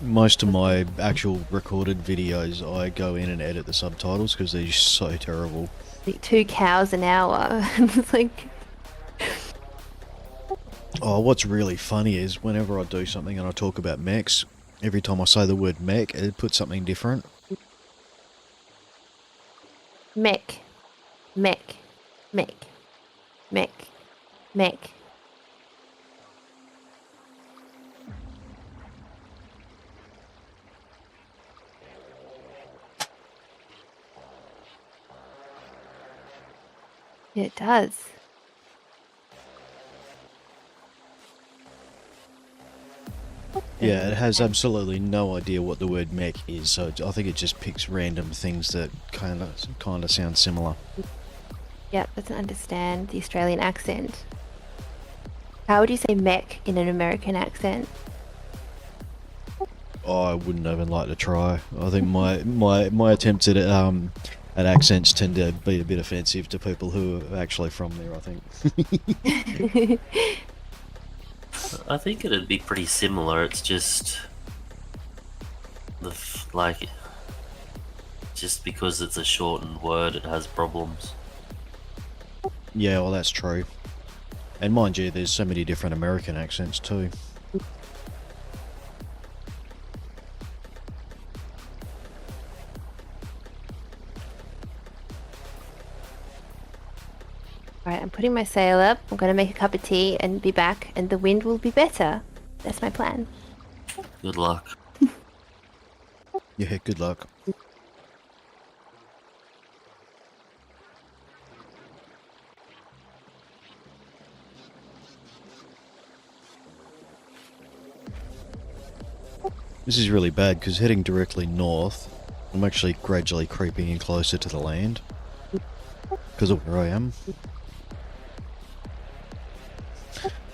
most of my actual recorded videos I go in and edit the subtitles because they're just so terrible. Like 2 cows an hour. It's like, Oh, what's really funny is whenever I do something and I talk about mechs, every time I say the word mech, it puts something different. mech, mech, mech, mech, mech. Yeah, it does. Yeah, it has absolutely no idea what the word mech is, so I think it just picks random things that kind of sound similar. Yeah, doesn't understand the Australian accent. How would you say mech in an American accent? Oh, I wouldn't even like to try. I think my attempts at accents tend to be a bit offensive to people who are actually from there, I think. I think it'd be pretty similar. It's just just because it's a shortened word, it has problems. Yeah, well, that's true. And mind you, there's so many different American accents too. Alright, I'm putting my sail up. I'm going to make a cup of tea and be back, and the wind will be better. That's my plan. Good luck. Yeah, good luck. This is really bad because heading directly north, I'm actually gradually creeping in closer to the land because of where I am.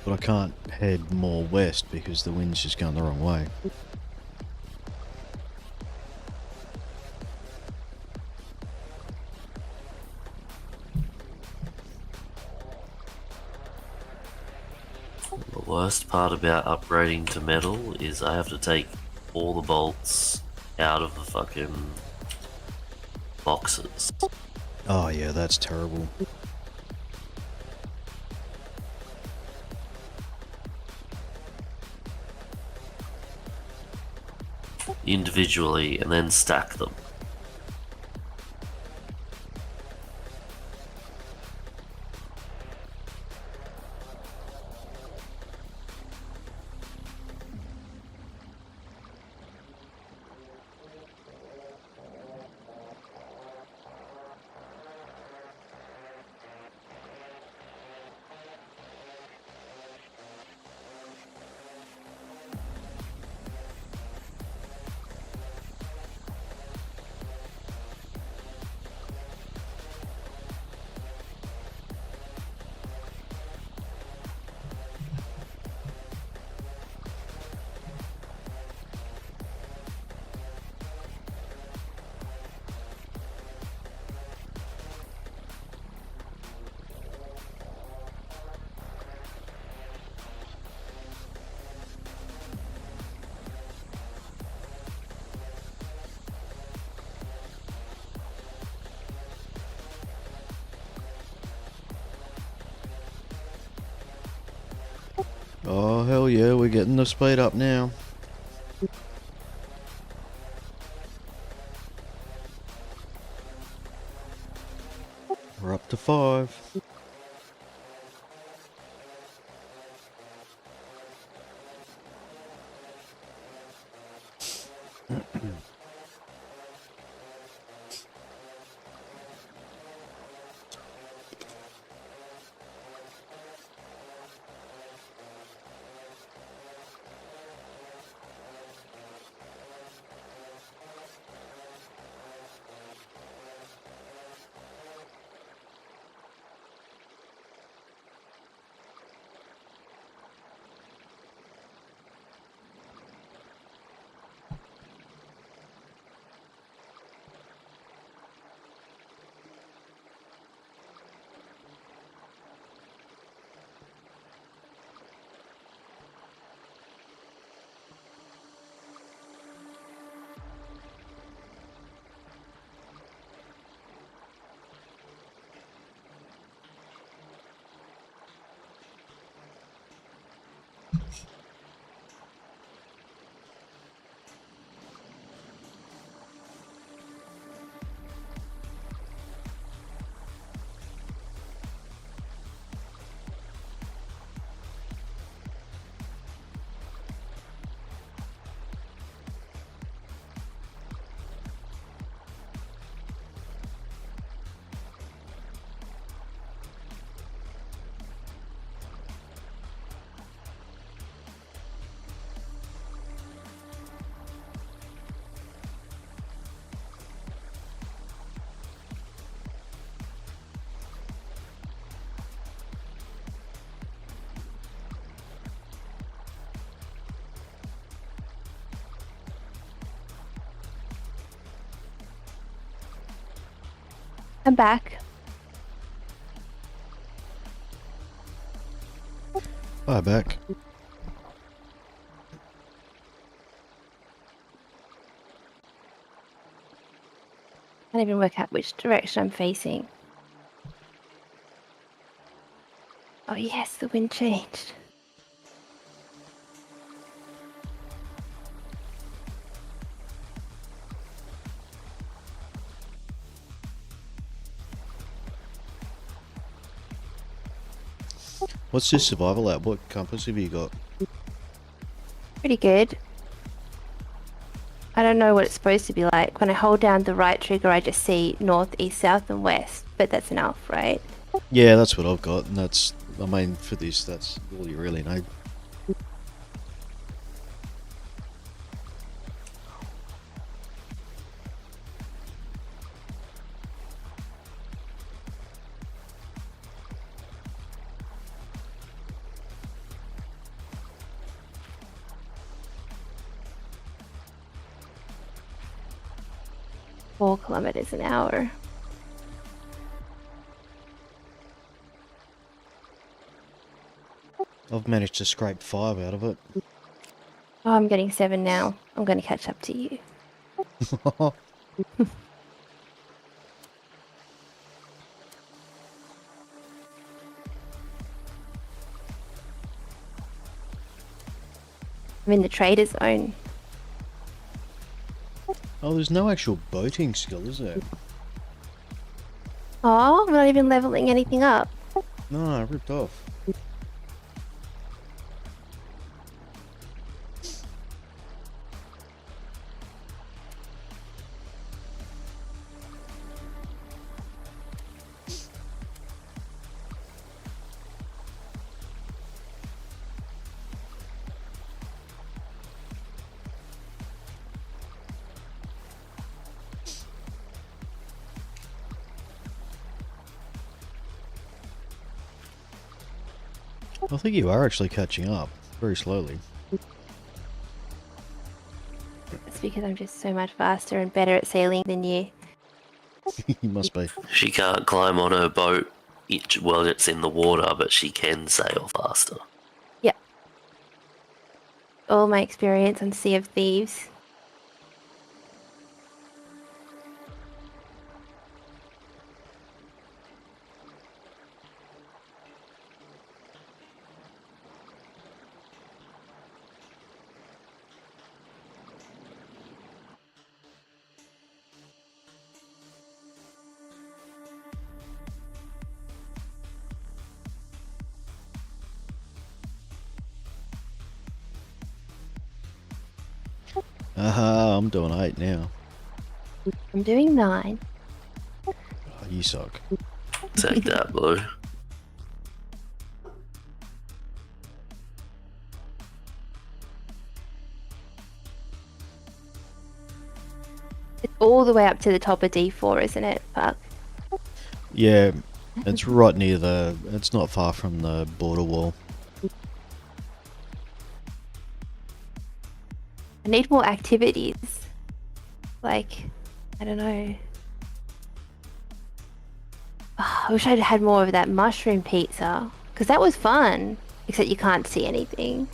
But I can't head more west because the wind's just going the wrong way. The worst part about upgrading to metal is I have to take all the bolts out of the fucking boxes. Oh yeah, that's terrible. Individually and then stack them. Oh hell yeah, we're getting the speed up now. We're up to 5. I'm back. Bye, back. Can't even work out which direction I'm facing. Oh yes, the wind changed. What's this survival at? What compass have you got? Pretty good. I don't know what it's supposed to be like. When I hold down the right trigger, I just see north, east, south, and west. But that's enough, right? Yeah, that's what I've got, and that's, I mean, for this, that's all you really need. Four kilometers an hour. I've managed to scrape 5 out of it. Oh, I'm getting 7 now. I'm going to catch up to you. I'm in the trader zone. Oh, there's no actual boating skill, is there? Oh, I'm not even leveling anything up. No, I ripped off. I think you are actually catching up, very slowly. It's because I'm just so much faster and better at sailing than you. You must be. She can't climb on her boat while it's in the water, but she can sail faster. Yep. All my experience on Sea of Thieves. Aha, I'm doing 8 now. I'm doing 9. Oh, you suck. Take that, Blue. It's all the way up to the top of D4, isn't it? Fuck. Yeah, it's right near the, it's not far from the border wall. I need more activities. Like, I don't know. Oh, I wish I'd had more of that mushroom pizza. Because that was fun. Except you can't see anything.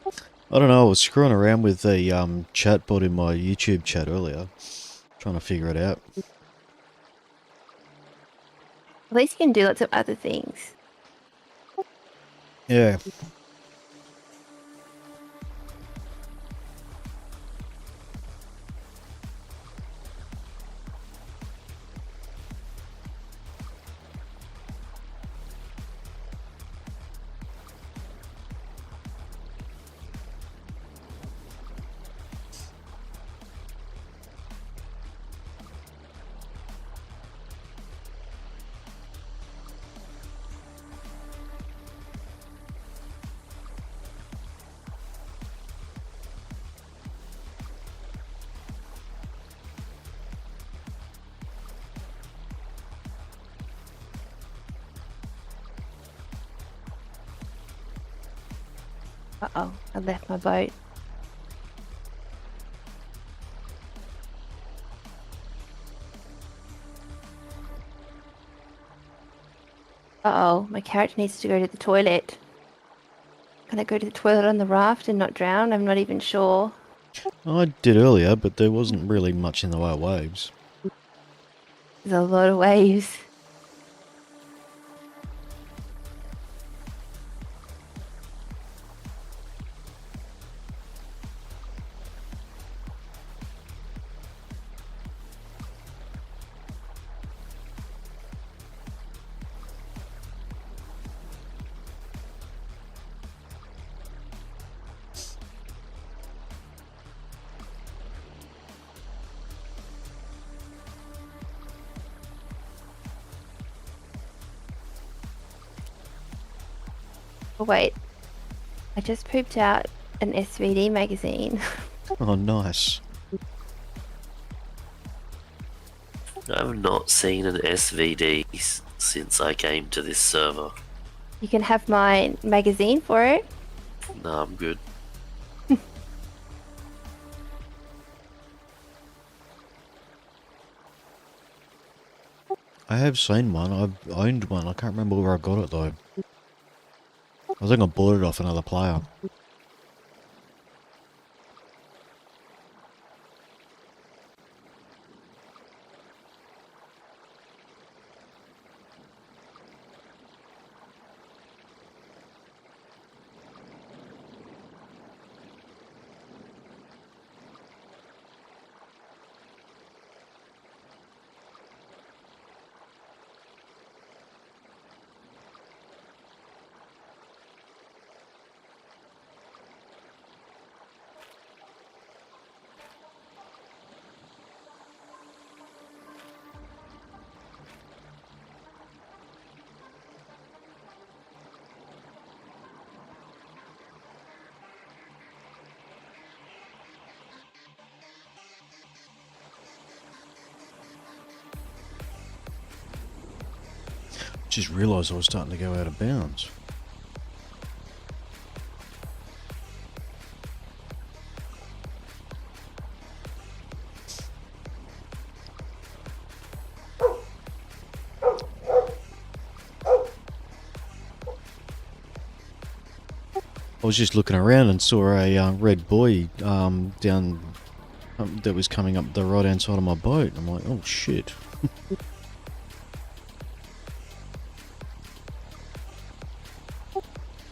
I don't know, I was screwing around with the chat bot in my YouTube chat earlier. Trying to figure it out. At least you can do lots of other things. Yeah. Uh-oh, I left my boat. Uh-oh, my character needs to go to the toilet. Can I go to the toilet on the raft and not drown? I'm not even sure. I did earlier, but there wasn't really much in the way of waves. There's a lot of waves. Oh wait, I just pooped out an SVD magazine. Oh, nice. I've not seen an SVD since I came to this server. You can have my magazine for it. No, I'm good. I have seen one. I've owned one. I can't remember where I got it though. I think I bought it off another player. Just realised I was starting to go out of bounds. I was just looking around and saw a red buoy down that was coming up the right hand side of my boat. I'm like, oh shit.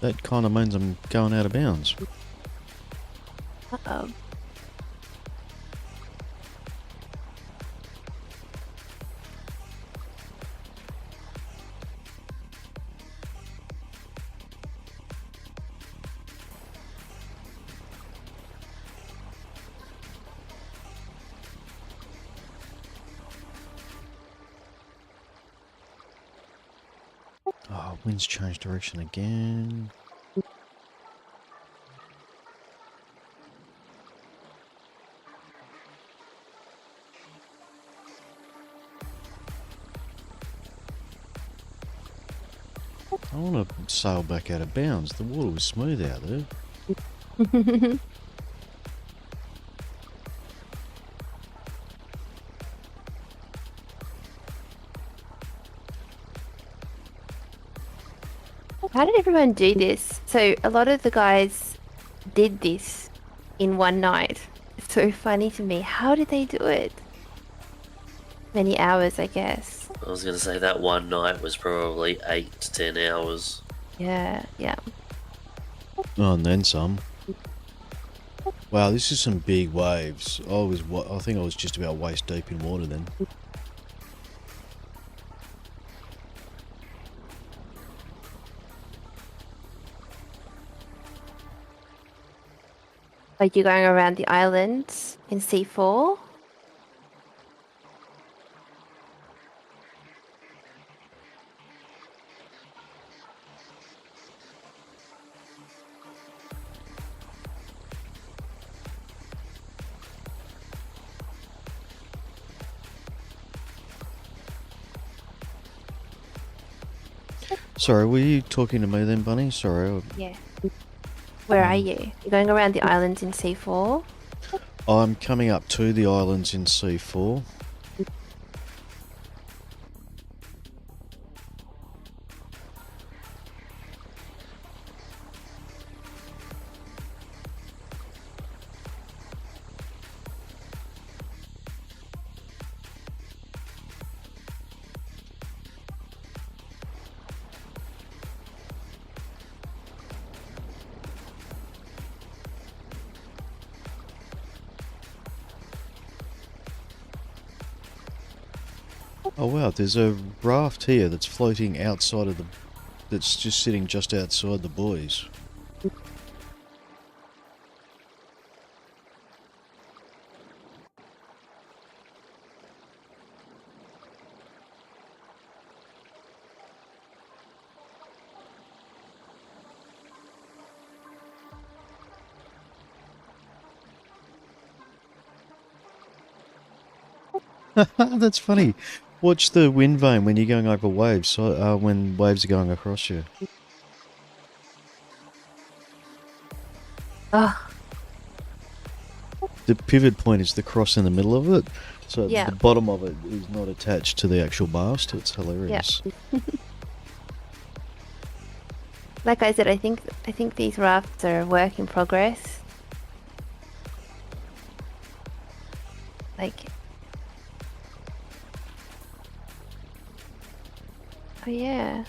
That kind of means I'm going out of bounds. Uh-oh. Oh, wind's changed direction again. I want to sail back out of bounds. The water was smooth out there. How did everyone do this? So a lot of the guys did this in one night. It's so funny to me. How did they do it? Many hours, I guess. I was going to say that one night was probably 8 to 10 hours. Yeah, yeah. Oh, and then some. Wow, this is some big waves. I think I was just about waist deep in water then. Like you're going around the islands in C4. Sorry, were you talking to me then, Bunny? Sorry. Yeah. Where are you? You're going around the islands in C4? I'm coming up to the islands in C4. Oh wow, there's a raft here that's floating outside of the... that's just sitting just outside the buoys. That's funny. Watch the wind vane when you're going over waves, so, when waves are going across you. Oh, The pivot point is the cross in the middle of it, so Yeah. the bottom of it is not attached to the actual mast. It's hilarious. like I said, I think these rafts are a work in progress. Like, oh yeah.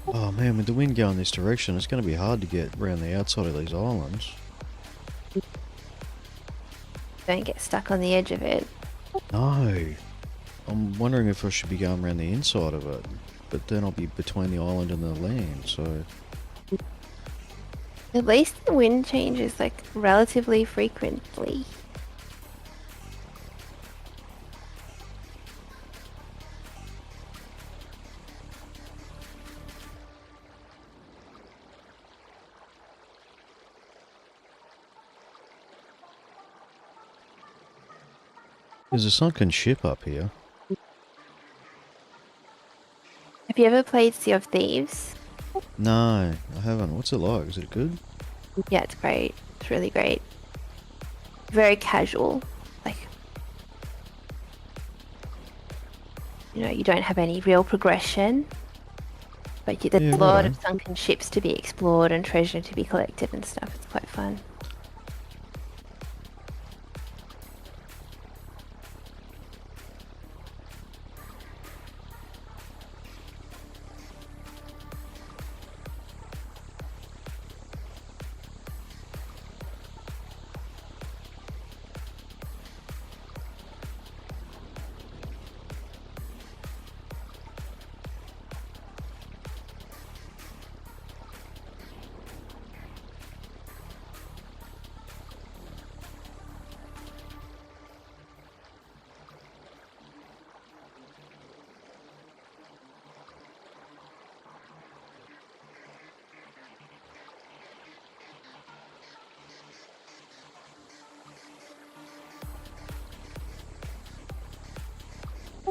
Oh man, with the wind going this direction, it's going to be hard to get around the outside of these islands. Don't get stuck on the edge of it. No. I'm wondering if I should be going around the inside of it, but then I'll be between the island and the land, so... At least the wind changes like relatively frequently. There's a sunken ship up here. Have you ever played Sea of Thieves? No, I haven't. What's it like? Is it good? Yeah, it's great. It's really great. Very casual. Like, you know, you don't have any real progression. But there's Yeah, a lot righto. of sunken ships to be explored and treasure to be collected and stuff. It's quite fun.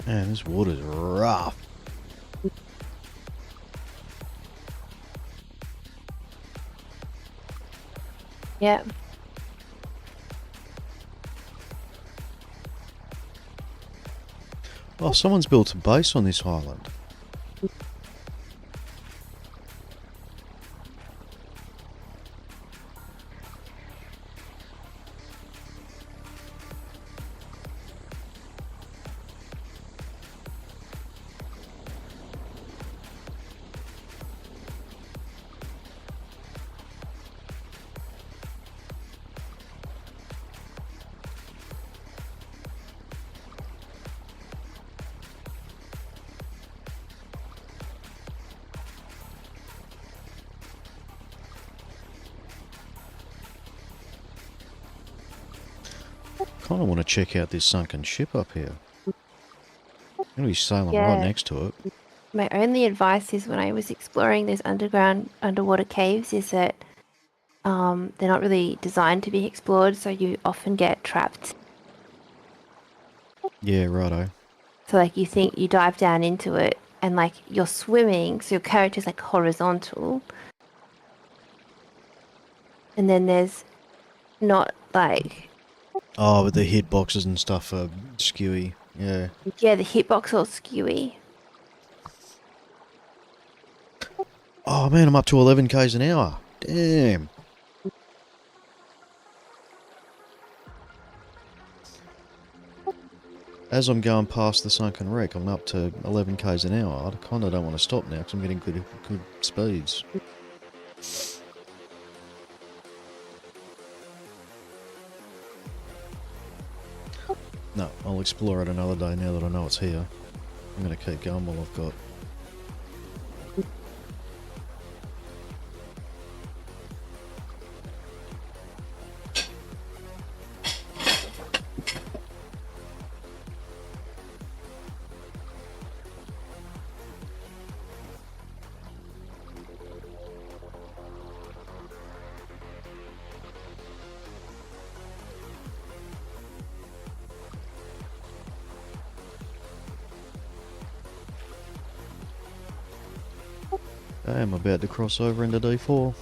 Man, this water's rough. Yeah. Oh, someone's built a base on this island. Kind of want to check out this sunken ship up here. I'm going to be sailing Yeah. right next to it. My only advice is when I was exploring those underwater caves is that they're not really designed to be explored, so you often get trapped. Yeah, righto. So like you think you dive down into it and like you're swimming, so your character's like horizontal. And then there's not like, Oh, but the hitboxes and stuff are skewy. Yeah. yeah, the hitbox all skewy. Oh man, I'm up to 11 k's an hour. Damn. As I'm going past the sunken wreck, I'm up to 11 k's an hour. I kind of don't want to stop now because I'm getting good speeds. I'll explore it another day now that I know it's here. I'm going to keep going while I've got. I am about to cross over into D4.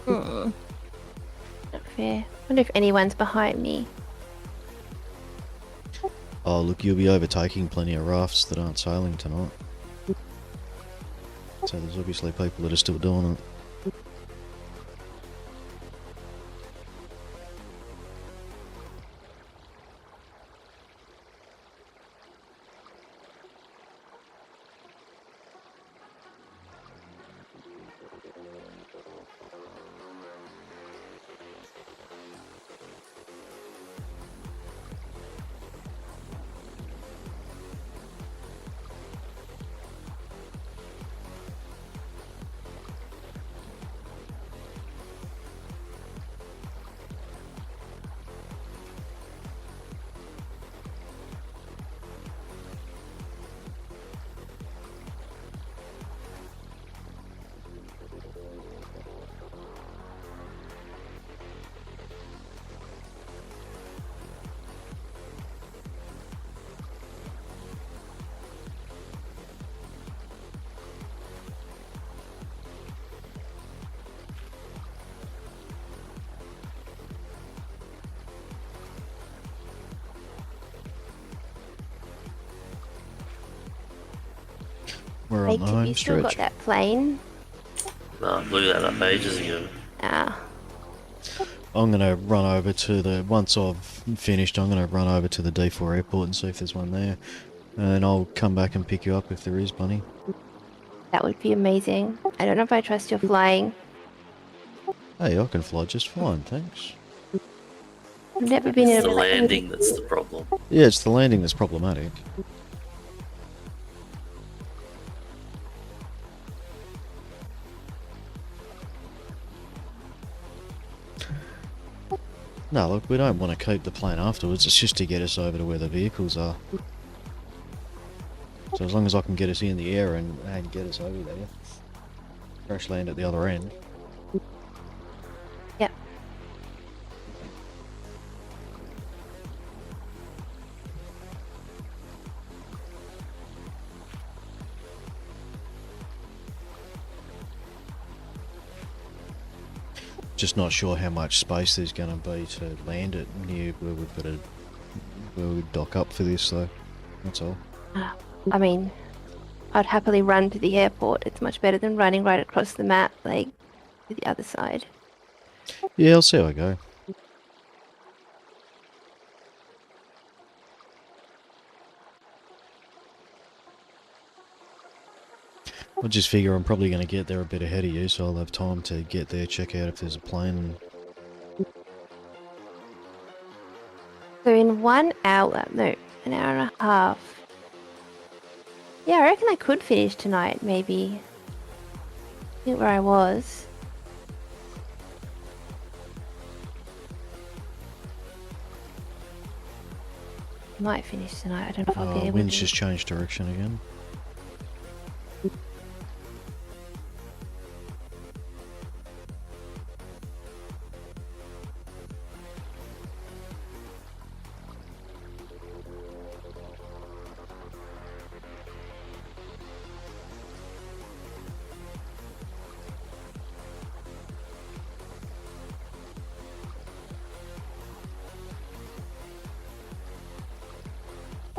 Not fair. Wonder if anyone's behind me. Oh, look, you'll be overtaking plenty of rafts that aren't sailing tonight. So there's obviously people that are still doing it. We're on Wait, the have home you still got stretch. that plane? No, blew that up ages ago. Ah, I'm going to run over to the... Once I've finished, I'm going to run over to the D4 airport and see if there's one there. And I'll come back and pick you up if there is, Bunny. that would be amazing. I don't know if I trust your flying. Hey, I can fly just fine, thanks. I've never been It's in the a plane. landing that's the problem. Yeah, it's the landing that's problematic. No, look, we don't want to keep the plane afterwards. It's just to get us over to where the vehicles are. So as long as I can get us in the air and get us over there. Crash land at the other end. Yep. Just not sure how much space there's going to be to land it near where we've got to where we dock up for this, though. That's all. I mean, I'd happily run to the airport. It's much better than running right across the map, like, to the other side. Yeah, I'll see how I go. I just figure I'm probably going to get there a bit ahead of you, so I'll have time to get there, check out if there's a plane. So in 1 hour, no, an hour and a half. Yeah, I reckon I could finish tonight, maybe. I think where I was. Might finish tonight. I don't know if I'll be able Wind's to. just changed direction again.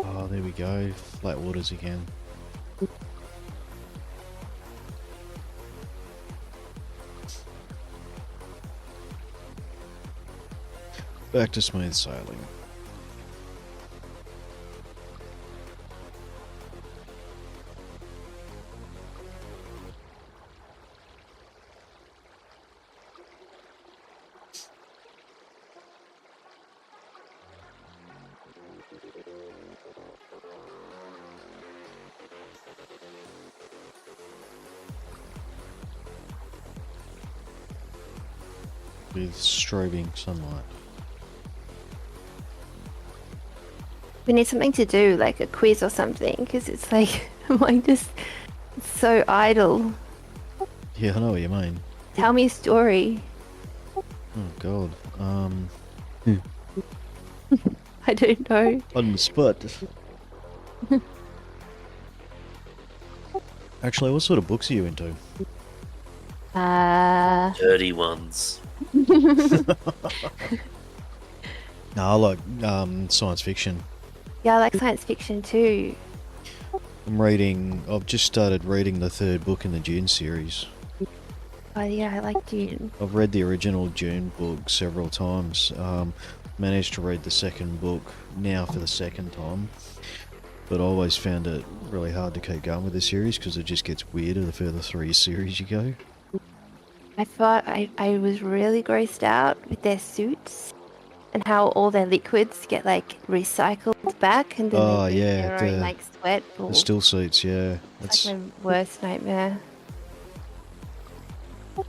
Oh, there we go. Flat waters again. Back to smooth sailing. with strobing sunlight. We need something to do, like a quiz or something, because it's like, I'm just so idle. Yeah, I know what you mean. Tell me a story. Oh god. I don't know. On the spot. Actually, what sort of books are you into? Dirty ones. No, I like science fiction. Yeah, I like science fiction too. I've just started reading the third book in the Dune series. Oh yeah, I like Dune. I've read the original Dune book several times. Managed to read the second book now for the second time. But I always found it really hard to keep going with the series because it just gets weirder the further through your series you go. I thought I was really grossed out with their suits and how all their liquids get like recycled back and then Oh, they drink yeah, their own like sweat. The still suits, yeah. It's like my worst nightmare. I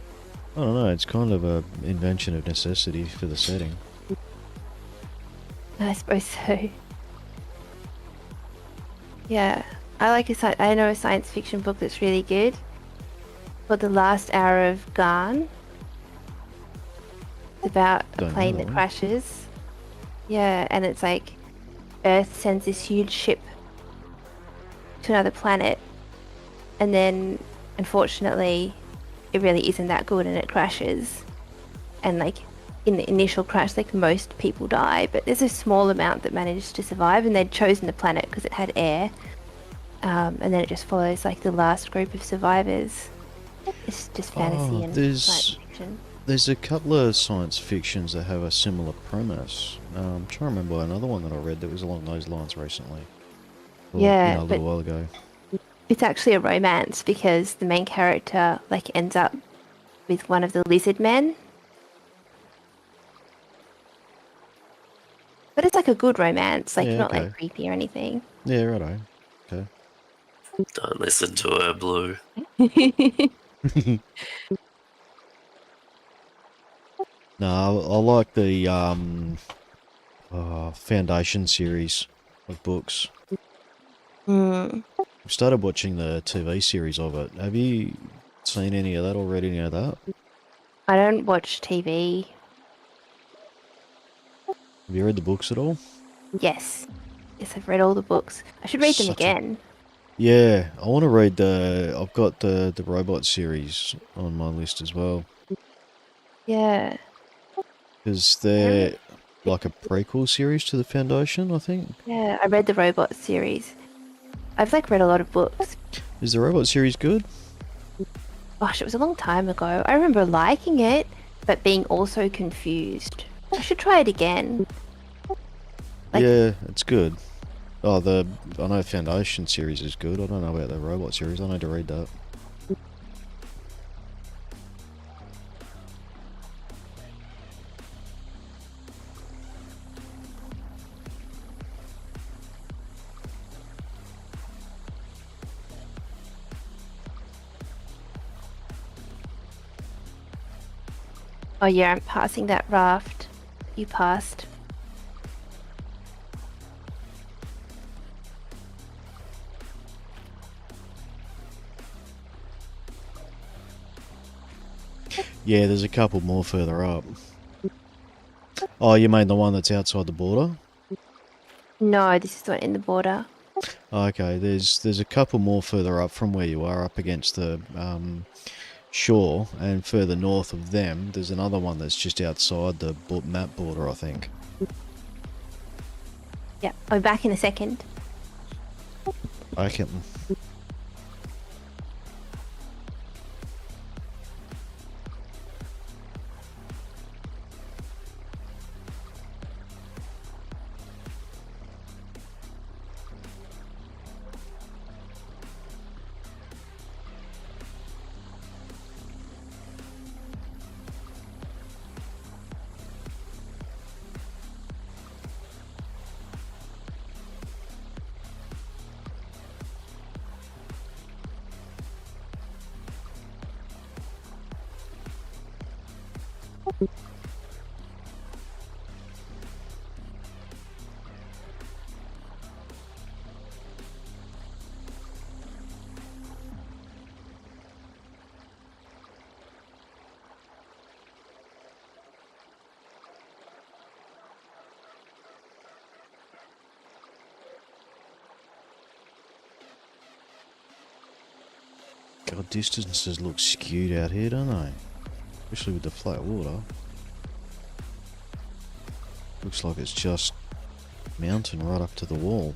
don't know, it's kind of a invention of necessity for the setting. I suppose so. Yeah, I know a science fiction book that's really good. Called The Last Hour of Garn. It's about a Don't know plane that that one. crashes. Yeah, and it's like Earth sends this huge ship to another planet, and then unfortunately it really isn't that good and it crashes. And like in the initial crash, like most people die, but there's a small amount that managed to survive, and they'd chosen the planet because it had air. And then it just follows like the last group of survivors. It's just fantasy and science fiction. There's a couple of science fictions that have a similar premise. I'm trying to remember another one that I read that was along those lines recently. Well, Yeah, a but little while ago. it's actually a romance because the main character like ends up with one of the lizard men. But it's like a good romance, like Yeah, not okay. like creepy or anything. Yeah, righto. Okay. Don't listen to her, Blue. No, I like the Foundation series of books. Hmm. I've started watching the TV series of it. Have you seen any of that or read any of that? I don't watch TV. Have you read the books at all? Yes. Yes, I've read all the books. I should read them Such a- again. Yeah, I want to read I've got the robot series on my list as well. Yeah. Because they're like a prequel series to the Foundation, I think. Yeah, I read the robot series. I've like read a lot of books. Is the robot series good? Gosh, it was a long time ago. I remember liking it, but being also confused. I should try it again. Like- Yeah, it's good. Oh, I know Foundation series is good. I don't know about the robot series. I need to read that. Oh yeah, I'm passing that raft. You passed. Yeah, there's a couple more further up. Oh, you mean the one that's outside the border? No, this is not in the border. Okay, there's a couple more further up from where you are, up against the shore, and further north of them, there's another one that's just outside the map border, I think. Yeah, I'll be back in a second. I can. God, distances look skewed out here, don't they? Especially with the flat water. Looks like it's just mountain right up to the wall.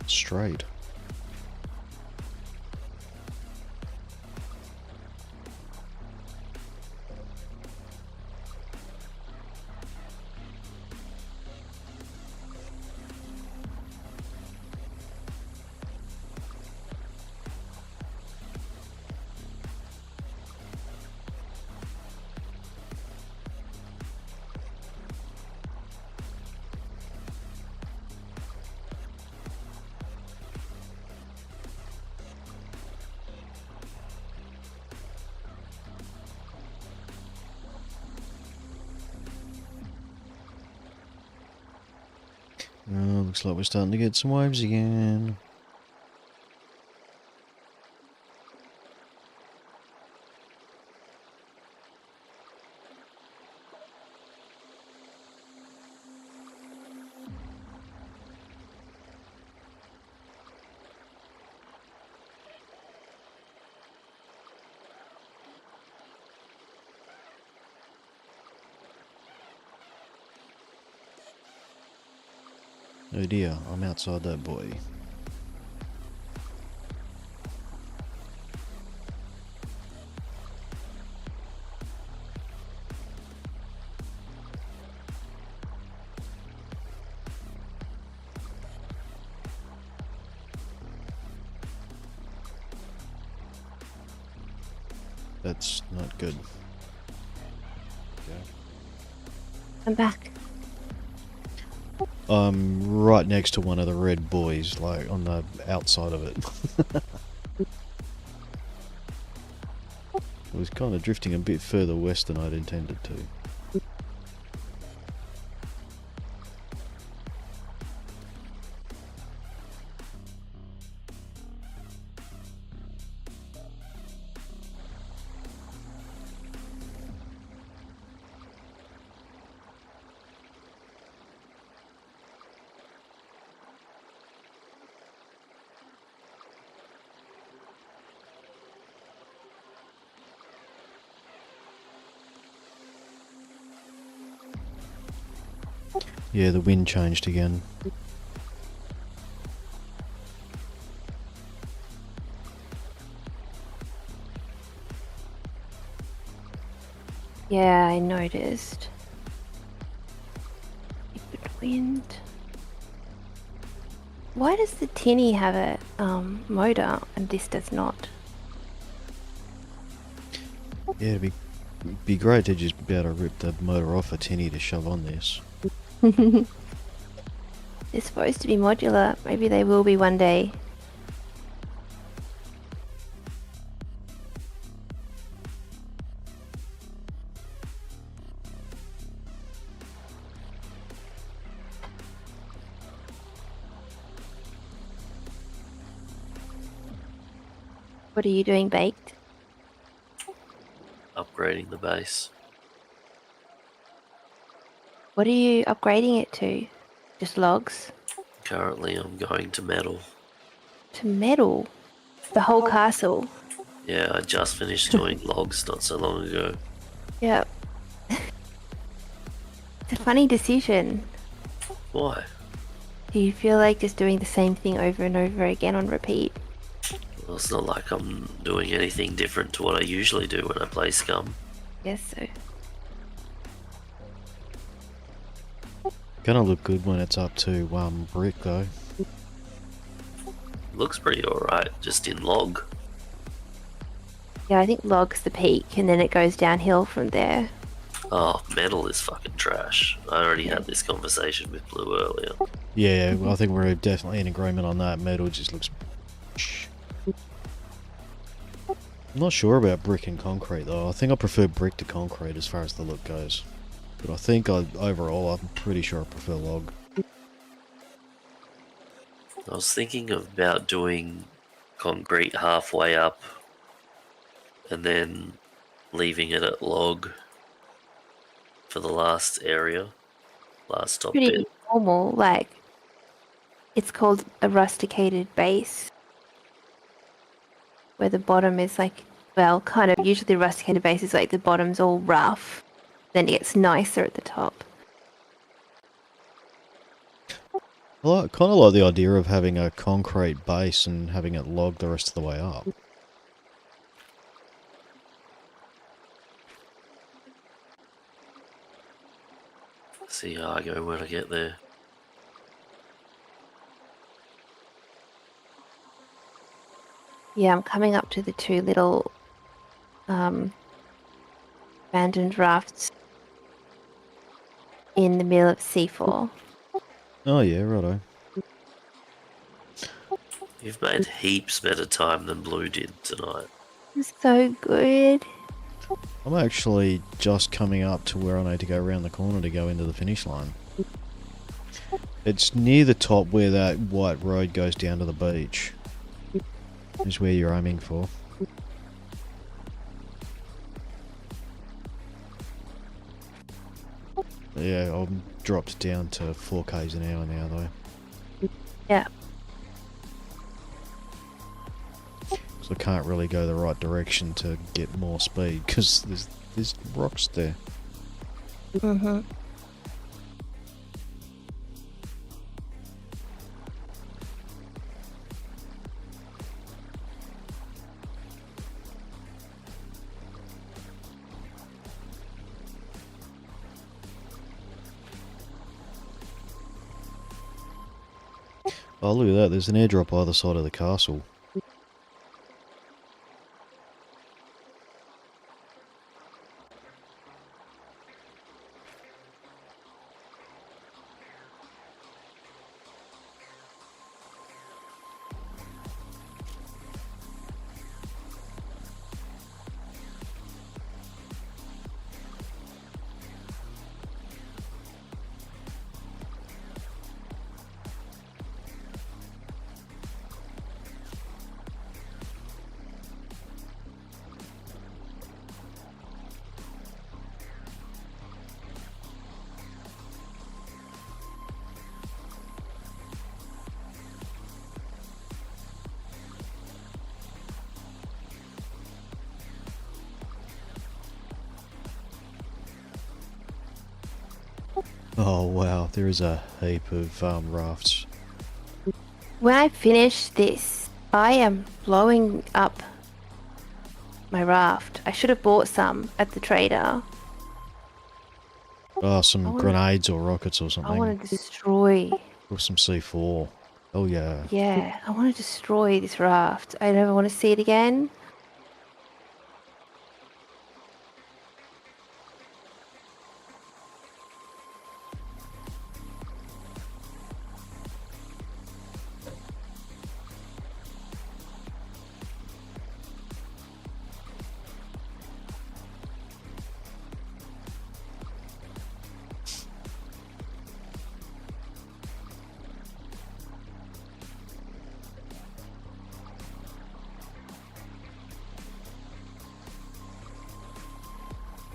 Straight. Oh, looks like we're starting to get some waves again. Oh dear, I'm outside that buoy. That's not good. Okay. I'm back. I'm right next to one of the red buoys, like on the outside of it. It was kind of drifting a bit further west than I'd intended to. Yeah, the wind changed again. Yeah, I noticed. Good wind. Why does the tinny have a motor and this does not? Yeah, it'd be great to just be able to rip the motor off a tinny to shove on this. They're supposed to be modular. Maybe they will be one day. What are you doing, Baked? Upgrading the base. What are you upgrading it to? Just logs? Currently, I'm going to metal. To metal? The whole castle? Yeah, I just finished doing logs not so long ago. Yep. It's a funny decision. Why? Do you feel like just doing the same thing over and over again on repeat? Well, it's not like I'm doing anything different to what I usually do when I play Scum. Yes, so. Gonna look good when it's up to brick though. Looks pretty alright, just in log. Yeah, I think log's the peak and then it goes downhill from there. Oh, metal is fucking trash. I already had this conversation with Blue earlier. Yeah, I think we're definitely in agreement on that. Metal just looks... I'm not sure about brick and concrete though. I think I prefer brick to concrete as far as the look goes. But I think overall I'm pretty sure I prefer log. I was thinking about doing concrete halfway up and then leaving it at log for the last area, last top bit. Pretty normal, like it's called a rusticated base, where the bottom is like, well, kind of usually rusticated base is like the bottom's all rough, then it gets nicer at the top. I kind of like the idea of having a concrete base and having it log the rest of the way up. See how I go when I get there. Yeah, I'm coming up to the two little abandoned rafts in the middle of C4. Oh yeah, righto. You've made heaps better time than Blue did tonight. It's so good. I'm actually just coming up to where I need to go around the corner to go into the finish line. It's near the top where that white road goes down to the beach. Is where you're aiming for. Yeah, I'm dropped down to 4 k's an hour now though. Yeah. So I can't really go the right direction to get more speed because there's rocks there. Mhm. Oh, look at that. There's an airdrop either side of the castle. Oh wow, there is a heap of rafts. When I finish this, I am blowing up my raft. I should have bought some at the trader. Oh, some I wanna- grenades or rockets or I something. want to destroy. Or some C4. Oh yeah. Yeah, I want to destroy this raft. I never want to see it again.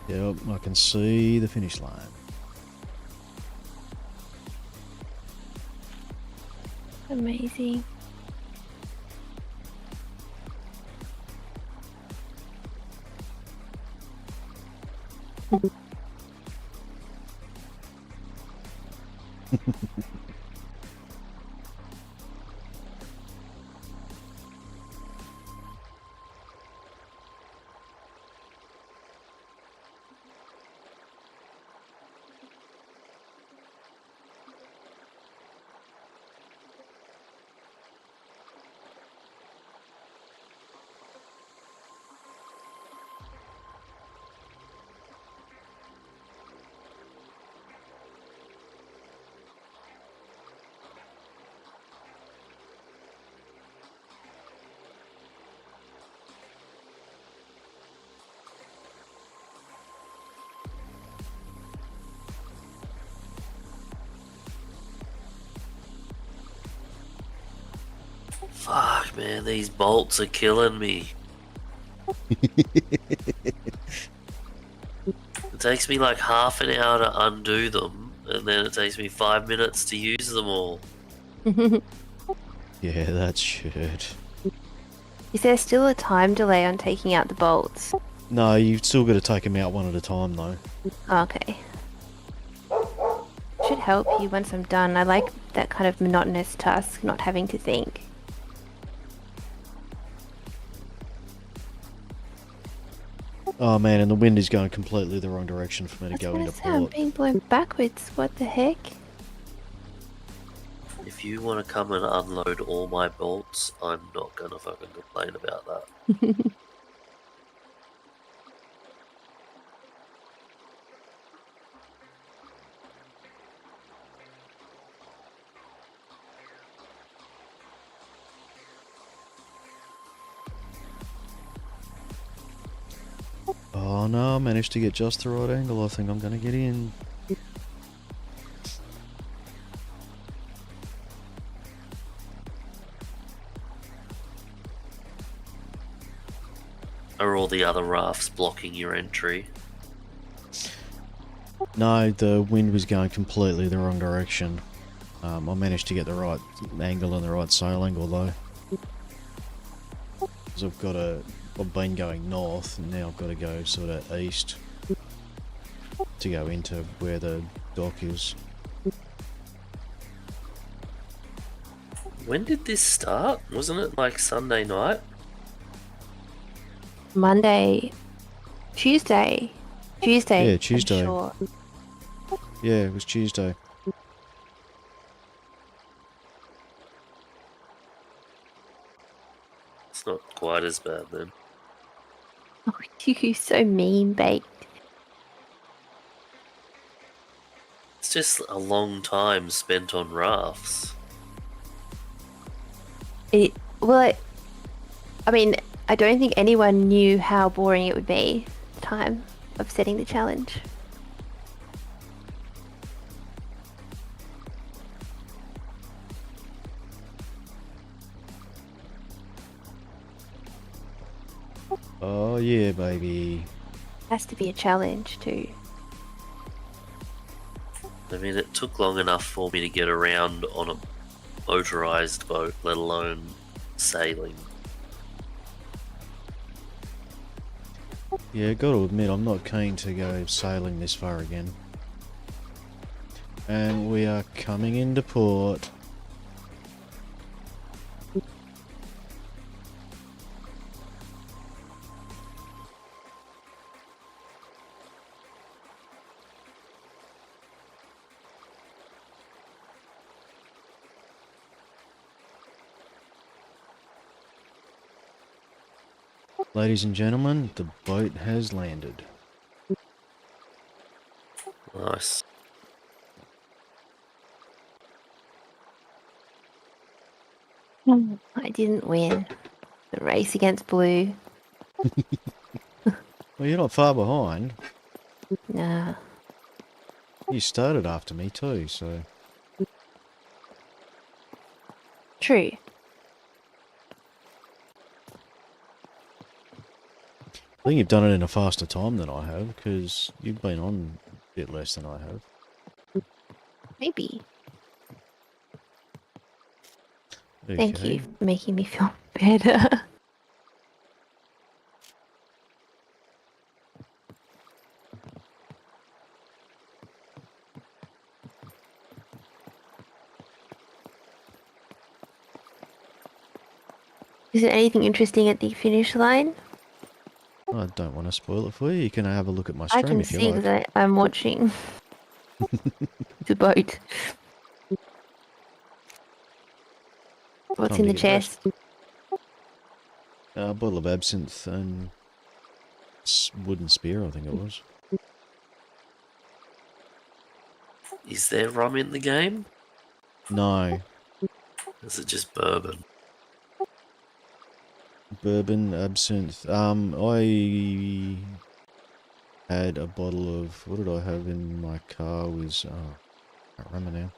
Yep, I can see the finish line. Amazing. Man, these bolts are killing me. It takes me like half an hour to undo them, and then it takes me 5 minutes to use them all. Yeah, that's shit. Is there still a time delay on taking out the bolts? No, you've still got to take them out one at a time, though. Okay. Should help you once I'm done. I like that kind of monotonous task, not having to think. Oh man, and the wind is going completely the wrong direction for me to go into I'm port. being blown backwards. What the heck? If you want to come and unload all my bolts, I'm not gonna fucking complain about that. Oh no, I managed to get just the right angle. I think I'm going to get in. Are all the other rafts blocking your entry? No, the wind was going completely the wrong direction. I managed to get the right angle and the right sail angle though. Because I've been going north and now I've got to go sort of east to go into where the dock is. When did this start? Wasn't it like Sunday night? Monday, Tuesday. Tuesday. Yeah, Tuesday. I'm sure. Yeah, it was Tuesday. It's not quite as bad then. Oh, you're so mean, baked. It's just a long time spent on rafts. I mean, I don't think anyone knew how boring it would be at the time of setting the challenge. Oh yeah, baby. Has to be a challenge too. I mean, it took long enough for me to get around on a motorized boat, let alone sailing. Yeah, got to admit, I'm not keen to go sailing this far again. And we are coming into port. Ladies and gentlemen, the boat has landed. Nice. I didn't win the race against Blue. Well, you're not far behind. Nah. You started after me too, so... True. I think you've done it in a faster time than I have, because you've been on a bit less than I have. Maybe. Okay. Thank you for making me feel better. Is there anything interesting at the finish line? I don't want to spoil it for you. You can have a look at my I stream can if you see like. that I'm watching the boat. What's Time in to the get dressed. chest? A bottle of absinthe and wooden spear, I think it was. Is there rum in the game? No. Is it just bourbon? Bourbon, absinthe. I had a bottle of... What did I have in my car? Was... Oh, I can't remember now.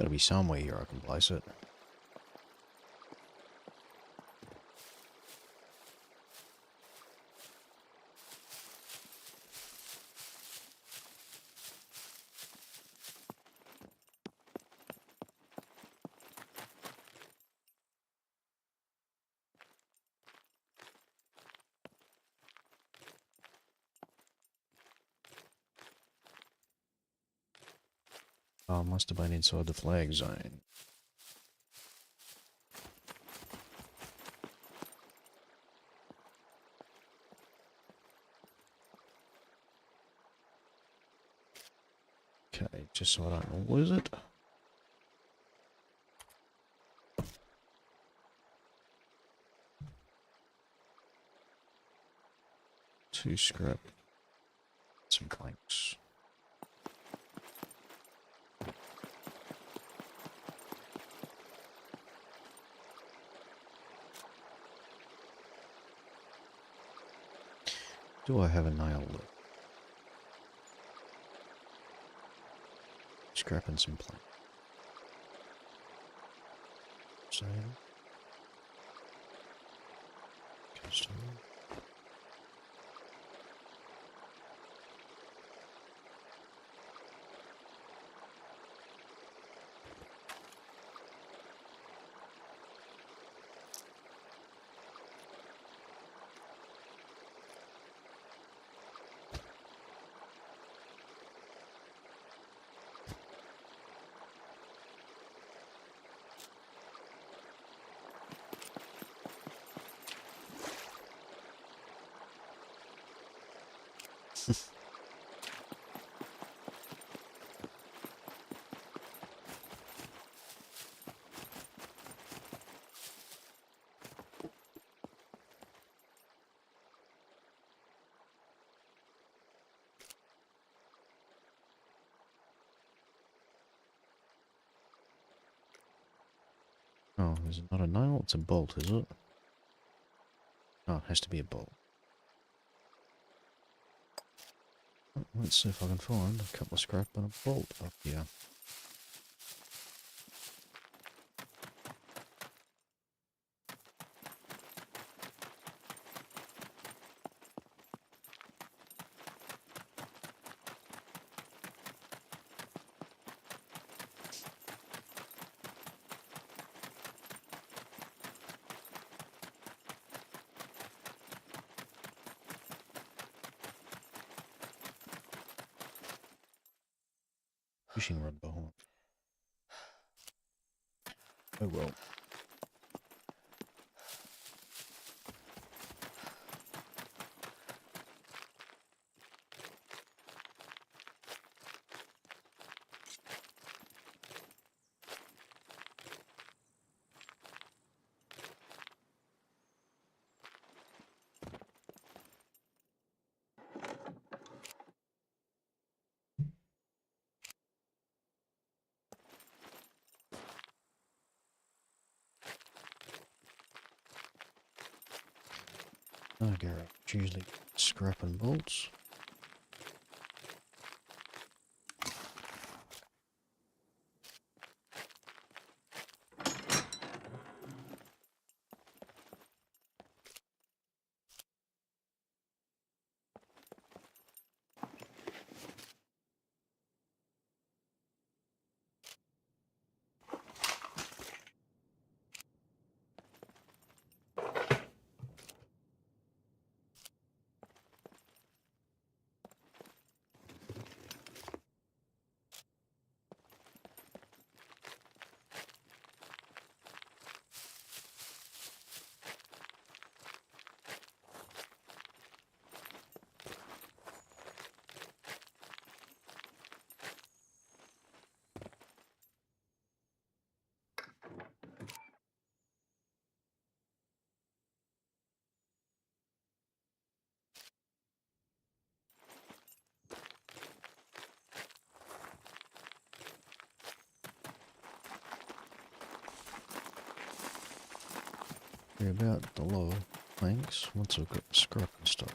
Gotta be somewhere here I can place it. Oh, must have been inside the flag zone. Okay, just so I don't lose it. Two scrap. Some planks. Do I have a nail left? Scrapping some planks. Same. Custom. Oh, is it not a nail? It's a bolt, is it? Oh, it has to be a bolt. Let's see if I can find a couple of scrap and a bolt up here. Fishing rod behind. Oh well. No garage, usually scrap and bolts. About the low planks once I've got the scrap and stuff.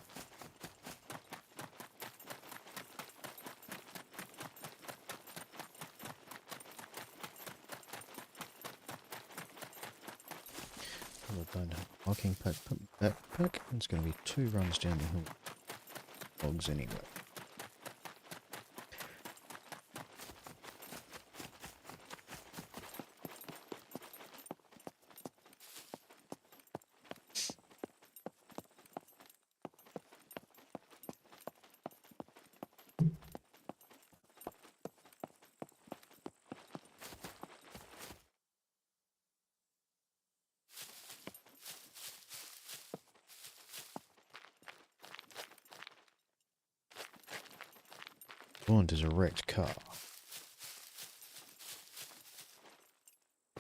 don't have a hiking backpack. It's going to be 2 runs down the hill. Logs anyway. Is a wrecked car.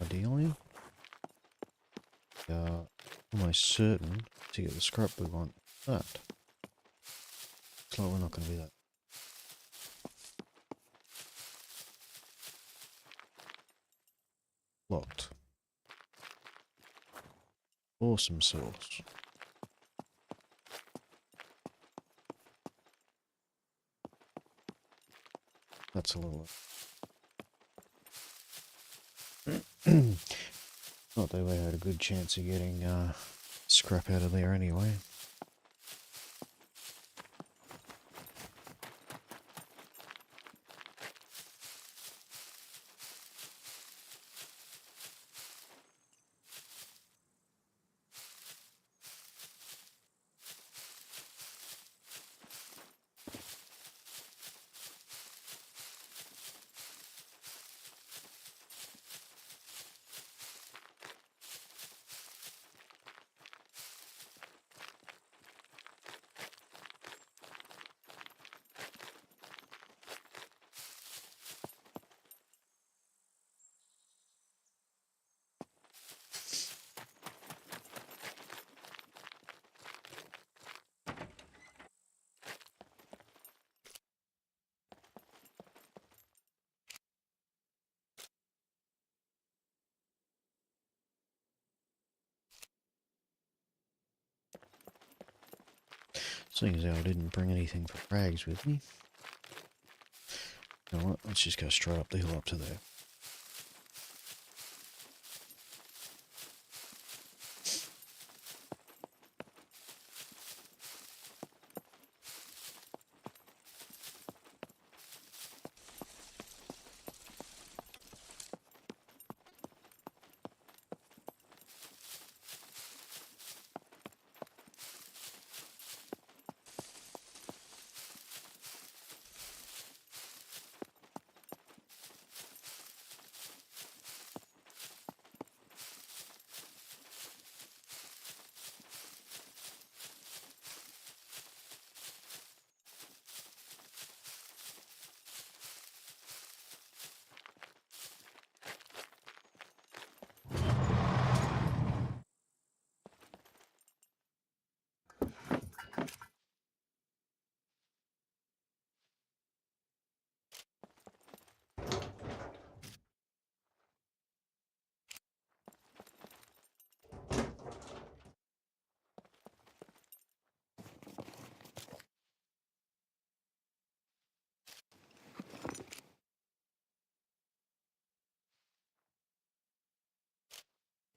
Ideally, almost certain to get the scrap we want. That. Looks like we're not going to be that. Locked. Awesome sauce. That's a little... Not that we had a good chance of getting scrap out of there anyway. Seeing as how I didn't bring anything for rags with me. You know what? Let's just go straight up the hill up to there.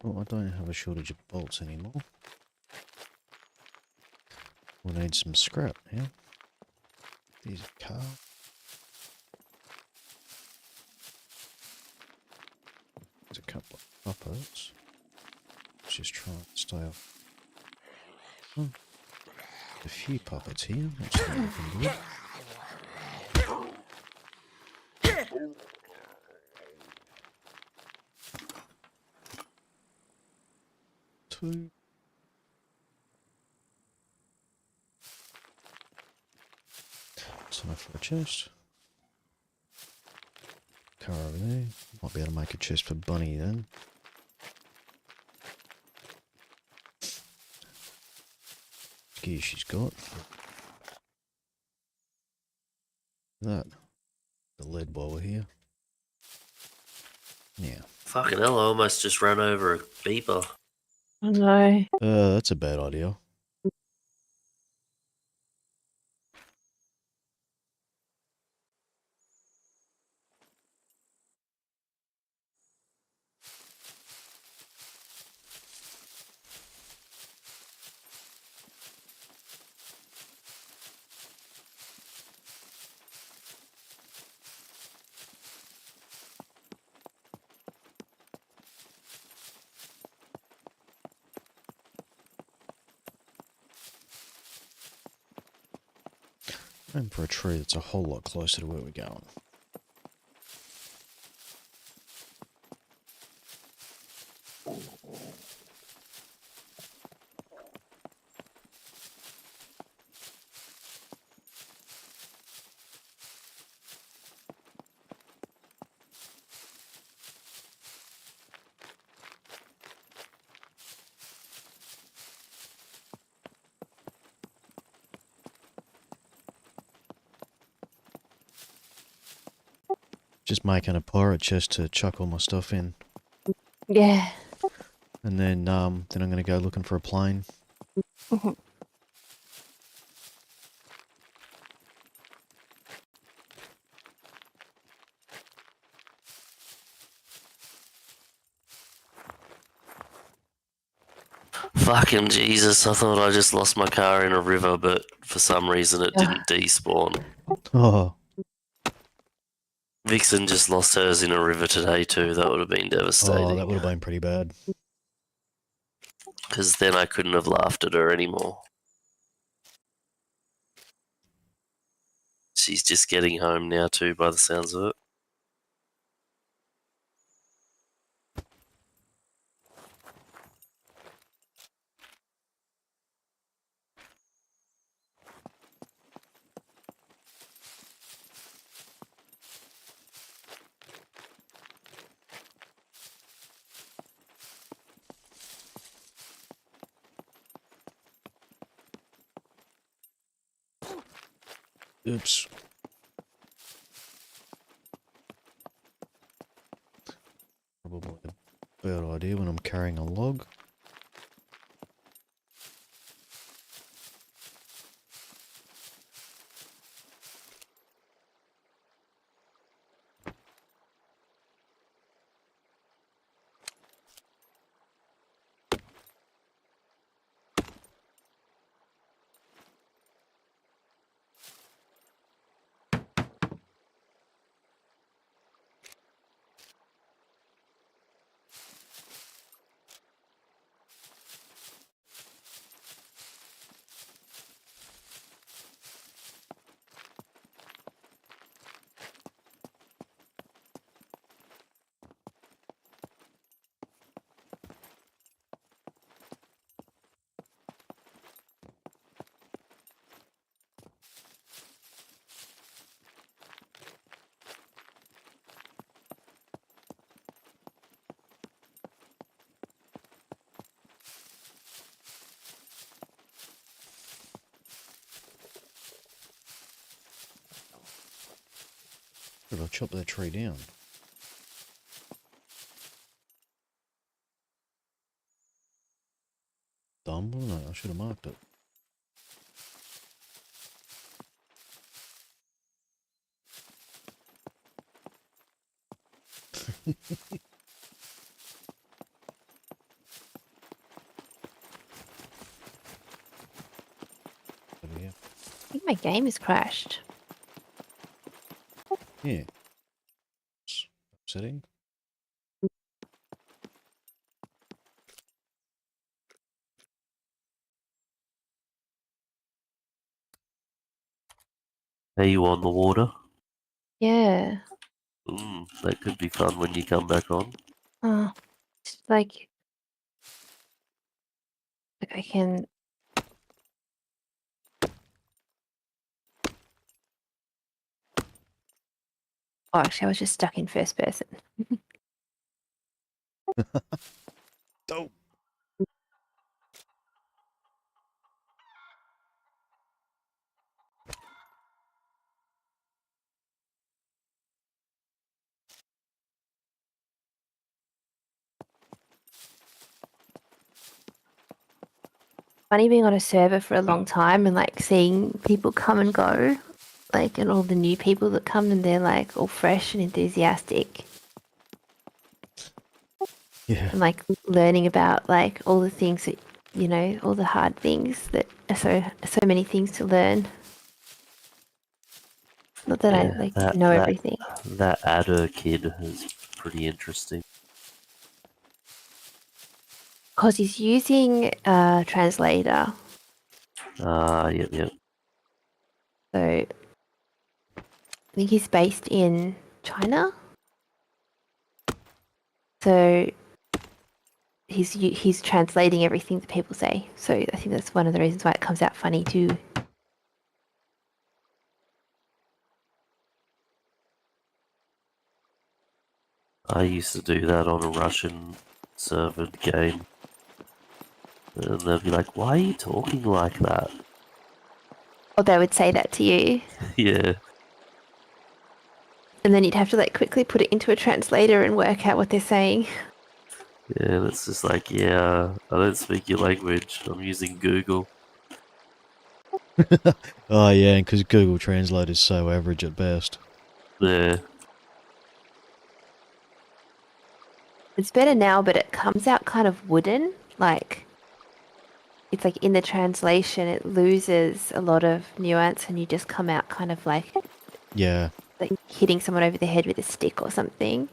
Oh, I don't have a shortage of bolts anymore. We'll need some scrap now. There's a car. There's a couple of puppets. Let's just try and stay off. Oh, a few puppets here. That's not looking good. Two. That's enough for a chest. Car over there. Might be able to make a chest for Bunny then. Gear she's got. That. The lead while we're here. Yeah. Fucking hell, I almost just ran over a beeper. Oh no. That's a bad idea. Aim for a tree that's a whole lot closer to where we're going. Just making a pirate chest to chuck all my stuff in. Yeah. And then I'm going to go looking for a plane. Mhm. Fucking Jesus, I thought I just lost my car in a river, but for some reason it didn't despawn. Oh, Vixen just lost hers in a river today too. That would have been that devastating. would have been pretty bad. Because then I couldn't have laughed at her anymore. She's just getting home now too, by the sounds of it. Oops. Probably a bad idea when I'm carrying a log. Should have chopped that tree down. Dumb, wasn't I? I should have marked it. But yeah. I think my game has crashed. Yeah. Setting. Are you on the water? Yeah. That could be fun when you come back on. Oh, it's like I can. Oh, actually, I was just stuck in first person. Dope. Funny being on a server for a long time and like seeing people come and go, like, and all the new people that come and they're like all fresh and enthusiastic, Yeah. and like learning about like all the things that all the hard things that are so many things to learn. Not that I Yeah, like that know that everything. that Arrr kid is pretty interesting. Because he's using a translator, Yep. so think he's based in China. So he's translating everything that people say. So I think that's one of the reasons why it comes out funny too. I used to do that on a Russian server game. And they'd be like, why are you talking like that? Or they would say that to you. Yeah. And then you'd have to like quickly put it into a translator and work out what they're saying. Yeah, and it's just like, yeah, I don't speak your language. I'm using Google. Oh yeah, because Google Translate is so average at best. Yeah. It's better now, but it comes out kind of wooden. Like, it's like in the translation, it loses a lot of nuance and you just come out kind of like Yeah. hitting someone over the head with a stick or something.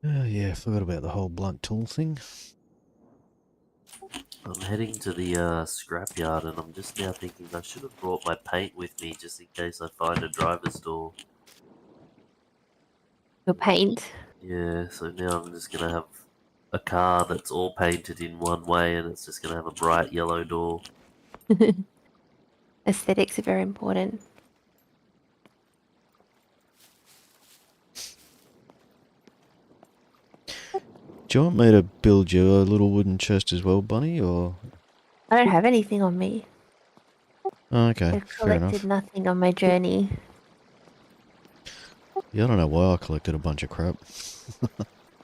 Oh yeah, forgot about the whole blunt tool thing. I'm heading to the scrapyard and I'm just now thinking I should have brought my paint with me just in case I find a driver's door. Your paint. Yeah, so now I'm just gonna have a car that's all painted in one way and it's just gonna have a bright yellow door. Aesthetics are very important. Do you want me to build you a little wooden chest as well, Bunny, or...? I don't have anything on me. Oh, okay, I've fair collected enough. nothing on my journey. Yeah, I don't know why I collected a bunch of crap.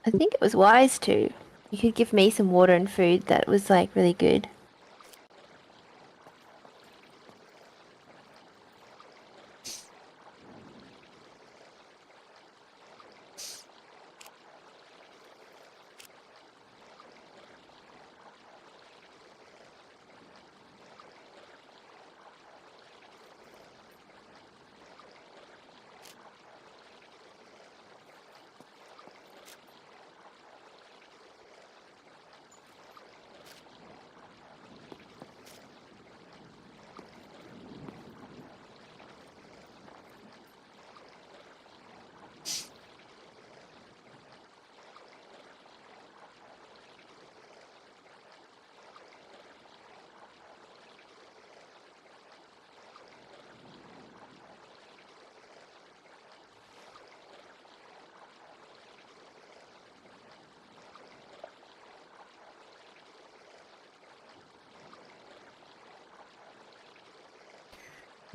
I think it was wise to. You could give me some water and food that was like really good.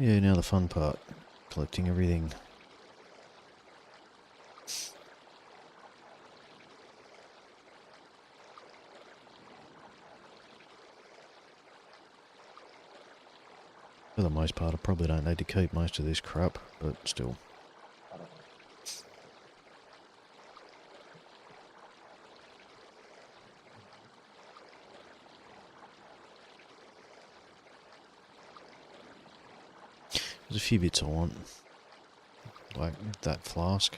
Yeah, now the fun part. Collecting everything. For the most part, I probably don't need to keep most of this crap, but still. There's a few bits I want. Like that flask.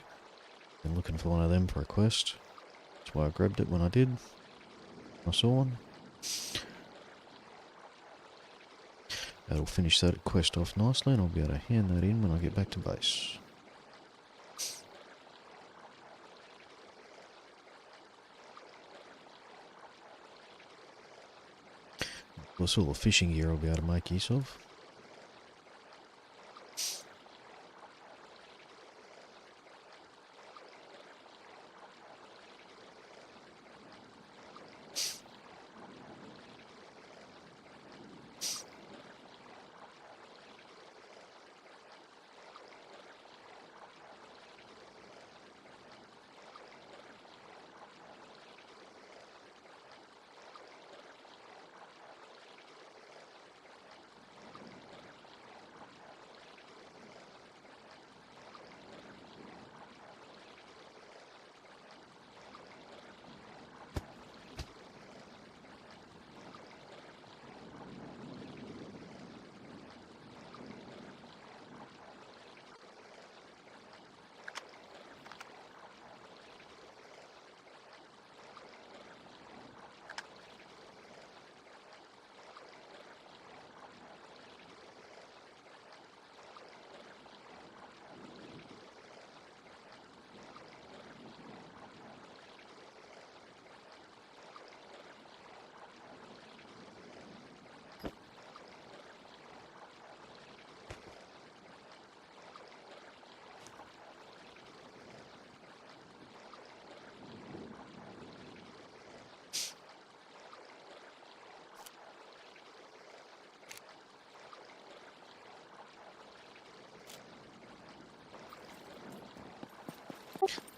Been looking for one of them for a quest. That's why I grabbed it when I did. I saw one. That'll finish that quest off nicely and I'll be able to hand that in when I get back to base. Plus all the fishing gear I'll be able to make use of.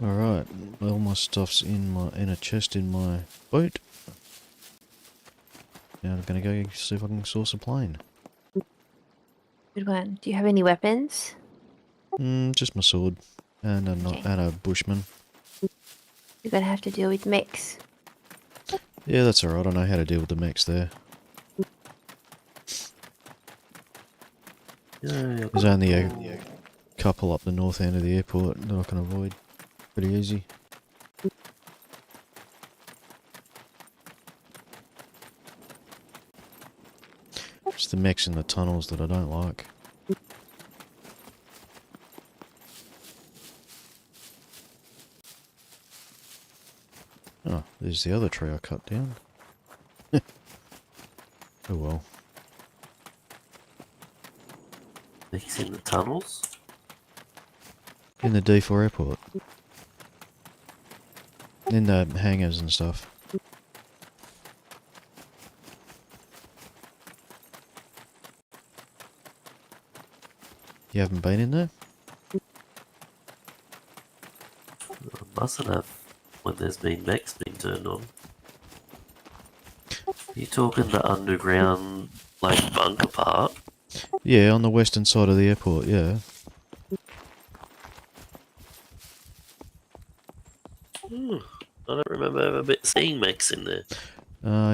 Alright, all my stuff's in a chest in my boat. Now I'm gonna go see if I can source a plane. Good one. Do you have any weapons? Just my sword and Okay. and a bushman. You're gonna have to deal with mechs. Yeah, that's alright. I know how to deal with the mechs there. Yeah, There's only a couple up the north end of the airport that I can avoid pretty easy. It's the mechs in the tunnels that I don't like. Oh, there's the other tree I cut down. Oh well. He's in the tunnels. In the D4 airport. In the hangars and stuff. You haven't been in there? I mustn't have when there's been mechs being turned on. Are you talking the underground, like, bunker part? Yeah, on the western side of the airport, yeah. I don't remember ever seeing mechs in there.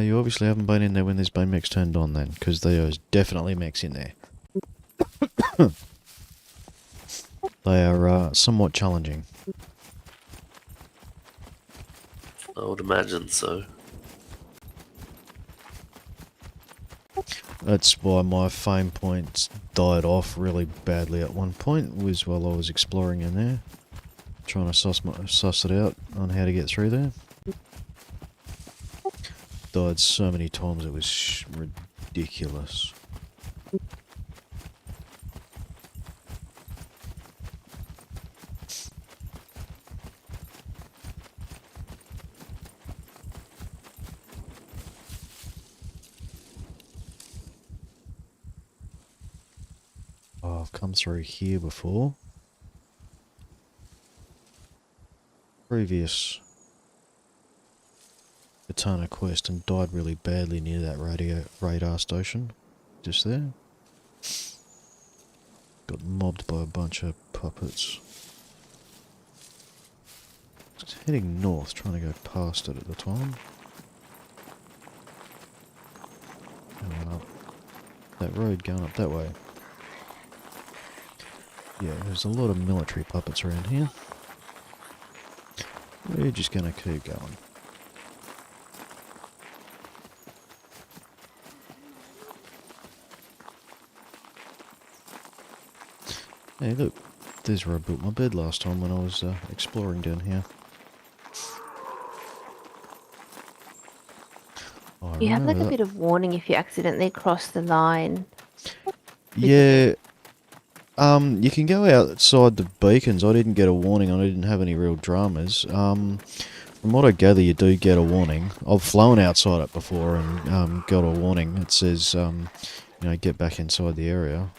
You obviously haven't been in there when there's been mechs turned on then, because there's definitely mechs in there. They are somewhat challenging. I would imagine so. That's why my fame points died off really badly at one point, was while I was exploring in there. Trying to suss it out on how to get through there. Died so many times it was ridiculous. Oh, I've come through here before. Previous Katana quest and died really badly near that radar station. Just there. Got mobbed by a bunch of puppets. Just heading north, trying to go past it at the time. And up that road going up that way. Yeah, there's a lot of military puppets around here. We're just gonna keep going. Hey look, there's where I built my bed last time when I was exploring down here. Oh, I You have like remember a that. bit of warning if you accidentally cross the line. Yeah, you can go outside the beacons. I didn't get a warning. I didn't have any real dramas. From what I gather, you do get a warning. I've flown outside it before and got a warning. It says, get back inside the area.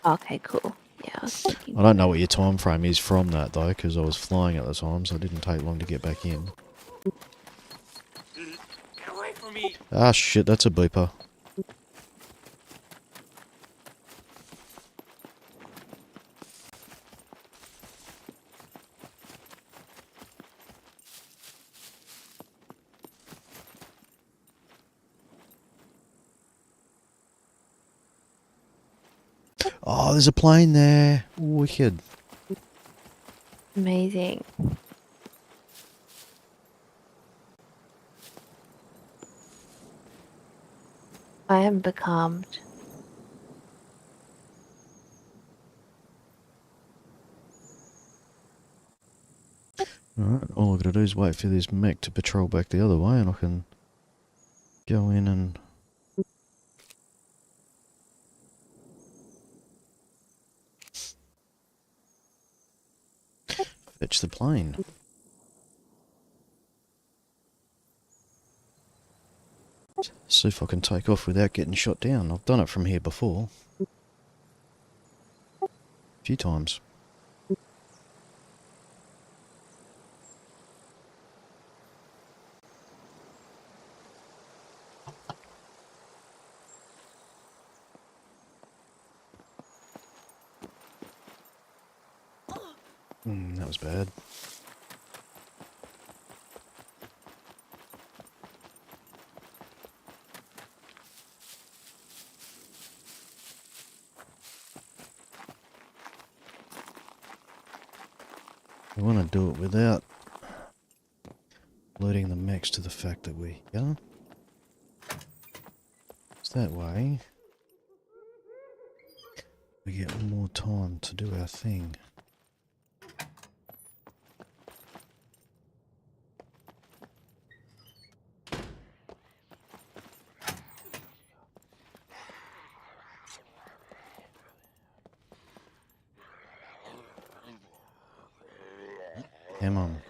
Okay, cool. Yeah, I was thinking. I don't know what your time frame is from that though, because I was flying at the time, so it didn't take long to get back in. Get away from me! Ah shit, that's a beeper. Oh, there's a plane there. Wicked. Amazing. I am becalmed. Alright, all I gotta do is wait for this mech to patrol back the other way and I can go in and... fetch the plane. See if I can take off without getting shot down. I've done it from here before. A few times. That was bad. We want to do it without alerting the mechs to the fact that we're here. It's that way we get more time to do our thing. Come on.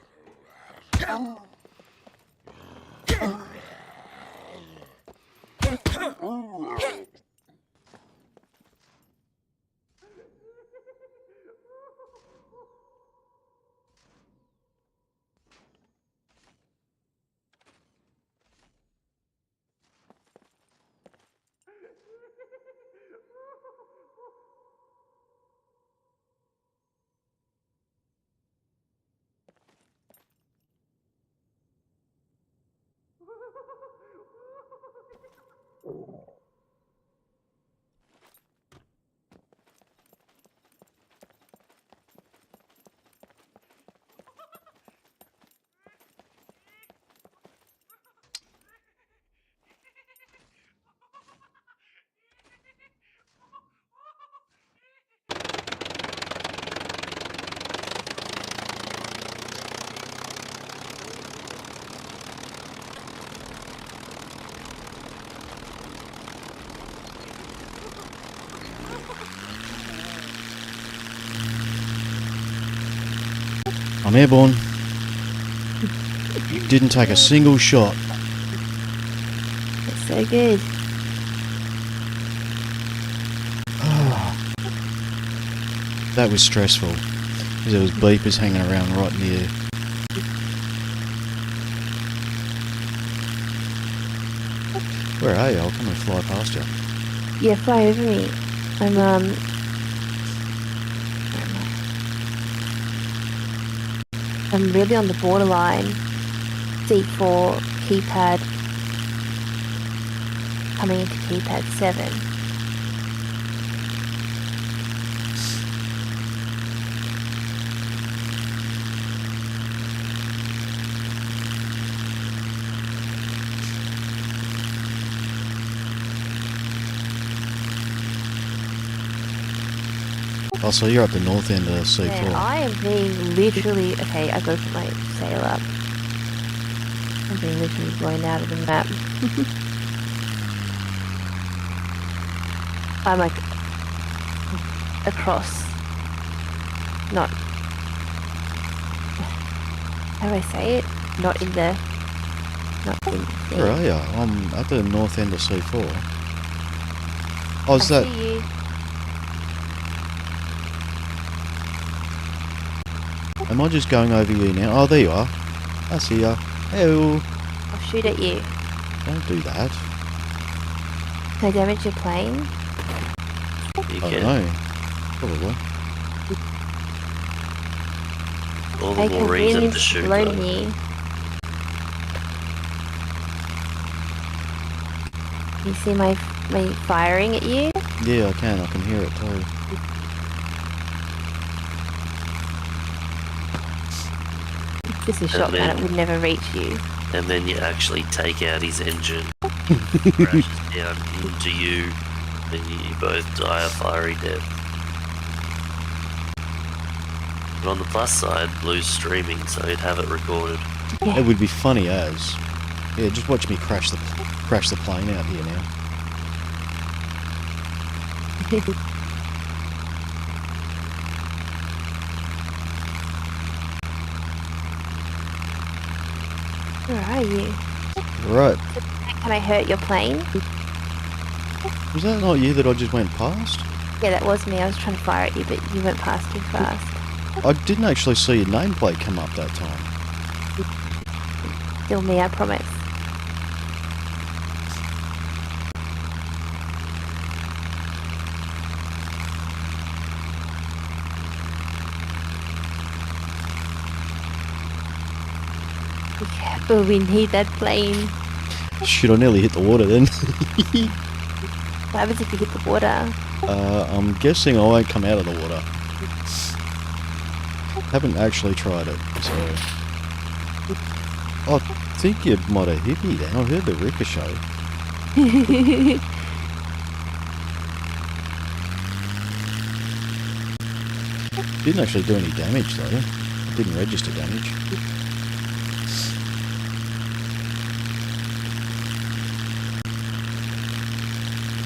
I'm airborne. You didn't take a single shot. That's so good. That was stressful. Because there was beepers hanging around right near. Where are you? I'll come and fly past you. Yeah, fly over me. I'm where am I? I'm really on the borderline. C4 keypad coming into keypad 7. Oh, so you're up the north end of C4. Man, I am being literally... Okay, I go for my sail up. I'm being literally blown out of the map. I'm like... across. Not... How do I say it? Not in the... Not in the thing. Where are you? I'm at the north end of C4. Oh, is I that... see you. Am I just going over you now? Oh, there you are. I see ya. Hello. I'll shoot at you. Don't do that. Can I damage your plane? You I don't can. know. Probably. All the I more can reason really to shoot. blow though. me. You see my firing at you? Yeah, I can hear it too. Just a shotgun, it would never reach you. And then you actually take out his engine, he crashes down into you, and you both die a fiery death. But on the plus side, Blue's streaming, so he'd have it recorded. Yeah. It would be funny as. Yeah, just watch me crash the plane out here now. Where are you? Right. Can I hurt your plane? Was that not you that I just went past? Yeah, that was me. I was trying to fire at you, but you went past too fast. I didn't actually see your nameplate come up that time. Still me, I promise. Oh, we need that plane. Shit, I nearly hit the water then. What happens if you hit the water? I'm guessing I won't come out of the water. Haven't actually tried it, so... I think you might have hit me then. I heard the ricochet. Didn't actually do any damage though. It didn't register damage.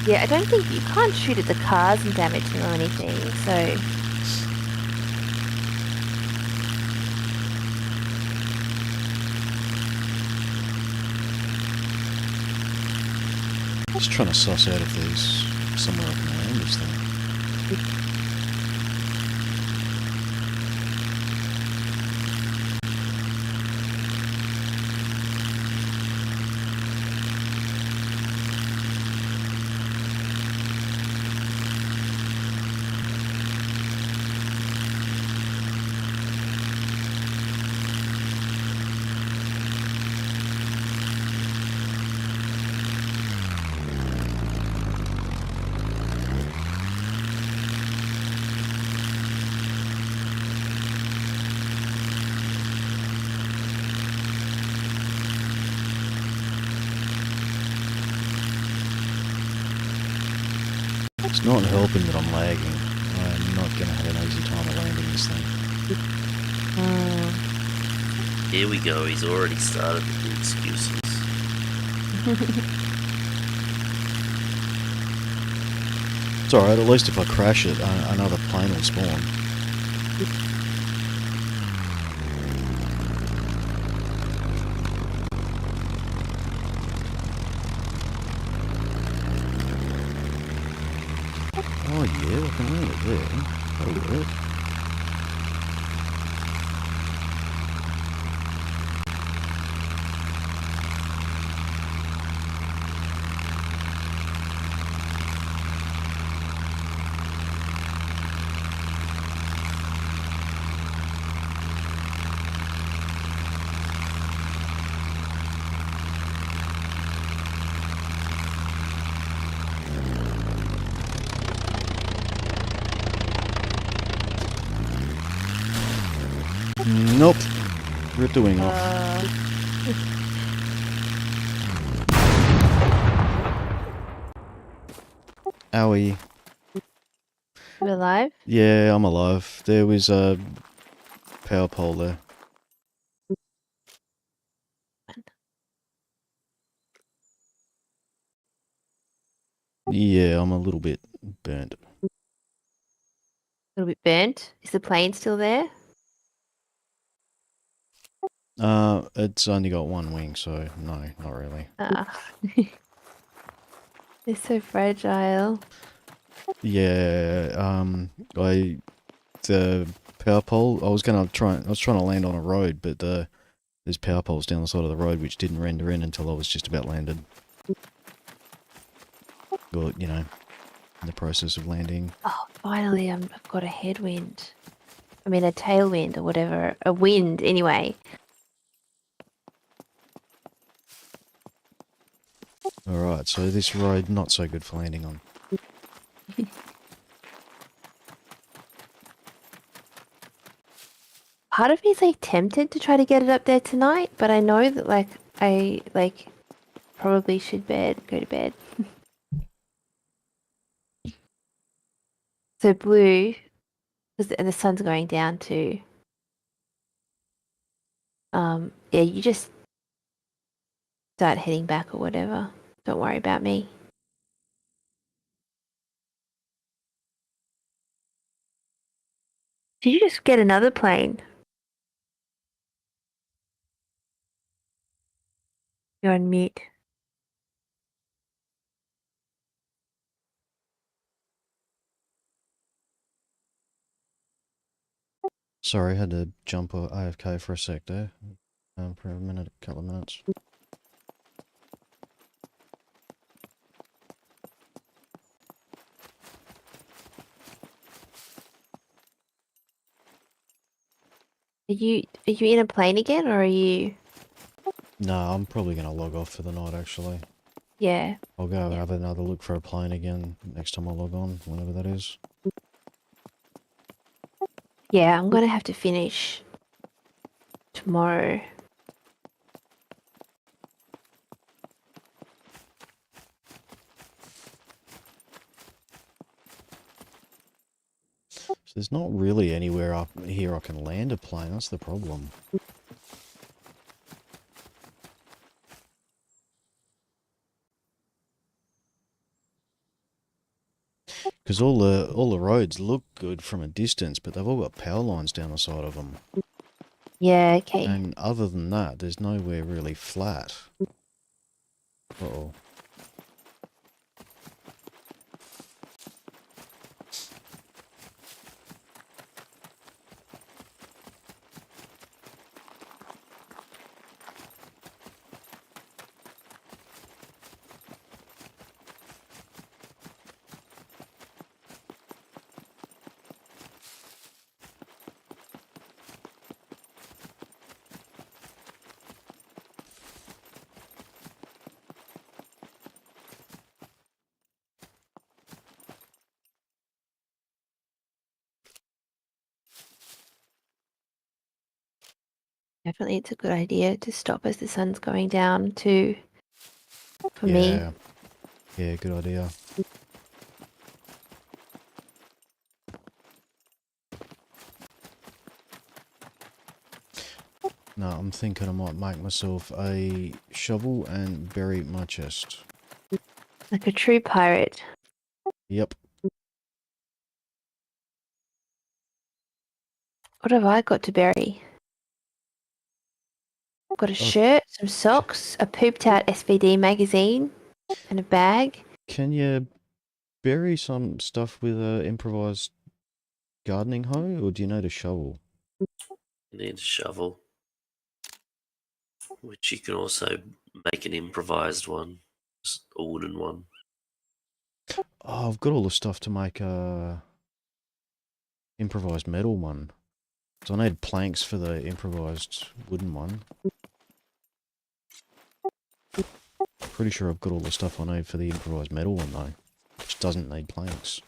Yeah, I don't think you can't shoot at the cars and damage them or anything, so Just trying to suss out if there's somewhere I can land this thing. It's not helping that I'm lagging. I'm not going to have an easy time of landing this thing. Here we go. He's already started with the excuses. It's alright, at least if I crash it, another plane will spawn. Oh yeah, I can land it there. That'll work. Nope. Ripped the wing off. Owie. you alive? Yeah, I'm alive. There was a power pole there. Yeah, I'm a little bit burnt. A little bit burnt. Is the plane still there? It's only got one wing, so no, not really. Ah. They're so fragile. Yeah, the power pole, I was trying to land on a road, but there's power poles down the side of the road which didn't render in until I was just about landed. Or, you know, in the process of landing. Oh, finally, I've got a headwind. I mean, a tailwind or whatever. A wind, anyway. Alright, so this road not so good for landing on. Part of me is like tempted to try to get it up there tonight, but I know that I probably should go to bed. So blue, and the sun's going down too. Yeah, you just start heading back or whatever. Don't worry about me. Did you just get another plane? You're on mute. Sorry, had to jump AFK for a sec there. For a minute, a couple of minutes. Are you in a plane again, or are you? No, I'm probably going to log off for the night, actually. Yeah. I'll go Yeah. have another look for a plane again next time I log on, whenever that is. Yeah, I'm gonna have to finish tomorrow. So there's not really anywhere up here I can land a plane, that's the problem. Because all the roads look good from a distance, but they've all got power lines down the side of them. Yeah, okay. And other than that, there's nowhere really flat. Uh-oh. Definitely it's a good idea to stop as the sun's going down too. For me. Yeah. Yeah, good idea. No, I'm thinking I might make myself a shovel and bury my chest. Like a true pirate. Yep. What have I got to bury? I've got a Oh, shirt, some socks, a pooped out SVD magazine, and a bag. can you bury some stuff with a improvised gardening hoe, or do you need a shovel? You need a shovel, which you can also make an improvised one, just a wooden one. Oh, I've got all the stuff to make a improvised metal one. So I need planks for the improvised wooden one. Pretty sure I've got all the stuff I need for the improvised metal one though, which doesn't need planks.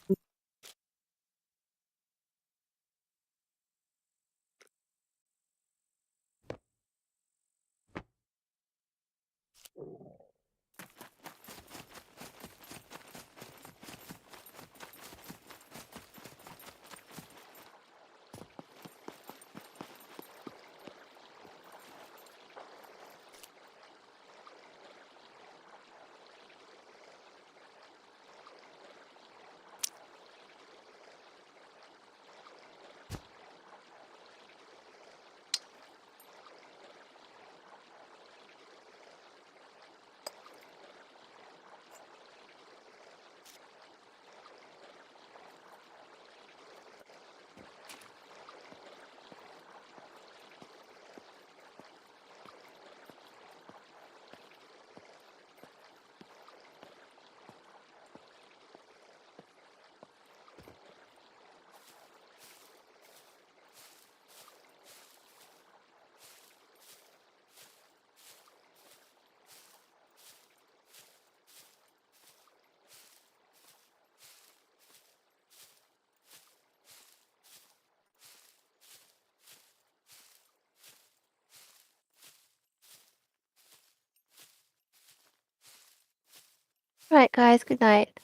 Right, guys, good night.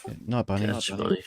Yeah, no, bunny. Catch you, buddy.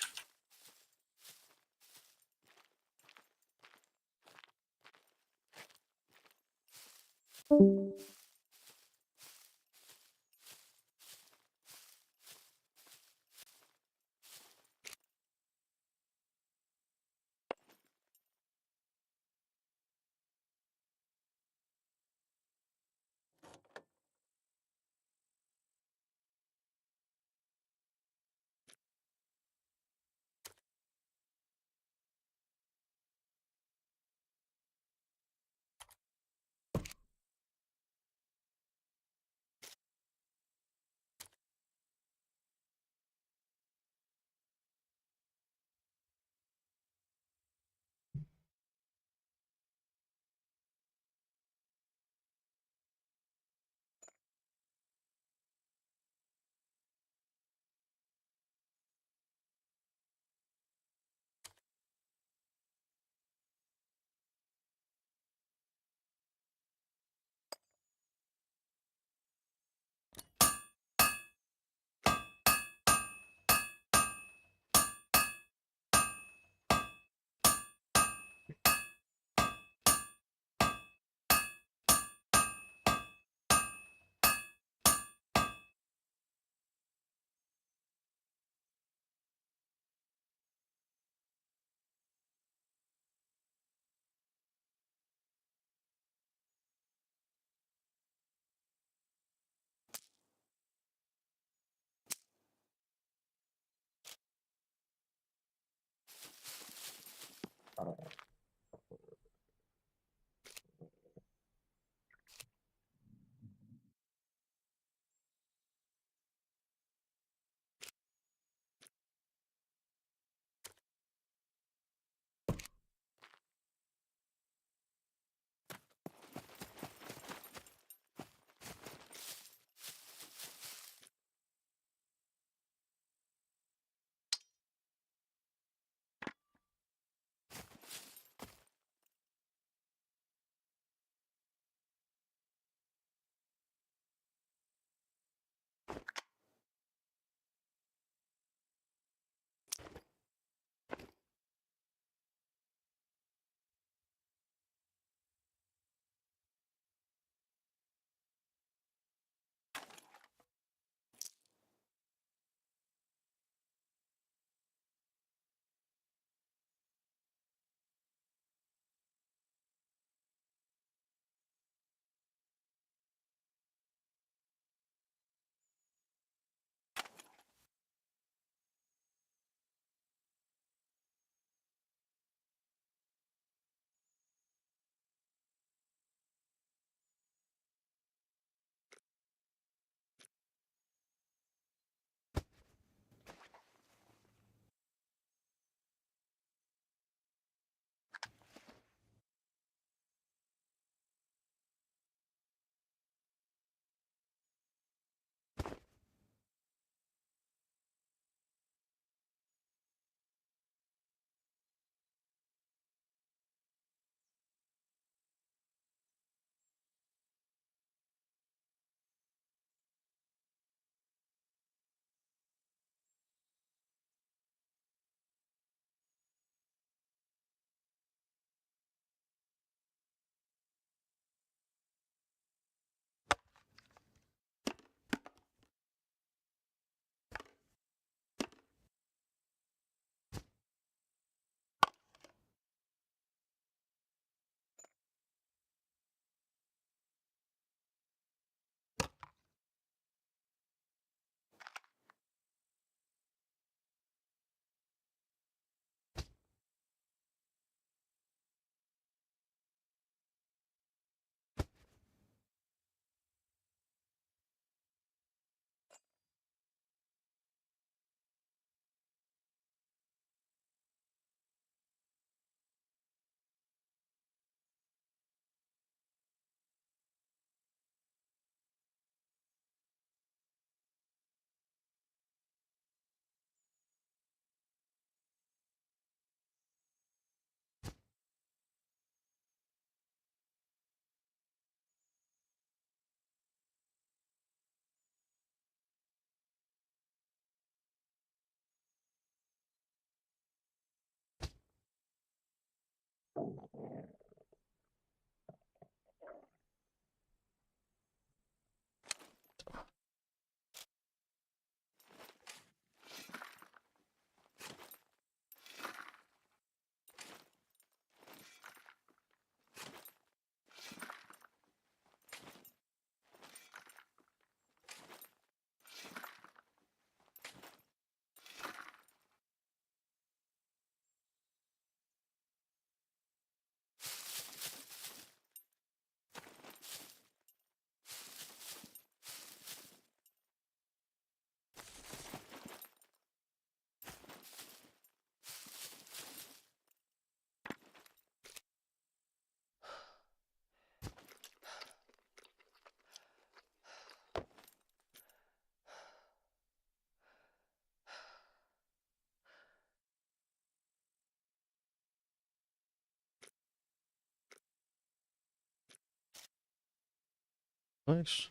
Thanks.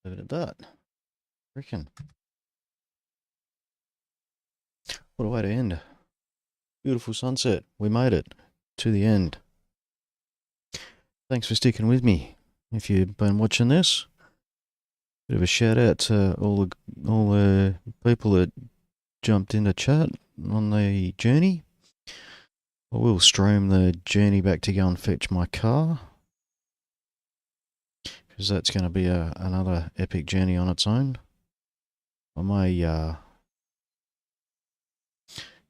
Leave it at that. Reckon. What a way to end. Beautiful sunset. We made it to the end. Thanks for sticking with me. If you've been watching this, bit of a shout out to all the people that jumped into chat on the journey. I will stream the journey back to go and fetch my car, because that's going to be another epic journey on its own. I may,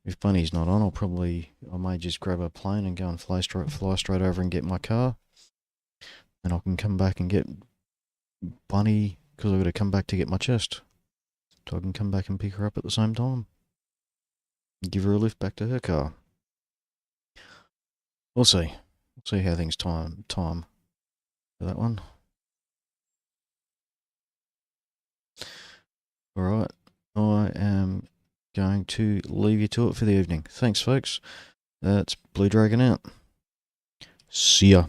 if Bunny's not on, I may just grab a plane and go and fly straight over and get my car. And I can come back and get Bunny, because I've got to come back to get my chest. So I can come back and pick her up at the same time. And give her a lift back to her car. We'll see. We'll see how things time for that one. Alright, I am going to leave you to it for the evening. Thanks, folks. That's Blue Dragon out. See ya.